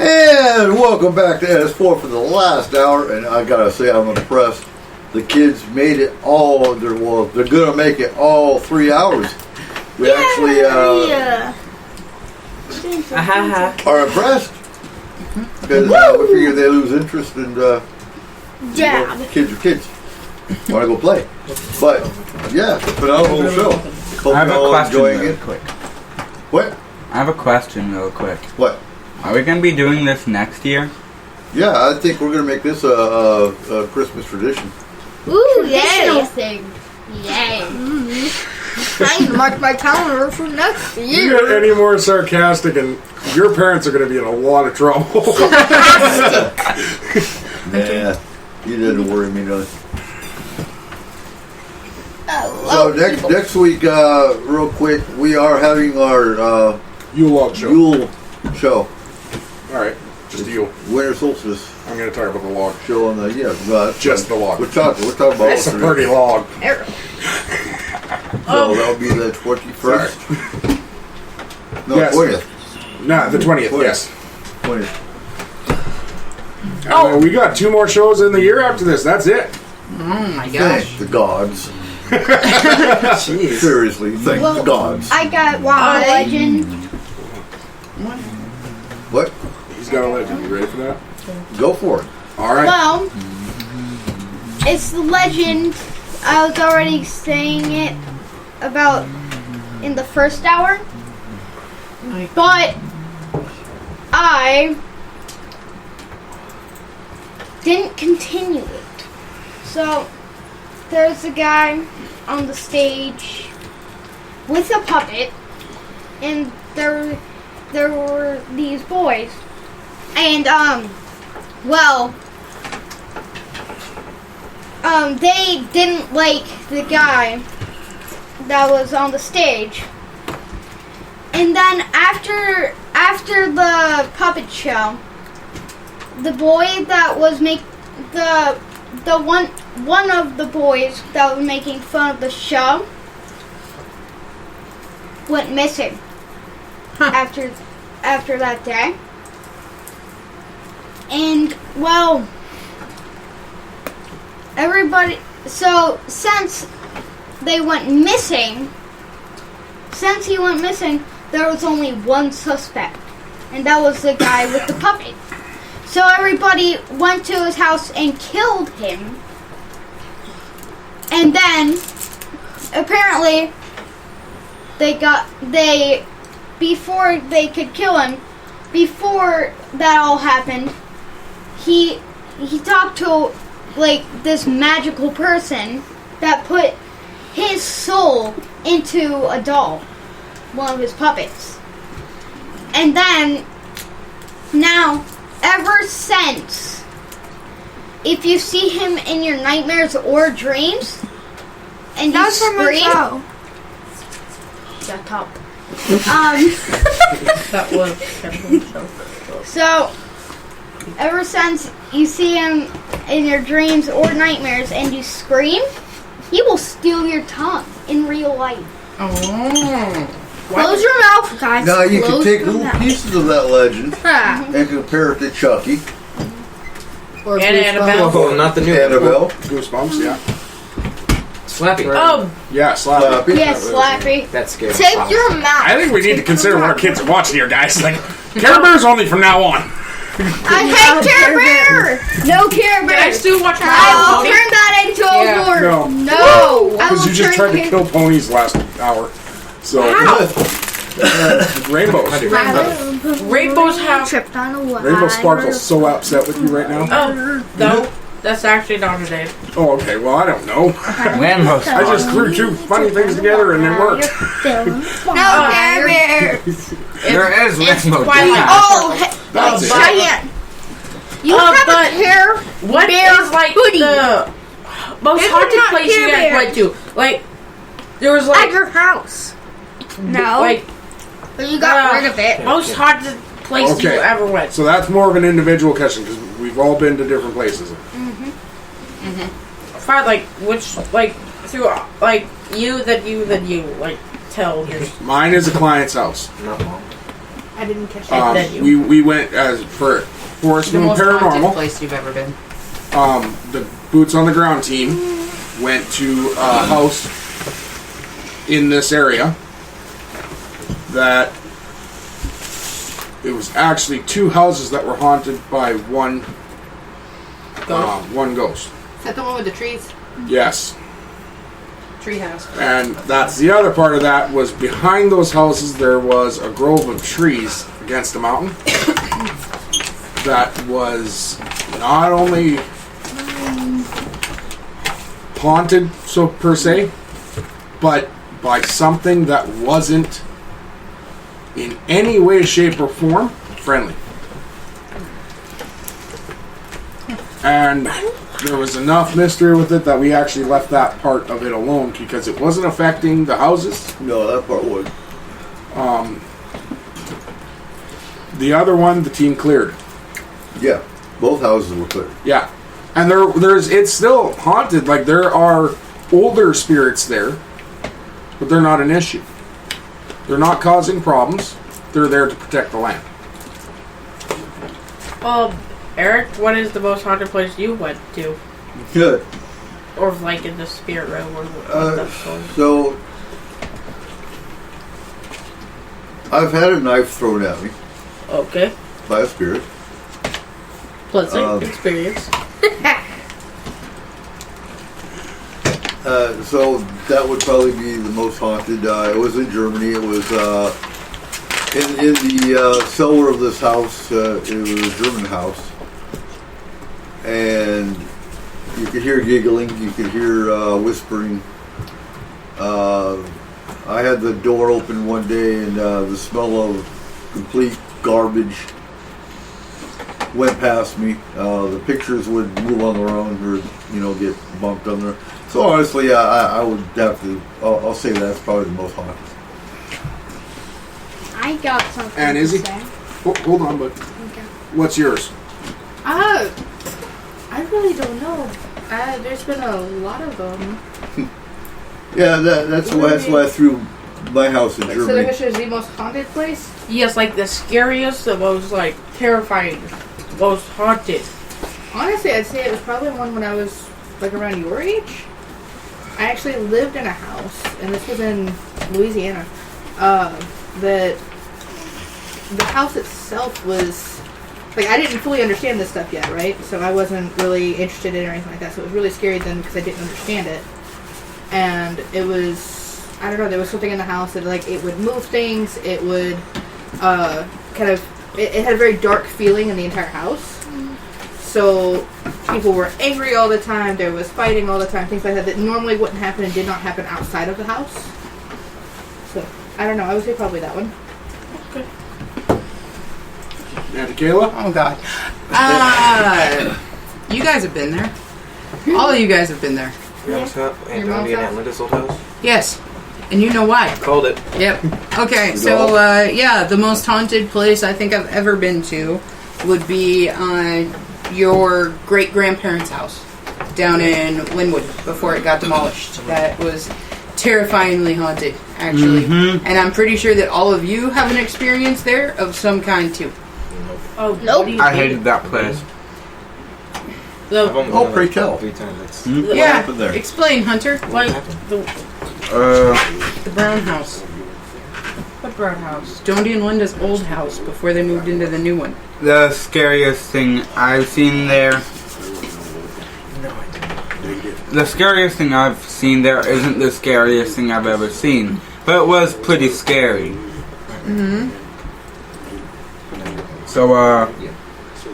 And welcome back to S4 for the last hour, and I gotta say I'm impressed. The kids made it all. They're gonna make it all 3 hours. We actually are impressed because we figure they lose interest and kids are kids. Want to go play, but yeah, phenomenal show. Hope I have a y'all question enjoying real it. quick. What? I have a question real quick. What? Are we going to be doing this next year? Yeah, I think we're gonna make this a Christmas tradition. Ooh, Traditional thing. Yay. I need to mark my calendar for next You year. get any more sarcastic, and your parents are going to be in a lot of trouble. Yeah, you didn't worry me none. So next week, real quick, we are having our Yule show. Yule show. All right, just you. Winter solstice I'm going to talk about the log. show on the Just the log. We're talking about It's a pretty log. So that'll be the 21st. No, Yes. 20th. Nah, the 20th, yes. 20th. And we got 2 more shows in the year after this. That's it. Oh my Thank gosh. the gods. Jeez. Seriously, thank the gods. I got legend. What? He's got a legend. You ready for that? Go for it. All right. Well, it's the legend. I was already saying it about in the first hour, but I didn't continue it. So there's a guy on the stage with a puppet, and there were these boys, and they didn't like the guy that was on the stage. And then after the puppet show, the boy that was one of the boys that was making fun of the show went missing after that day. And well, everybody, so since he went missing, there was only one suspect, and that was the guy with the puppet. So everybody went to his house and killed him. And then apparently before they could kill him, before that all happened, he talked to like this magical person that put his soul into a doll, one of his puppets. And then now, ever since, if you see him in your nightmares or dreams and you scream, shut up. That was So, ever since you see him in your dreams or nightmares and you scream, he will steal your tongue in real life. Oh. Close your mouth, guys. Now you can Close take your little mouth. pieces of that legend Ah. and compare it to Chucky, And Annabelle. Oh, not the new one. Annabelle, Goosebumps, yeah. Slappy. Oh, Yeah, Slappy. Slappy. Yes, Slappy. That's scary. Take your mouth. I think we need to consider what our kids are watching here, guys. Like, Care Bears only from now on. I hate Care Bear. No Care can I Bear. still watch my I will pony? turn that into a Yeah. lord. No. No. I Because will you just turn tried to him- kill ponies last hour. So, rainbows. Rainbows have. Tripped on a wire. Rainbow Sparkle's so upset with you right now. Oh, no. That's actually not her name. Oh, okay. Well, I don't know. Rambo I just threw 2 funny things together and it worked. No Care Bear. There is Rainbow Twilight. Oh, That's it. Cheyenne. You have a but hair. What Bear is like hoodie. the most It's haunted not place you Care guys Bear. went to? Like, there was At like, your house. No. like But you got rid of it. most haunted place Okay. you ever went. So that's more of an individual question because we've all been to different places. Fine, like which, like through like you like tell your Mine is a client's house. Not mom. I didn't catch that. We went as for Forest The Moon most haunted Paranormal. place you've ever been. The boots on the ground team went to a house in this area that it was actually 2 houses that were haunted by one ghost. Is that the one with the trees? Yes. Treehouse. And that's the other part of that was behind those houses there was a grove of trees against a mountain that was not only haunted, so per se, but by something that wasn't in any way, shape, or form friendly. And there was enough mystery with it that we actually left that part of it alone because it wasn't affecting the houses. No, that part would. The other one, the team cleared. Yeah, both houses were cleared. Yeah, and it's still haunted. Like there are older spirits there, but they're not an issue. They're not causing problems. They're there to protect the land. Eric, what is the most haunted place you went to? Good. Or like in the spirit realm or that's called? So, I've had a knife thrown at me Okay. by a spirit. Pleasant experience. So that would probably be the most haunted. It was in Germany. It was in the cellar of this house. It was a German house. And you could hear giggling, you could hear whispering. I had the door open one day and the smell of complete garbage went past me. The pictures would move on their own or, get bumped on there. So honestly, I would have to, I'll say that's probably the most haunted. I got something And to Izzy? say. Hold on, but what's yours? I really don't know. There's been a lot of them. Yeah, that's why I threw my house in So Germany. which is the most haunted place? Yes, like the scariest, the most like terrifying, most haunted. Honestly, I'd say it was probably one when I was like around your age. I actually lived in a house, and this was in Louisiana. That the house itself was like, I didn't fully understand this stuff yet, right? So I wasn't really interested in it or anything like that. So it was really scary then because I didn't understand it. And it was, I don't know, there was something in the house that like it would move things. It would kind of, it had a very dark feeling in the entire house. So people were angry all the time. There was fighting all the time. Things like that normally wouldn't happen and did not happen outside of the house. So I don't know. I would say probably that one. And Kayla? Oh God. You guys have been there. All of you guys have been there. Your mom's house? Your mom's Aunt house? Linda's old house? Yes. And you know why. Called it. Yep. Okay, so yeah, the most haunted place I think I've ever been to would be your great grandparents' house down in Linwood before it got demolished. That was terrifyingly haunted, actually. Mm-hmm. And I'm pretty sure that all of you have an experience there of some kind too. Oh, Nope. I hated that place. I've only been Oh, there, pray like, tell. 3 times. What Yeah, happened there? explain, Hunter. like the The brown house. what brown house? Dondy and Linda's old house before they moved into the new one. The scariest thing I've seen there. The scariest thing I've seen there isn't the scariest thing I've ever seen, but it was pretty scary. Mm-hmm. So,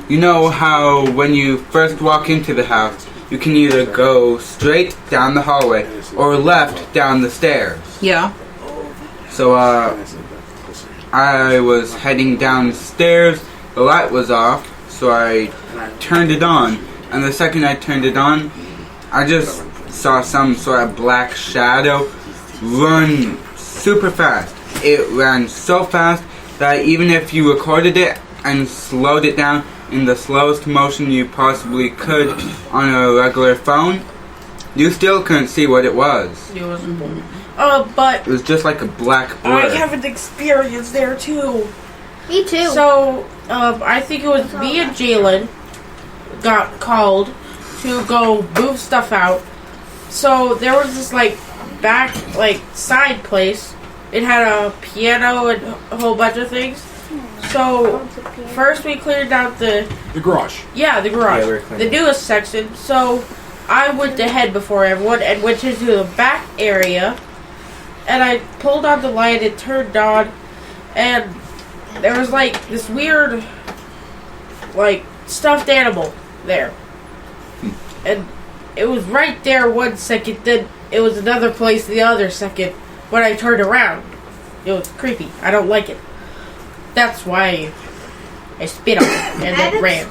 you know how when you first walk into the house, you can either go straight down the hallway or left down the stairs. Yeah. So, I was heading downstairs, the light was off, so I turned it on, and the second I turned it on, I just saw some sort of black shadow run super fast. It ran so fast that even if you recorded it and slowed it down in the slowest motion you possibly could on a regular phone, You still couldn't see what it was. It was but It was just like a black blur. I have an experience there too. Me too. So, I think it was me and Jaylin got called to go move stuff out. So there was this back side place. It had a piano and a whole bunch of things. So first we cleared out the garage. Yeah, the garage. Yeah, the newest section. So I went ahead before everyone and went into the back area. And I pulled on the light, it turned on, and there was this weird stuffed animal there. And it was right there 1 second, then it was another place the other second when I turned around. It was creepy. I don't like it. That's why I spit on it and then ran.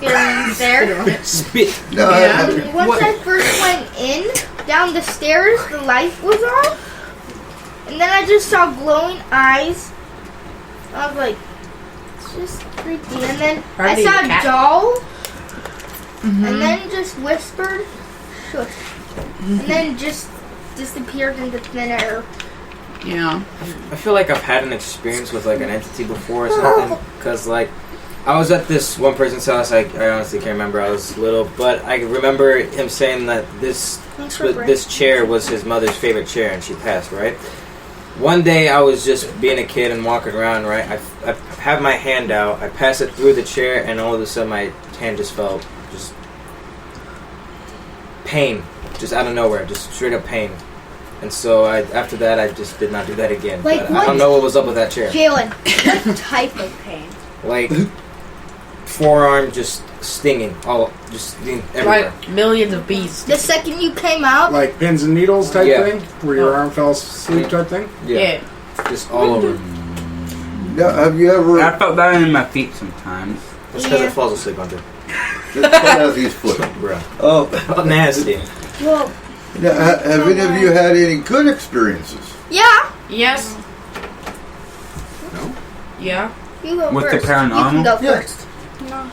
There. Spit. No, Once I first went in, down the stairs, the light was on. And then I just saw glowing eyes. I was like, it's just creepy. And then I saw a doll. And then just whispered, shush. And then just disappeared into thin air. Yeah. I feel like I've had an experience with an entity before or something. Because I was at this one person's house. I honestly can't remember. I was little, but I remember him saying that this chair was his mother's favorite chair, and she passed. Right. One day I was just being a kid and walking around. Right. I have my hand out. I pass it through the chair, and all of a sudden my hand just felt just pain, just out of nowhere, just straight up pain. And so after that, I just did not do that again. But I don't know what was up with that chair. Jaylin, what type of pain? Forearm just stinging, just everywhere. Millions of bees. The second you came out? Like pins and needles type thing? Where your arm fell asleep type thing? Yeah. Just all over. Now, have you ever... I felt that in my feet sometimes. That's because it falls asleep on there. Just has his foot. Bro. Oh, nasty. Well, now, have any of you had any good experiences? Yeah. Yes. No? Yeah. You go With first. the paranormal? You can go Yeah. first. No.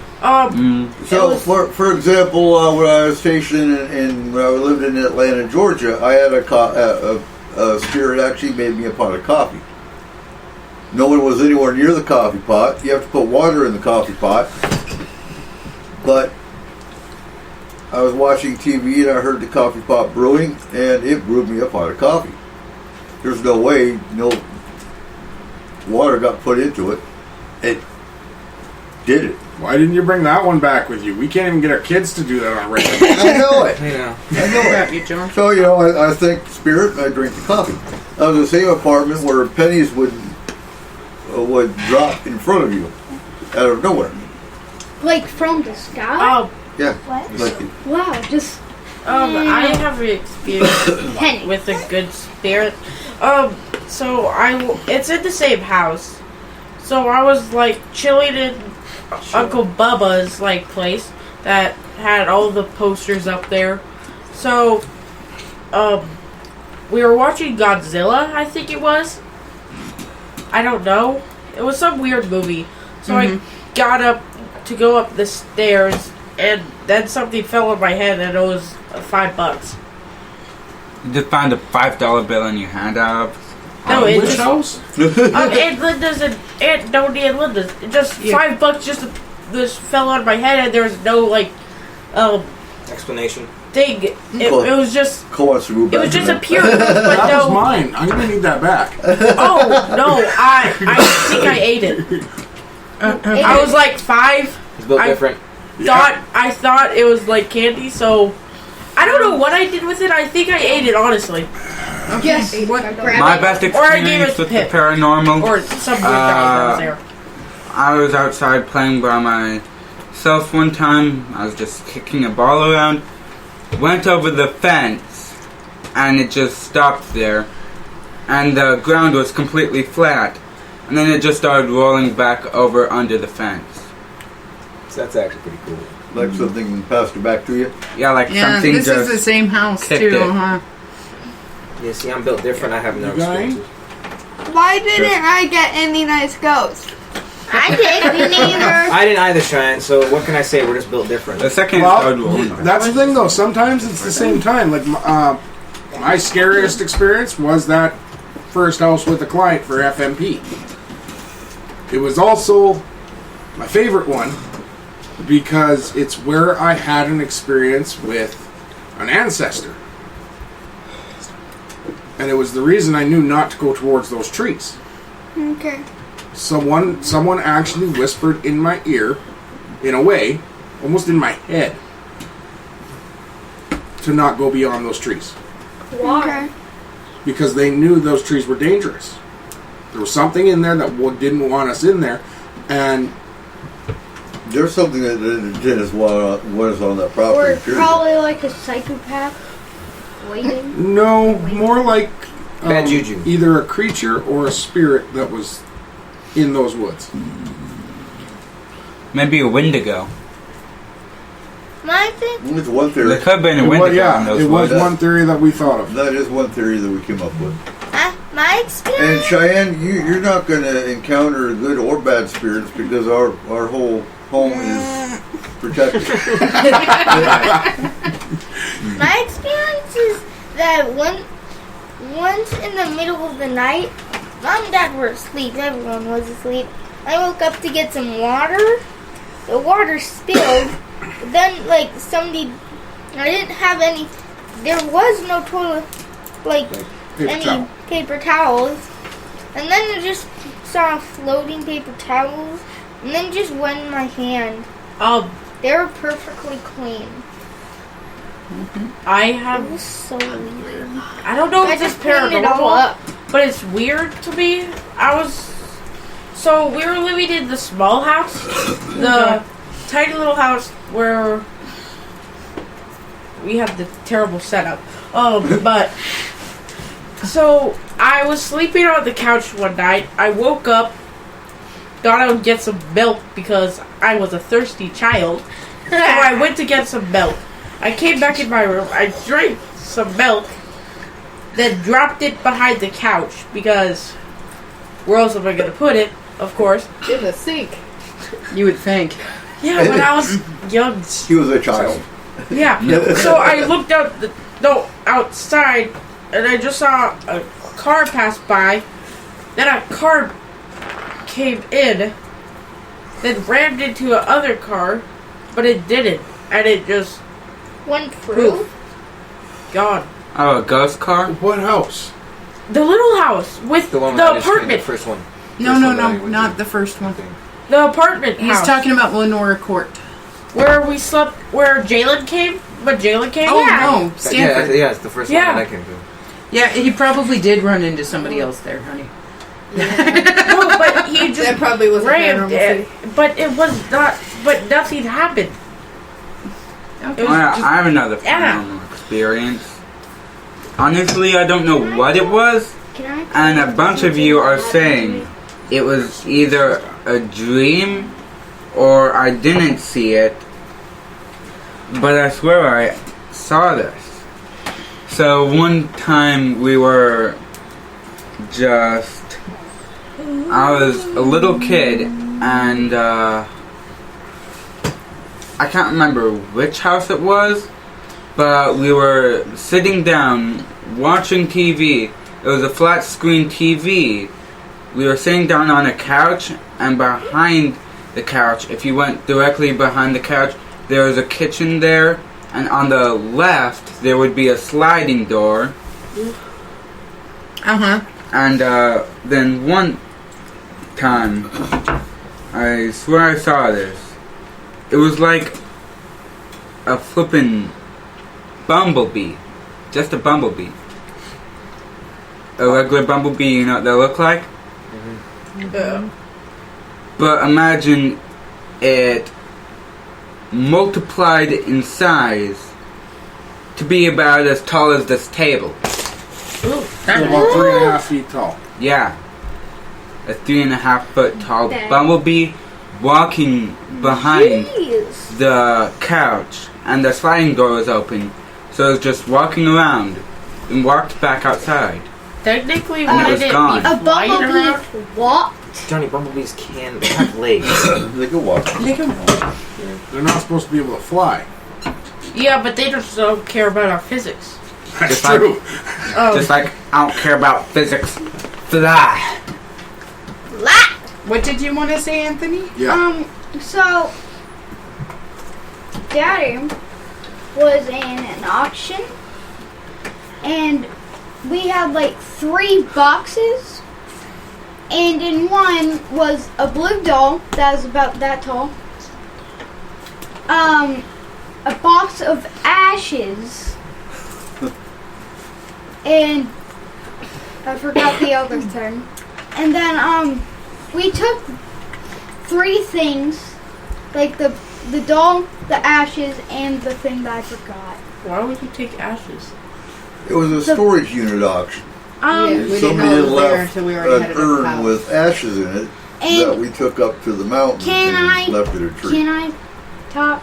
So, for example, when I was stationed when I lived in Atlanta, Georgia, I had a spirit actually made me a pot of coffee. No one was anywhere near the coffee pot. You have to put water in the coffee pot. But I was watching TV and I heard the coffee pot brewing, and it brewed me a pot of coffee. There's no way no water got put into it. It did it. Why didn't you bring that one back with you? We can't even get our kids to do that on radio. I know it. Yeah. I know it. You, John. So, I think spirit and I drink the coffee. I was in the same apartment where pennies would drop in front of you out of nowhere. Like from the sky? Oh. Yeah. What? Wow, just... I have an experience with a good spirit. So it's in the same house. So I was chilling in Uncle Bubba's place that had all the posters up there. So we were watching Godzilla, I think it was. I don't know. It was some weird movie. So I got up to go up the stairs, and then something fell on my head, and it was $5. You just found a $5 bill in your hand out. No, it Which just house? Aunt Linda's and Aunt Donnie and Linda's. Just $5 just fell on my head, and there was no explanation thing. It was just Cole wants to move back. it was just to a pure but That no. was mine. I'm going to need that back. Oh no, I think I ate it. I was 5. It's built different. I thought it was candy, so I don't know what I did with it. I think I ate it, honestly. Yes. My best Or I gave experience it to with the Pip. paranormal. Or some weird dog that was there. I was outside playing by myself one time. I was just kicking a ball around. Went over the fence, and it just stopped there. And the ground was completely flat. And then it just started rolling back over under the fence. So that's actually pretty cool. Like something passed it back to you? Yeah, something this just is the same house kicked too, it. huh? Yeah, see, I'm built different. I have no experiences. Why didn't I get any nice ghosts? I did. Me neither. I didn't either, Cheyenne, so what can I say? We're just built different. The second it started rolling. That's the thing, though. Sometimes it's the same time. My scariest experience was that first house with a client for FMP. It was also my favorite one because it's where I had an experience with an ancestor. And it was the reason I knew not to go towards those trees. Okay. Someone actually whispered in my ear, in a way, almost in my head, to not go beyond those trees. Why? Okay. Because they knew those trees were dangerous. There was something in there that didn't want us in there, and There's something that did as well was on that property. Or period. probably like a psychopath waiting. no, more like Bad juju. either a creature or a spirit that was in those woods. Maybe a Wendigo. My thing. It's one theory. There could have been a It was, Wendigo in those it was woods. one theory that we thought of. That is one theory that we came up with. My And experience. Cheyenne, you're not going to encounter good or bad spirits because our whole home is protected. My experience is that once in the middle of the night, Mom and Dad were asleep. Everyone was asleep. I woke up to get some water. The water spilled. Then, like, somebody... I didn't have any... There was no toilet... Like, any paper towels. And then I just saw floating paper towels. And then just went in my hand. They were perfectly clean. I It have. was so weird. I don't know I if this just cleaned it all paranormal, up. but it's weird to me. So we were living in the small house, the tiny little house where we had the terrible setup. But so I was sleeping on the couch one night. I woke up, thought I would get some milk because I was a thirsty child. So I went to get some milk. I came back in my room. I drank some milk, then dropped it behind the couch because where else am I going to put it? Of course. In the sink. You would think. Yeah, when I was young. He was a child. Yeah. So I looked outside, and I just saw a car pass by. Then a car came in, then rammed into another car, but it didn't, and it just Went through. gone. Oh, a ghost car? What house? The little house with the one that I just screened, apartment. The first one. No, First no, one that I no, went not to. the first one. The apartment He's house. talking about Lenora Court. Where we slept, where Jaylin came? But Jaylin came? Oh, Yeah. no, Stanford. Yeah, it's the first Yeah. one that I came to. Yeah, he probably did run into somebody else there, honey. No, but he just That probably was a rammed paranormal it. But it was not, but nothing happened. Okay. It was Well, just, I have another yeah. paranormal experience. Honestly, I don't know what it was, Can I? and a bunch of you are saying it was either a dream or I didn't see it, but I swear I saw this. So one time we were I was a little kid, and I can't remember which house it was, but we were sitting down watching TV. It was a flat screen TV. We were sitting down on a couch, and behind the couch, if you went directly behind the couch, there was a kitchen there, and on the left there would be a sliding door. Uh-huh. And then one time, I swear I saw this. It was like a flippin' bumblebee. Just a bumblebee. A regular bumblebee, you know what they look like? But imagine it multiplied in size to be about as tall as this table. Ooh, So about 3.5 feet tall. Yeah. A 3.5 foot tall Okay. bumblebee walking behind Jeez. the couch, and the sliding door was open, so it was just walking around and walked back outside. technically, And it wouldn't was it be gone. A flying around? bumblebee walked. Johnny, bumblebees can have legs. They could walk. They're not supposed to be able to fly. Yeah, but they just don't care about our physics. That's true. Just like I don't care about physics. Fly. What did you want to say, Anthony? Yeah. So, Daddy was in an auction, and we had like 3 boxes, and in one was a blue doll that was about that tall, a box of ashes, and I forgot the other thing, and then we took 3 things, like the doll, the ashes, and the thing that I forgot. Why would you take ashes? It was a storage unit auction. We didn't Somebody know had it was there left until we already had an it at the urn house. with ashes in it that we took up to the mountains and left at a tree. Can I talk?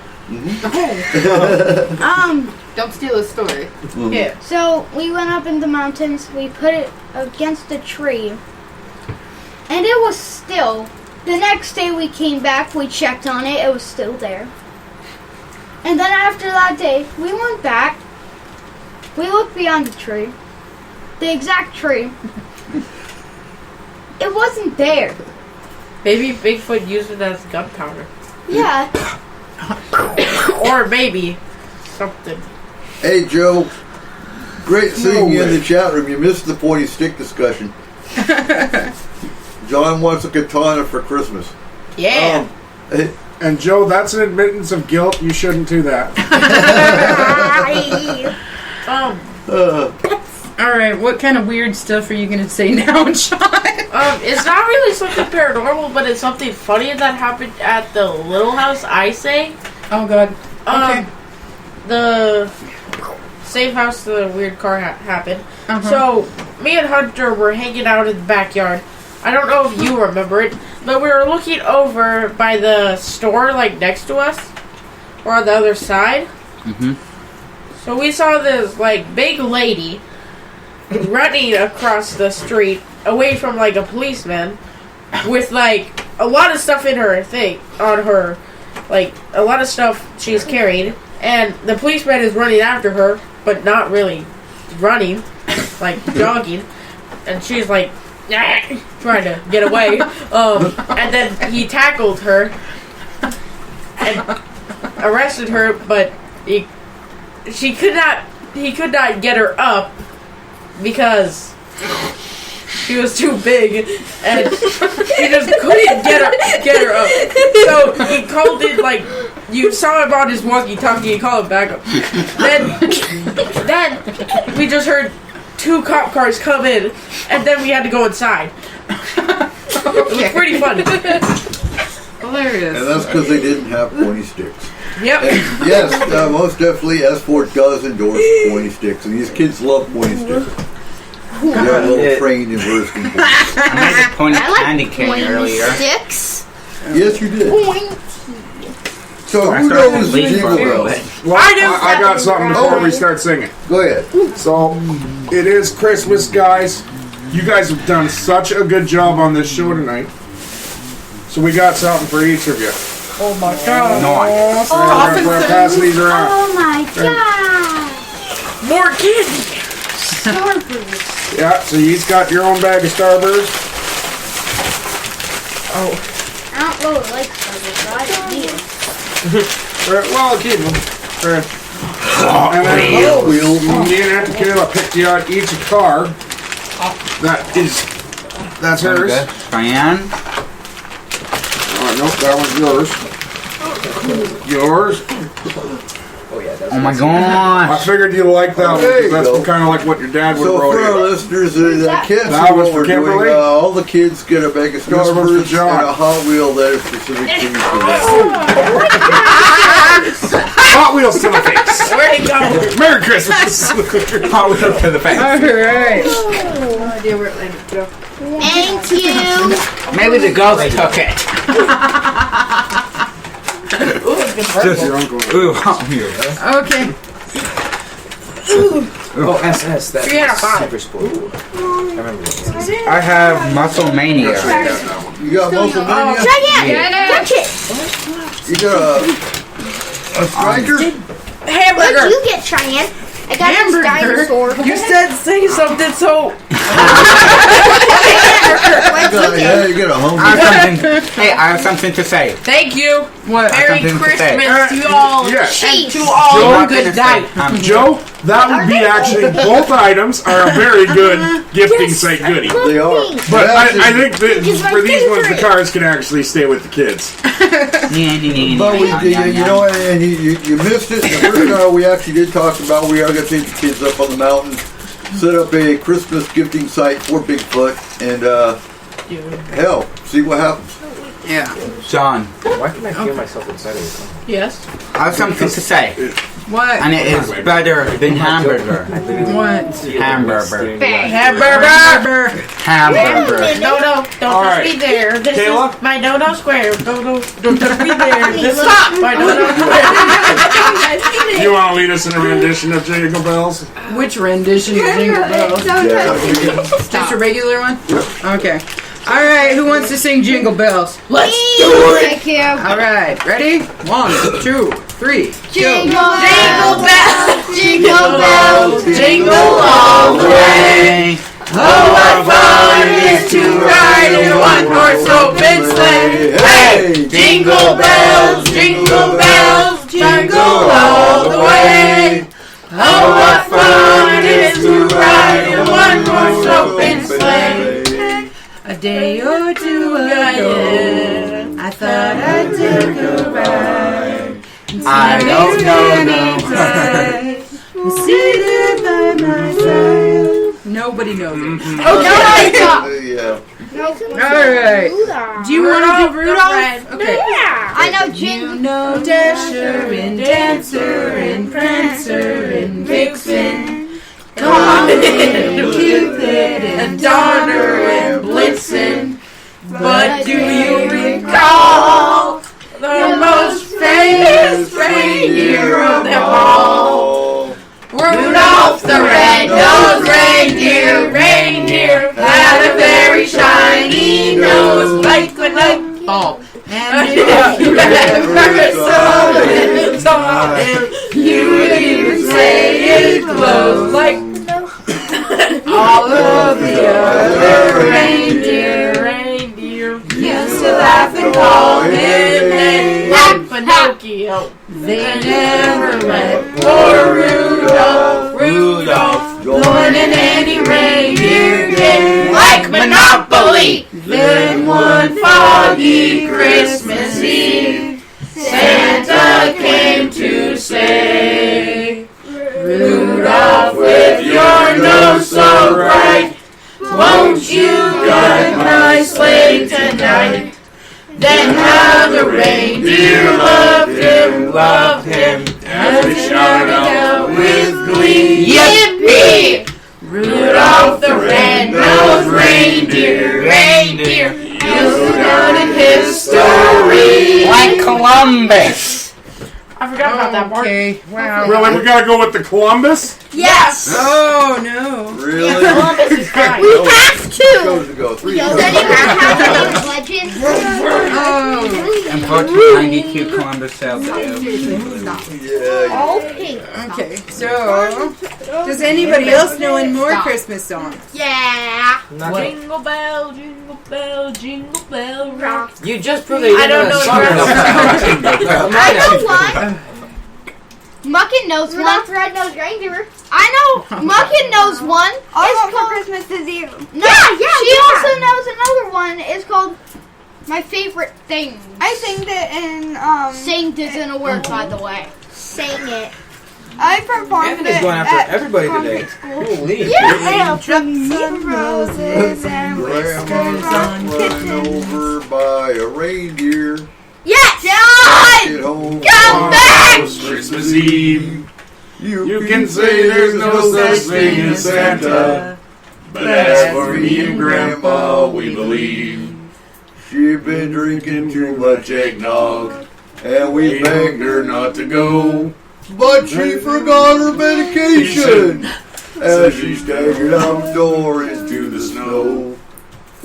Don't steal his story. Yeah. So we went up in the mountains, we put it against a tree, and it was still. The next day we came back, we checked on it, it was still there. And then after that day, we went back, we looked beyond the tree, the exact tree. It wasn't there. Maybe Bigfoot used it as gunpowder. Yeah. Or maybe something. Hey, Joe. Great seeing you in the chat room. You missed the pointy stick discussion. John wants a katana for Christmas. Yeah. And Joe, that's an admittance of guilt. You shouldn't do that. Alright, what kind of weird stuff are you going to say now, Sean? It's not really something paranormal, but it's something funny that happened at the little house I say. Oh, God. Okay. The same house the weird car happened. So, me and Hunter were hanging out in the backyard. I don't know if you remember it, but we were looking over by the store, like, next to us. Or on the other side. So we saw this, like, big lady running across the street away from, like, a policeman with, like, a lot of stuff in her thing, on her, like, a lot of stuff she's carrying, and the policeman is running after her, but not really running, like, jogging, and she's, like, trying to get away, and then he tackled her and arrested her, but he could not get her up because she was too big, and he just couldn't get her up. So he called it, like, you saw him on his walkie-talkie, he called him back up. Then we just heard 2 cop cars come in, and then we had to go inside. It was pretty funny. Hilarious. And that's because they didn't have pointy sticks. Yep. And yes, most definitely S4 does endorse pointy sticks, and these kids love pointy sticks. They're a little trained in bursting points. I made a pointy candy cane earlier. Sticks. Yes, you did. So I who started knows to leave for a Jingle little Bells? bit. Well, I got something before we start singing. Go ahead. So, it is Christmas, guys. You guys have done such a good job on this show tonight. So we got something for each of you. Oh my god. Nice. We're going to pass these around. Oh my god. More candy. Starburst. Yeah, so you each got your own bag of Starburst. Oh. I don't really like Starburst, so I don't need it. Right, well, I'll keep them. Right. And then me and Aunt Kayla picked you out each a car. That's hers. Okay. Cheyanne. Oh, nope, that one's yours. Yours. Oh my I gosh. figured you like that one. There you 'Cause go. that's kind of like what your dad would So have for our wrote listeners, the kids That who was what for we're doing, Kimberley? all the kids get a bag of This one's for Starburst John. and a Hot Wheel that is specific to them. Hot Wheels to the face. Where'd it go? Merry Christmas. Hot Wheels to the face. Alright. No idea where it landed, Joe. Thank you. Maybe the girls took it. Just your uncle. Ooh, Hot Wheels. Okay. Oh, SS. That's 3 out of 5. super sport. I remember that. I have Muscle Mania. You got Muscle Mania? Touch it. You got a striker? What'd Hamburger. you get, Cheyenne? I got this dinosaur. You said say something so. Yeah, you get a home. I have something to say. Thank you. What? Merry something to Christmas say. to all. Yeah. And to all. Joe, good night. Joe, that would be actually, both items are a very good gifting site goodie. They are. But Actually, I think that It's my for these ones, the favorite. cars can actually stay with the kids. but we, you know, and you missed it. The first hour we actually did talk about we are going to take the kids up on the mountain, set up a Christmas gifting site for Bigfoot, and hell, see what happens. Yeah. John, Why can I feel myself inside of this? Yes. I have something to say. What? And it is better than hamburger. What? Hamburger. Hamburger. Hamburger. No, don't All touch right. me there. This Kayla? is my no square. Don't touch me there. This is my no square. You want to lead us in a rendition of Jingle Bells? Which rendition of Jingle Bells? Just a regular one? Okay. All right, who wants to sing Jingle Bells? Let's Thank you. All right, ready? 1, 2, 3. Jingle Jingle bells, jingle bells, jingle all the way. Oh, what fun it is to ride in a one-horse open sleigh! Hey, Jingle bells, jingle all the way. Oh, what fun it is to ride in a one-horse open sleigh. A day or two ago, I thought I'd take a ride. I don't know. Seated by my side. Nobody knows it. yeah. All right. Do you want to do Rudolph? Okay. I know You Jingle. know Dasher and Dancer and Prancer and Vixen. Comet and Cupid and Donner and Blitzen. But do you recall the most famous reindeer of them all? Rudolph the red-nosed reindeer had a very shiny nose like a light bulb. And if you ever saw him, you would even say his clothes like all of the other reindeer used to laugh and call him names like Pinocchio. They never let poor Rudolph join in any reindeer game like Monopoly. Then one foggy Christmas Eve, Santa came to say, Rudolph, with your nose so bright, won't you guide my sleigh tonight? Then how the reindeer loved him, as they shouted out with glee, Yippee! Rudolph the red-nosed reindeer, you'll go down in history Like Columbus. I forgot about that part. Okay, wow. Really, we gotta go with the Columbus? Yes. Oh no. Really? Columbus is fine. We have to. Goes to go. 3 Does goes. anyone have any legends? Oh. And 1492 Columbus sailed the ocean. Yeah. All pink. Okay, so does anybody else know any more Christmas songs? Yeah. Jingle bell, jingle bell, jingle bell rock. You just proved that you I don't know the I know one. Muckin knows one. Rudolph the Red-Nosed Reindeer. I know. Muckin knows one. All I It's want for called Christmas is you. No. She also knows another one. It's called My Favorite Thing. I sang it in Singed isn't a word, by the way. Sang it. I performed Anthony's it going after at everybody prom today. school. Holy. Yeah. Some roses and whiskers on Grandma's run kittens. over by a reindeer. Yes. Get home Come on back! Christmas Eve. You can say there's no such thing as Santa, but as for me and Grandma, we believe. She'd been drinking too much eggnog, and we begged her not to go. But she forgot her medication as she staggered outdoors into the snow.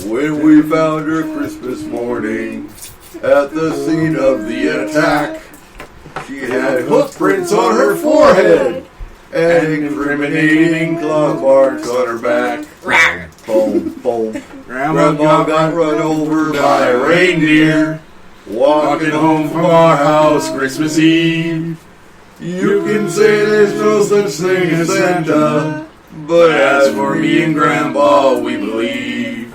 When we found her Christmas morning at the scene of the attack, she had hoof prints on her forehead and incriminating claw marks on her back. Boom, boom. Grandma got run over by a reindeer walking home from our house Christmas Eve. You can say there's no such thing as Santa, but as for me and Grandpa, we believe.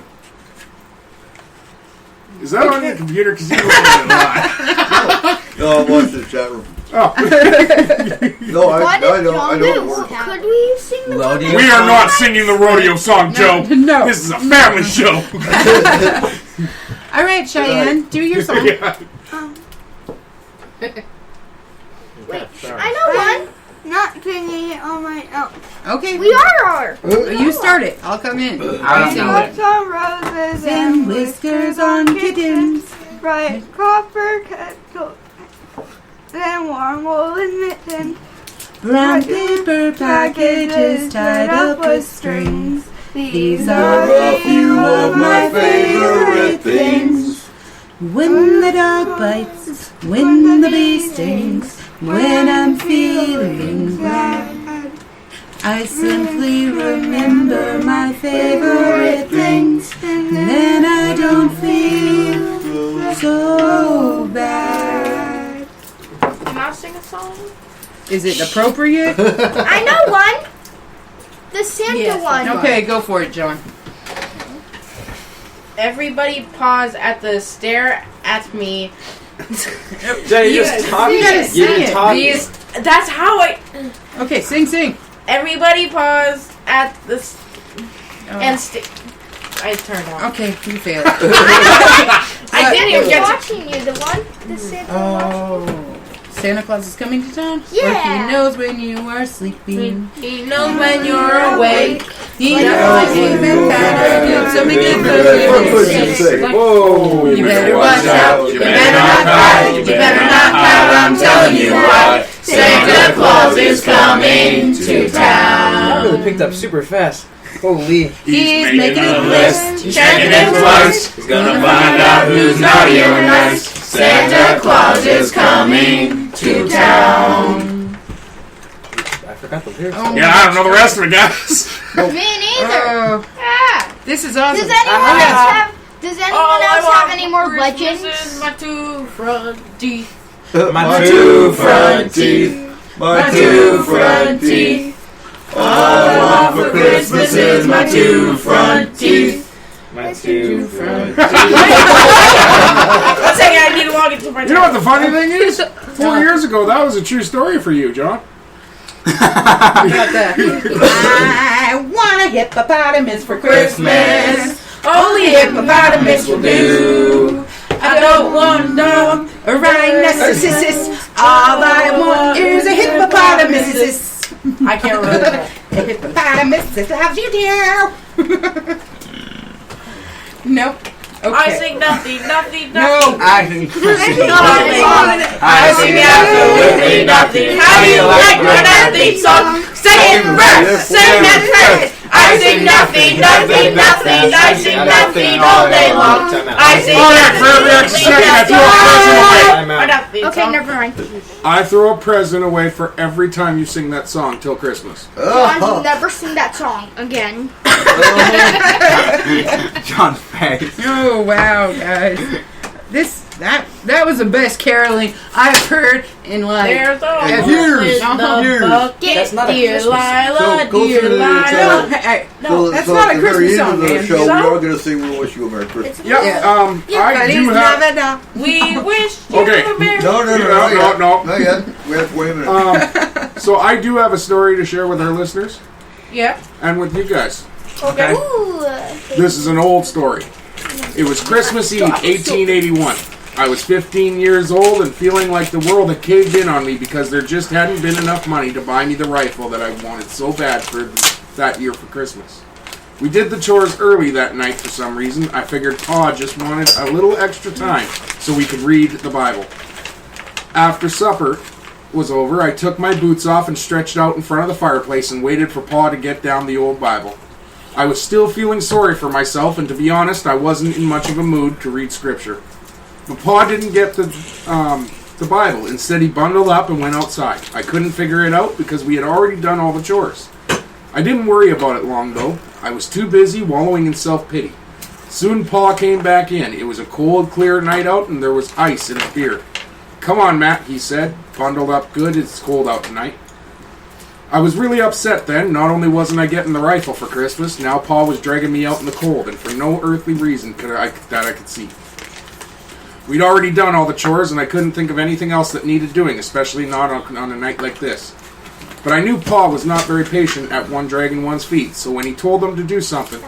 Is that on your computer? Because you were on live. No, I watched the chat room. Oh. No, I don't do? work. Could we sing the Rodeo We are not singing the rodeo song, Joe. No. This is a family show. All right, Cheyenne, do your song. Yeah. Wait, I know one. Not singing it on my own. Okay. We are. You start it. I'll come in. I don't know it. Lots on roses And whiskers on kittens. bright copper kettles, and warm woolen mittens. Brown paper packages tied up with strings. These are a few of my favorite things. When the dog bites, when the bee stings, when I'm feeling glad, I simply remember my favorite things, and then I don't feel so bad. Can I sing a song? Is it appropriate? I know one. The Santa one. Okay, go for it, John. Everybody pause at the stare at me. Jay, you just talk. You gotta sing it. These, that's how I. Okay, sing. Everybody pause at the and I turned off. Okay, you failed. I didn't even get to. Watching you, the one, the Santa one. Oh. Santa Claus is coming to town? Yeah. Or he knows when you are sleeping. He knows when you're awake. He knows you've been tired. So make it good. Whoa. You better watch out. You better not cry. You better not cry. I'm telling you why. Santa Claus is coming to That really town. picked up super fast. Holy. He's making a list. Checking it twice. He's gonna find out who's naughty or nice. Santa Claus is coming to town. I forgot the lyrics. Yeah, I don't know the rest of it, guys. Me neither. This is awesome. Does anyone else have? Does anyone else have any more Christmas legends? is my two front teeth. My two front teeth. My two front teeth. All I want for Christmas is my two front teeth. My two front. I'm saying I need to walk into my. You know what the funny thing is? 4 years ago, that was a true story for you, John. I want a hippopotamus for Christmas. Only a hippopotamus will do. I don't want a dog, a rhinoceros. All I want is a hippopotamus. I can't remember that. A hippopotamus that loves you, dear. Nope. Okay. I sing nothing. No. I think I sing absolutely nothing. How do you like my nothing song? Sing it first. Sing that first. I sing nothing. I sing nothing all day long. I sing nothing. Okay, never mind. I throw a present away for every time you sing that song till Christmas. John, never sing that song again. John's face. Oh wow, guys! That was the best caroling I've heard in like There's always years. in the Years. bucket. That's not a Dear Christmas. Lila, Go dear through the Lila. channel. No, that's So not at a the very Christmas end song, of the man. show, we are going to sing "We Wish You a Merry Christmas." Yeah, I do have. Navidad. We wish you Okay. a merry No. Not yet. We have to wait a minute. So I do have a story to share with our listeners Yep. and with you guys. Okay. Ooh. This is an old story. It was Christmas Eve, 1881. I was 15 years old and feeling like the world had caved in on me because there just hadn't been enough money to buy me the rifle that I wanted so bad for that year for Christmas. We did the chores early that night for some reason. I figured Pa just wanted a little extra time so we could read the Bible. After supper was over, I took my boots off and stretched out in front of the fireplace and waited for Pa to get down the old Bible. I was still feeling sorry for myself, and to be honest, I wasn't in much of a mood to read scripture. But Pa didn't get the the Bible. Instead, he bundled up and went outside. I couldn't figure it out because we had already done all the chores. I didn't worry about it long, though. I was too busy wallowing in self-pity. Soon Pa came back in. It was a cold, clear night out, and there was ice in his beer. "Come on, Matt," he said. "Bundled up good. It's cold out tonight." I was really upset then. Not only wasn't I getting the rifle for Christmas, now Pa was dragging me out in the cold, and for no earthly reason that I could see. We'd already done all the chores, and I couldn't think of anything else that needed doing, especially not on a night like this. But I knew Pa was not very patient at one dragging one's feet, so when he told them to do something,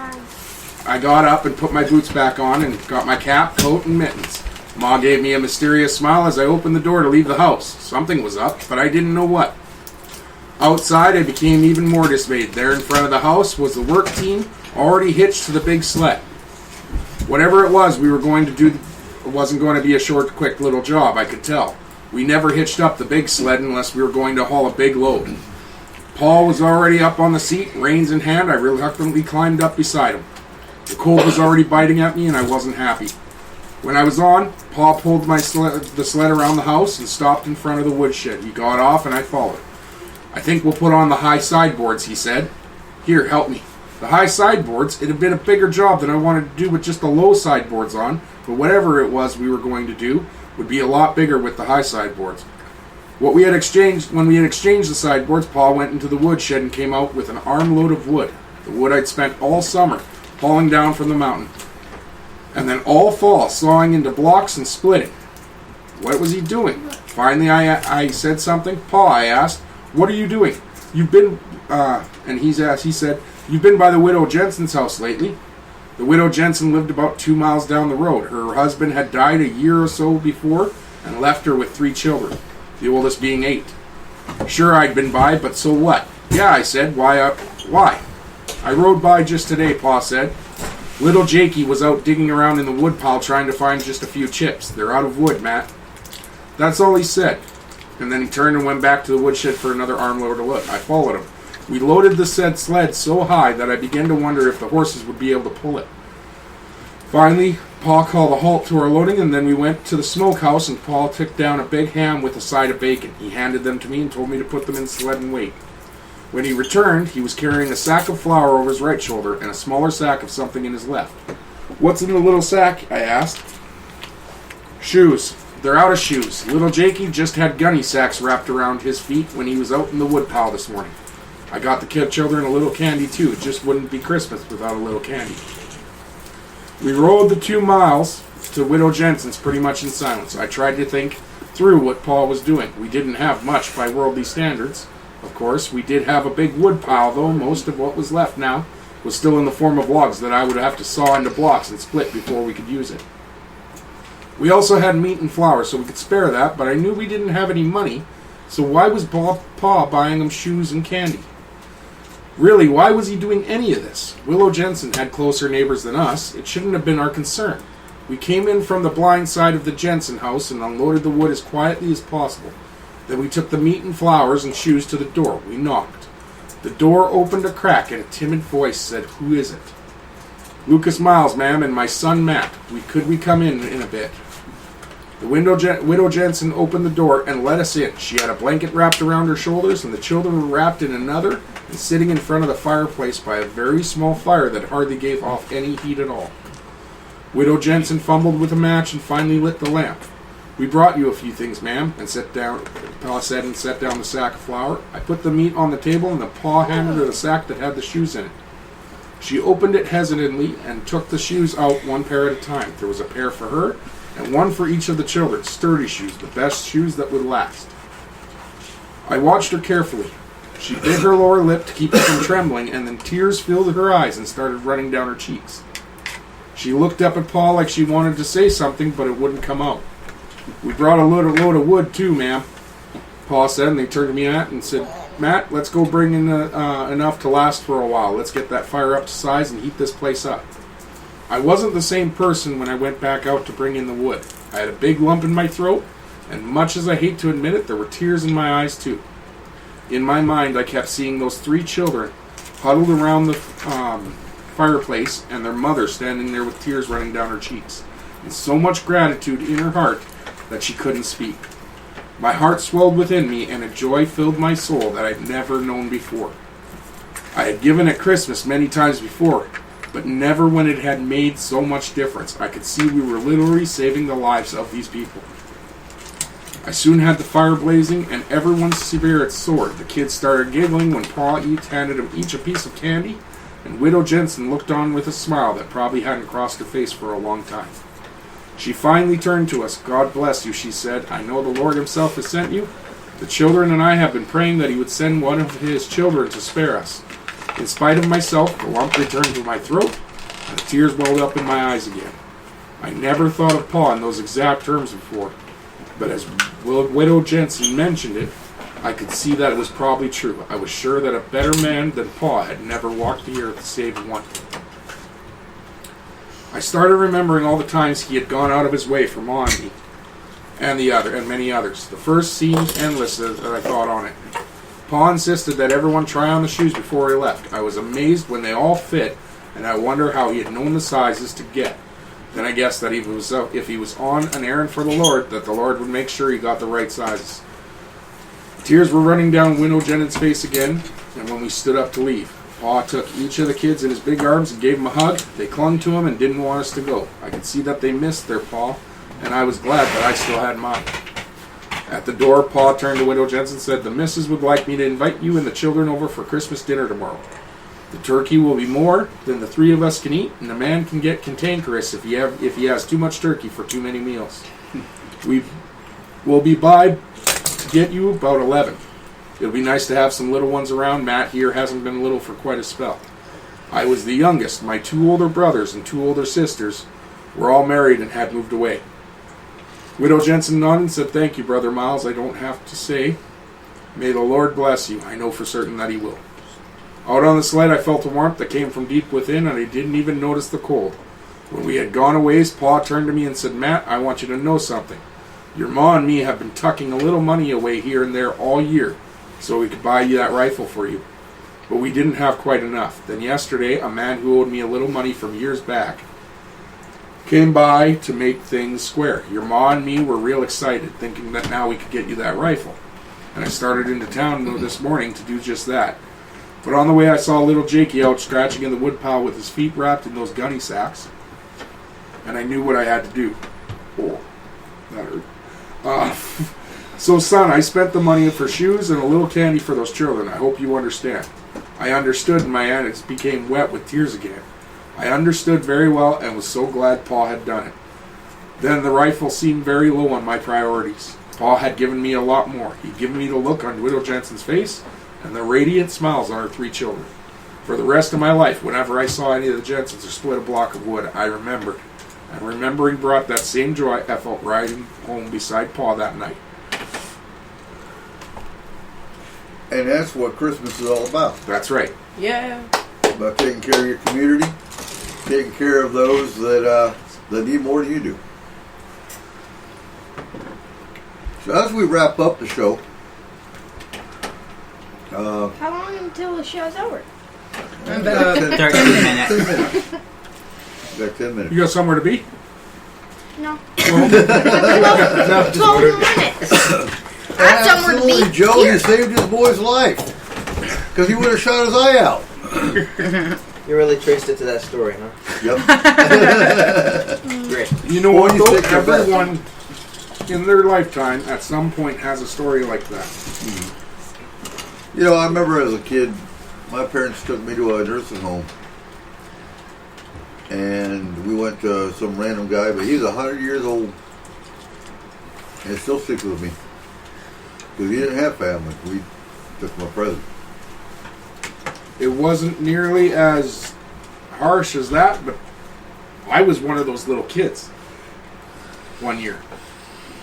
I got up and put my boots back on and got my cap, coat, and mittens. Ma gave me a mysterious smile as I opened the door to leave the house. Something was up, but I didn't know what. Outside, I became even more dismayed. There in front of the house was the work team, already hitched to the big sled. Whatever it was we were going to do, it wasn't going to be a short, quick little job, I could tell. We never hitched up the big sled unless we were going to haul a big load. Paul was already up on the seat, reins in hand. I reluctantly climbed up beside him. The cold was already biting at me, and I wasn't happy. When I was on, Paul pulled the sled around the house and stopped in front of the woodshed. He got off, and I followed. "I think we'll put on the high sideboards," he said. "Here, help me." The high sideboards, it had been a bigger job than I wanted to do with just the low sideboards on, but whatever it was we were going to do would be a lot bigger with the high sideboards. When we had exchanged the sideboards, Paul went into the woodshed and came out with an armload of wood, the wood I'd spent all summer hauling down from the mountain, and then all fall sawing into blocks and splitting. What was he doing? Finally, I said something. "Pa," I asked, "what are you doing? You've been," and he said, "you've been by the widow Jensen's house lately?" The widow Jensen lived about 2 miles down the road. Her husband had died a year or so before and left her with 3 children, the oldest being 8. Sure, I'd been by, but so what? "Yeah," I said. Why? "I rode by just today," Pa said. "Little Jakey was out digging around in the woodpile trying to find just a few chips. They're out of wood, Matt." That's all he said. And then he turned and went back to the woodshed for another armload of wood. I followed him. We loaded the said sled so high that I began to wonder if the horses would be able to pull it. Finally, Pa called a halt to our loading, and then we went to the smokehouse, and Pa took down a big ham with a side of bacon. He handed them to me and told me to put them in the sled and wait. When he returned, he was carrying a sack of flour over his right shoulder and a smaller sack of something in his left. "What's in the little sack?" I asked. "Shoes. They're out of shoes. Little Jakey just had gunny sacks wrapped around his feet when he was out in the woodpile this morning. I got the kid children a little candy too. It just wouldn't be Christmas without a little candy." We rode the 2 miles to Widow Jensen's pretty much in silence. I tried to think through what Paul was doing. We didn't have much by worldly standards. Of course, we did have a big wood pile, though most of what was left now was still in the form of logs that I would have to saw into blocks and split before we could use it. We also had meat and flour, so we could spare that, but I knew we didn't have any money, so why was Pa buying them shoes and candy? Really, why was he doing any of this? Willow Jensen had closer neighbors than us. It shouldn't have been our concern. We came in from the blind side of the Jensen house and unloaded the wood as quietly as possible. Then we took the meat and flowers and shoes to the door. We knocked. The door opened a crack and a timid voice said, "Who is it?" "Lucas Miles, ma'am, and my son Matt. Could we come in a bit?" The Widow Jensen opened the door and let us in. She had a blanket wrapped around her shoulders, and the children were wrapped in another and sitting in front of the fireplace by a very small fire that hardly gave off any heat at all. Widow Jensen fumbled with a match and finally lit the lamp. "We brought you a few things, ma'am," and Pa said, and set down the sack of flour. I put the meat on the table, and the Pa handed her the sack that had the shoes in it. She opened it hesitantly and took the shoes out one pair at a time. There was a pair for her and one for each of the children, sturdy shoes, the best shoes that would last. I watched her carefully. She bit her lower lip to keep it from trembling, and then tears filled her eyes and started running down her cheeks. She looked up at Pa like she wanted to say something, but it wouldn't come out. "We brought a load of wood too, ma'am," Pa said, and they turned to me and said, "Matt, let's go bring in enough to last for a while. Let's get that fire up to size and heat this place up." I wasn't the same person when I went back out to bring in the wood. I had a big lump in my throat, and much as I hate to admit it, there were tears in my eyes too. In my mind, I kept seeing those 3 children huddled around the fireplace and their mother standing there with tears running down her cheeks, and so much gratitude in her heart that she couldn't speak. My heart swelled within me, and a joy filled my soul that I'd never known before. I had given at Christmas many times before, but never when it had made so much difference. I could see we were literally saving the lives of these people. I soon had the fire blazing, and everyone's spirits soared. The kids started giggling when Pa handed them each a piece of candy, and Widow Jensen looked on with a smile that probably hadn't crossed her face for a long time. She finally turned to us. "God bless you," she said. "I know the Lord himself has sent you. The children and I have been praying that he would send one of his children to spare us." In spite of myself, the lump returned to my throat, and the tears welled up in my eyes again. I never thought of Pa in those exact terms before, but as Widow Jensen mentioned it, I could see that it was probably true. I was sure that a better man than Pa had never walked the earth to save one. I started remembering all the times he had gone out of his way for Ma and me, and many others. The first seemed endless as I thought on it. Pa insisted that everyone try on the shoes before he left. I was amazed when they all fit, and I wonder how he had known the sizes to get. Then I guessed that if he was on an errand for the Lord, that the Lord would make sure he got the right sizes. Tears were running down Widow Jensen's face again, and when we stood up to leave, Pa took each of the kids in his big arms and gave them a hug. They clung to him and didn't want us to go. I could see that they missed their Pa, and I was glad that I still had mine. At the door, Pa turned to Widow Jensen and said, "The missus would like me to invite you and the children over for Christmas dinner tomorrow. The turkey will be more than the three of us can eat, and the man can get cantankerous if he has too much turkey for too many meals. We will be by to get you about 11. It'll be nice to have some little ones around. Matt here hasn't been little for quite a spell. I was the youngest. My 2 older brothers and 2 older sisters were all married and had moved away." Widow Jensen nodded and said, "Thank you, Brother Miles. I don't have to say. May the Lord bless you. I know for certain that he will." Out on the sled, I felt a warmth that came from deep within, and I didn't even notice the cold. When we had gone a ways, Pa turned to me and said, "Matt, I want you to know something. Your Ma and me have been tucking a little money away here and there all year, so we could buy you that rifle for you. But we didn't have quite enough. Then yesterday, a man who owed me a little money from years back came by to make things square. Your Ma and me were real excited, thinking that now we could get you that rifle. And I started into town this morning to do just that. But on the way, I saw little Jakey out scratching in the woodpile with his feet wrapped in those gunny sacks. And I knew what I had to do. Oh, that hurt. So, son, I spent the money for shoes and a little candy for those children. I hope you understand." I understood, and my eyes became wet with tears again. I understood very well and was so glad Pa had done it. Then the rifle seemed very low on my priorities. Pa had given me a lot more. He'd given me the look on Widow Jensen's face and the radiant smiles on her 3 children. For the rest of my life, whenever I saw any of the Jensens or split a block of wood, I remembered. And remembering brought that same joy I felt riding home beside Pa that night. And that's what Christmas is all about. That's right. Yeah. About taking care of your community, taking care of those that need more than you do. So as we wrap up the show, How long until the show's over? About 13 minutes. Got 10 minutes. You got somewhere to be? No. No, 12 minutes. That's somewhere to Absolutely, be. Joe, Here. you saved this boy's life. Because he would have shot his eye out. You really traced it to that story, huh? Yep. Great. You know what, Or you though? take your best. Everyone in their lifetime at some point has a story like that. You know, I remember as a kid, my parents took me to a nursing home. And we went to some random guy, but he's 100 years old. And it still sticks with me. Because he didn't have family. We took him a present. It wasn't nearly as harsh as that, but I was one of those little kids one year.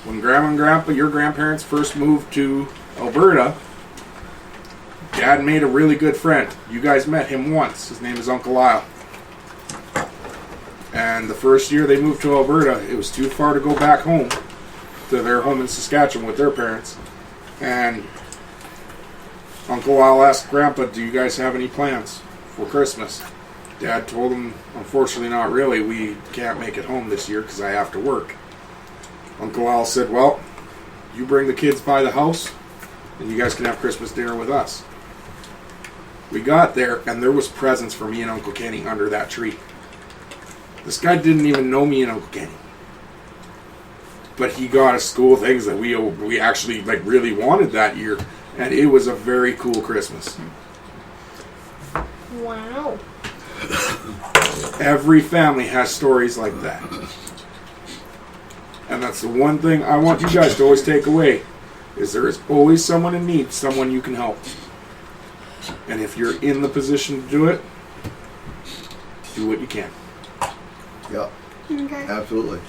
When Grandma and Grandpa, your grandparents, first moved to Alberta, Dad made a really good friend. You guys met him once. His name is Uncle Lyle. And the first year they moved to Alberta, it was too far to go back home to their home in Saskatchewan with their parents. And Uncle Lyle asked Grandpa, "Do you guys have any plans for Christmas?" Dad told him, "Unfortunately not really. We can't make it home this year because I have to work." Uncle Lyle said, "Well, you bring the kids by the house, and you guys can have Christmas dinner with us. We got there, and there was presents for me and Uncle Kenny under that tree. This guy didn't even know me and Uncle Kenny. But he got us cool things that we actually like really wanted that year, and it was a very cool Christmas. Wow. Every family has stories like that. And that's the one thing I want you guys to always take away, is there is always someone in need, someone you can help. And if you're in the position to do it, do what you can. Yeah. Okay. Absolutely.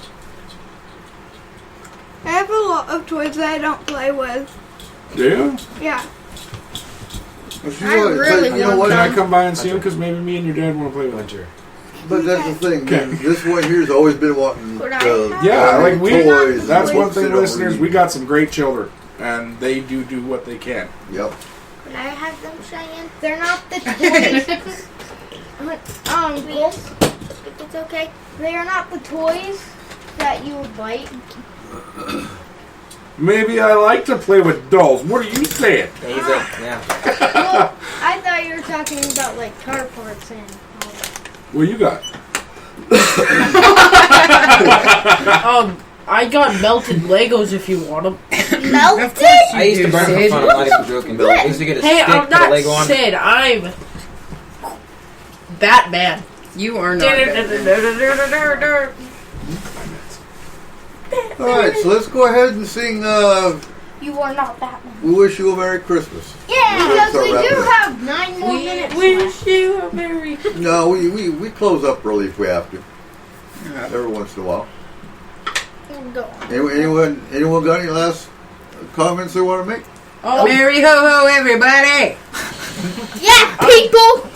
I have a lot of toys that I don't play with. Yeah? Yeah. I really you know what? Can I come by and see them? Because maybe me and your dad want to play with them. But that's the thing. Okay. This one here's always been wanting Yeah, like toys. That's one Sit thing, over listeners. and- We got some great children, and they do what they can. Yep. Could I have them, Cheyenne? They're not the toys. Wolf, if it's okay. They are not the toys that you would bite. Maybe I like to play with dolls. What are you saying? Yeah. Well, I thought you were talking about like car parts and all that. What you got? I got melted Legos if you want them. Melted? I used to burn for fun. I'm not even joking. I used to get a Hey, stick, I'm put a not Lego on. Sid. I'm Batman. You are not Batman. Alright, so let's go ahead and sing You are not Batman. We Wish You a Merry Christmas. Yeah, because Start we wrapping do up. have 9 more minutes. Wish you a Merry Christmas. No, we close up early if we have to. Every once in a while. Go on. Anyone got any last comments they want to make? Oh, Merry ho ho, everybody! Yeah, people!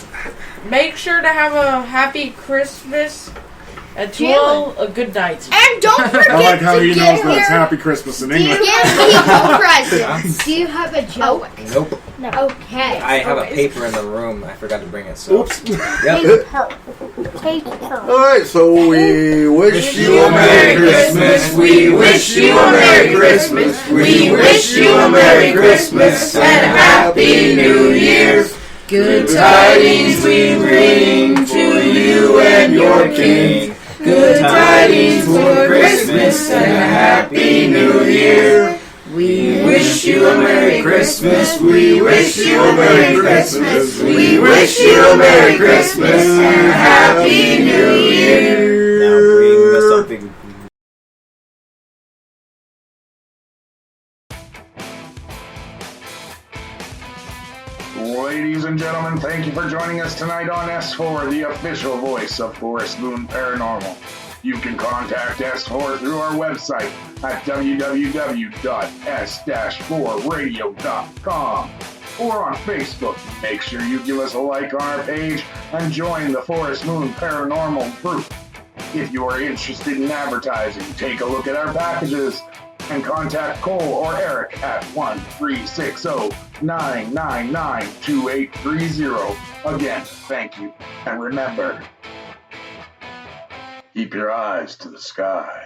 make sure to have a happy Christmas and to Jaylin. all a good night. And don't forget I like how to he give knows that it's your... Happy Christmas in Do you English. give people presents? Do you have a joke? Nope. No. Okay. I have a paper in the room. I forgot to bring it. So. Oops. Yep. Paper. Alright, so we wish you a Merry Christmas. We wish you a Merry Christmas. We wish you a Merry Christmas and a Happy New Year. Good tidings we bring to you and your King. Good tidings for Christmas and a Happy New Year. We wish you a Merry Christmas. We wish you a Merry Christmas. We wish you a Merry Christmas and a Happy New Year. Now bring us something. Ladies and gentlemen, thank you for joining us tonight on S4, the official voice of Forest Moon Paranormal. You can contact S4 through our website at www.s-4radio.com or on Facebook. Make sure you give us a like on our page and join the Forest Moon Paranormal group. If you are interested in advertising, take a look at our packages and contact Cole or Eric at 1-360-999-2830. Again, thank you. And remember, keep your eyes to the sky.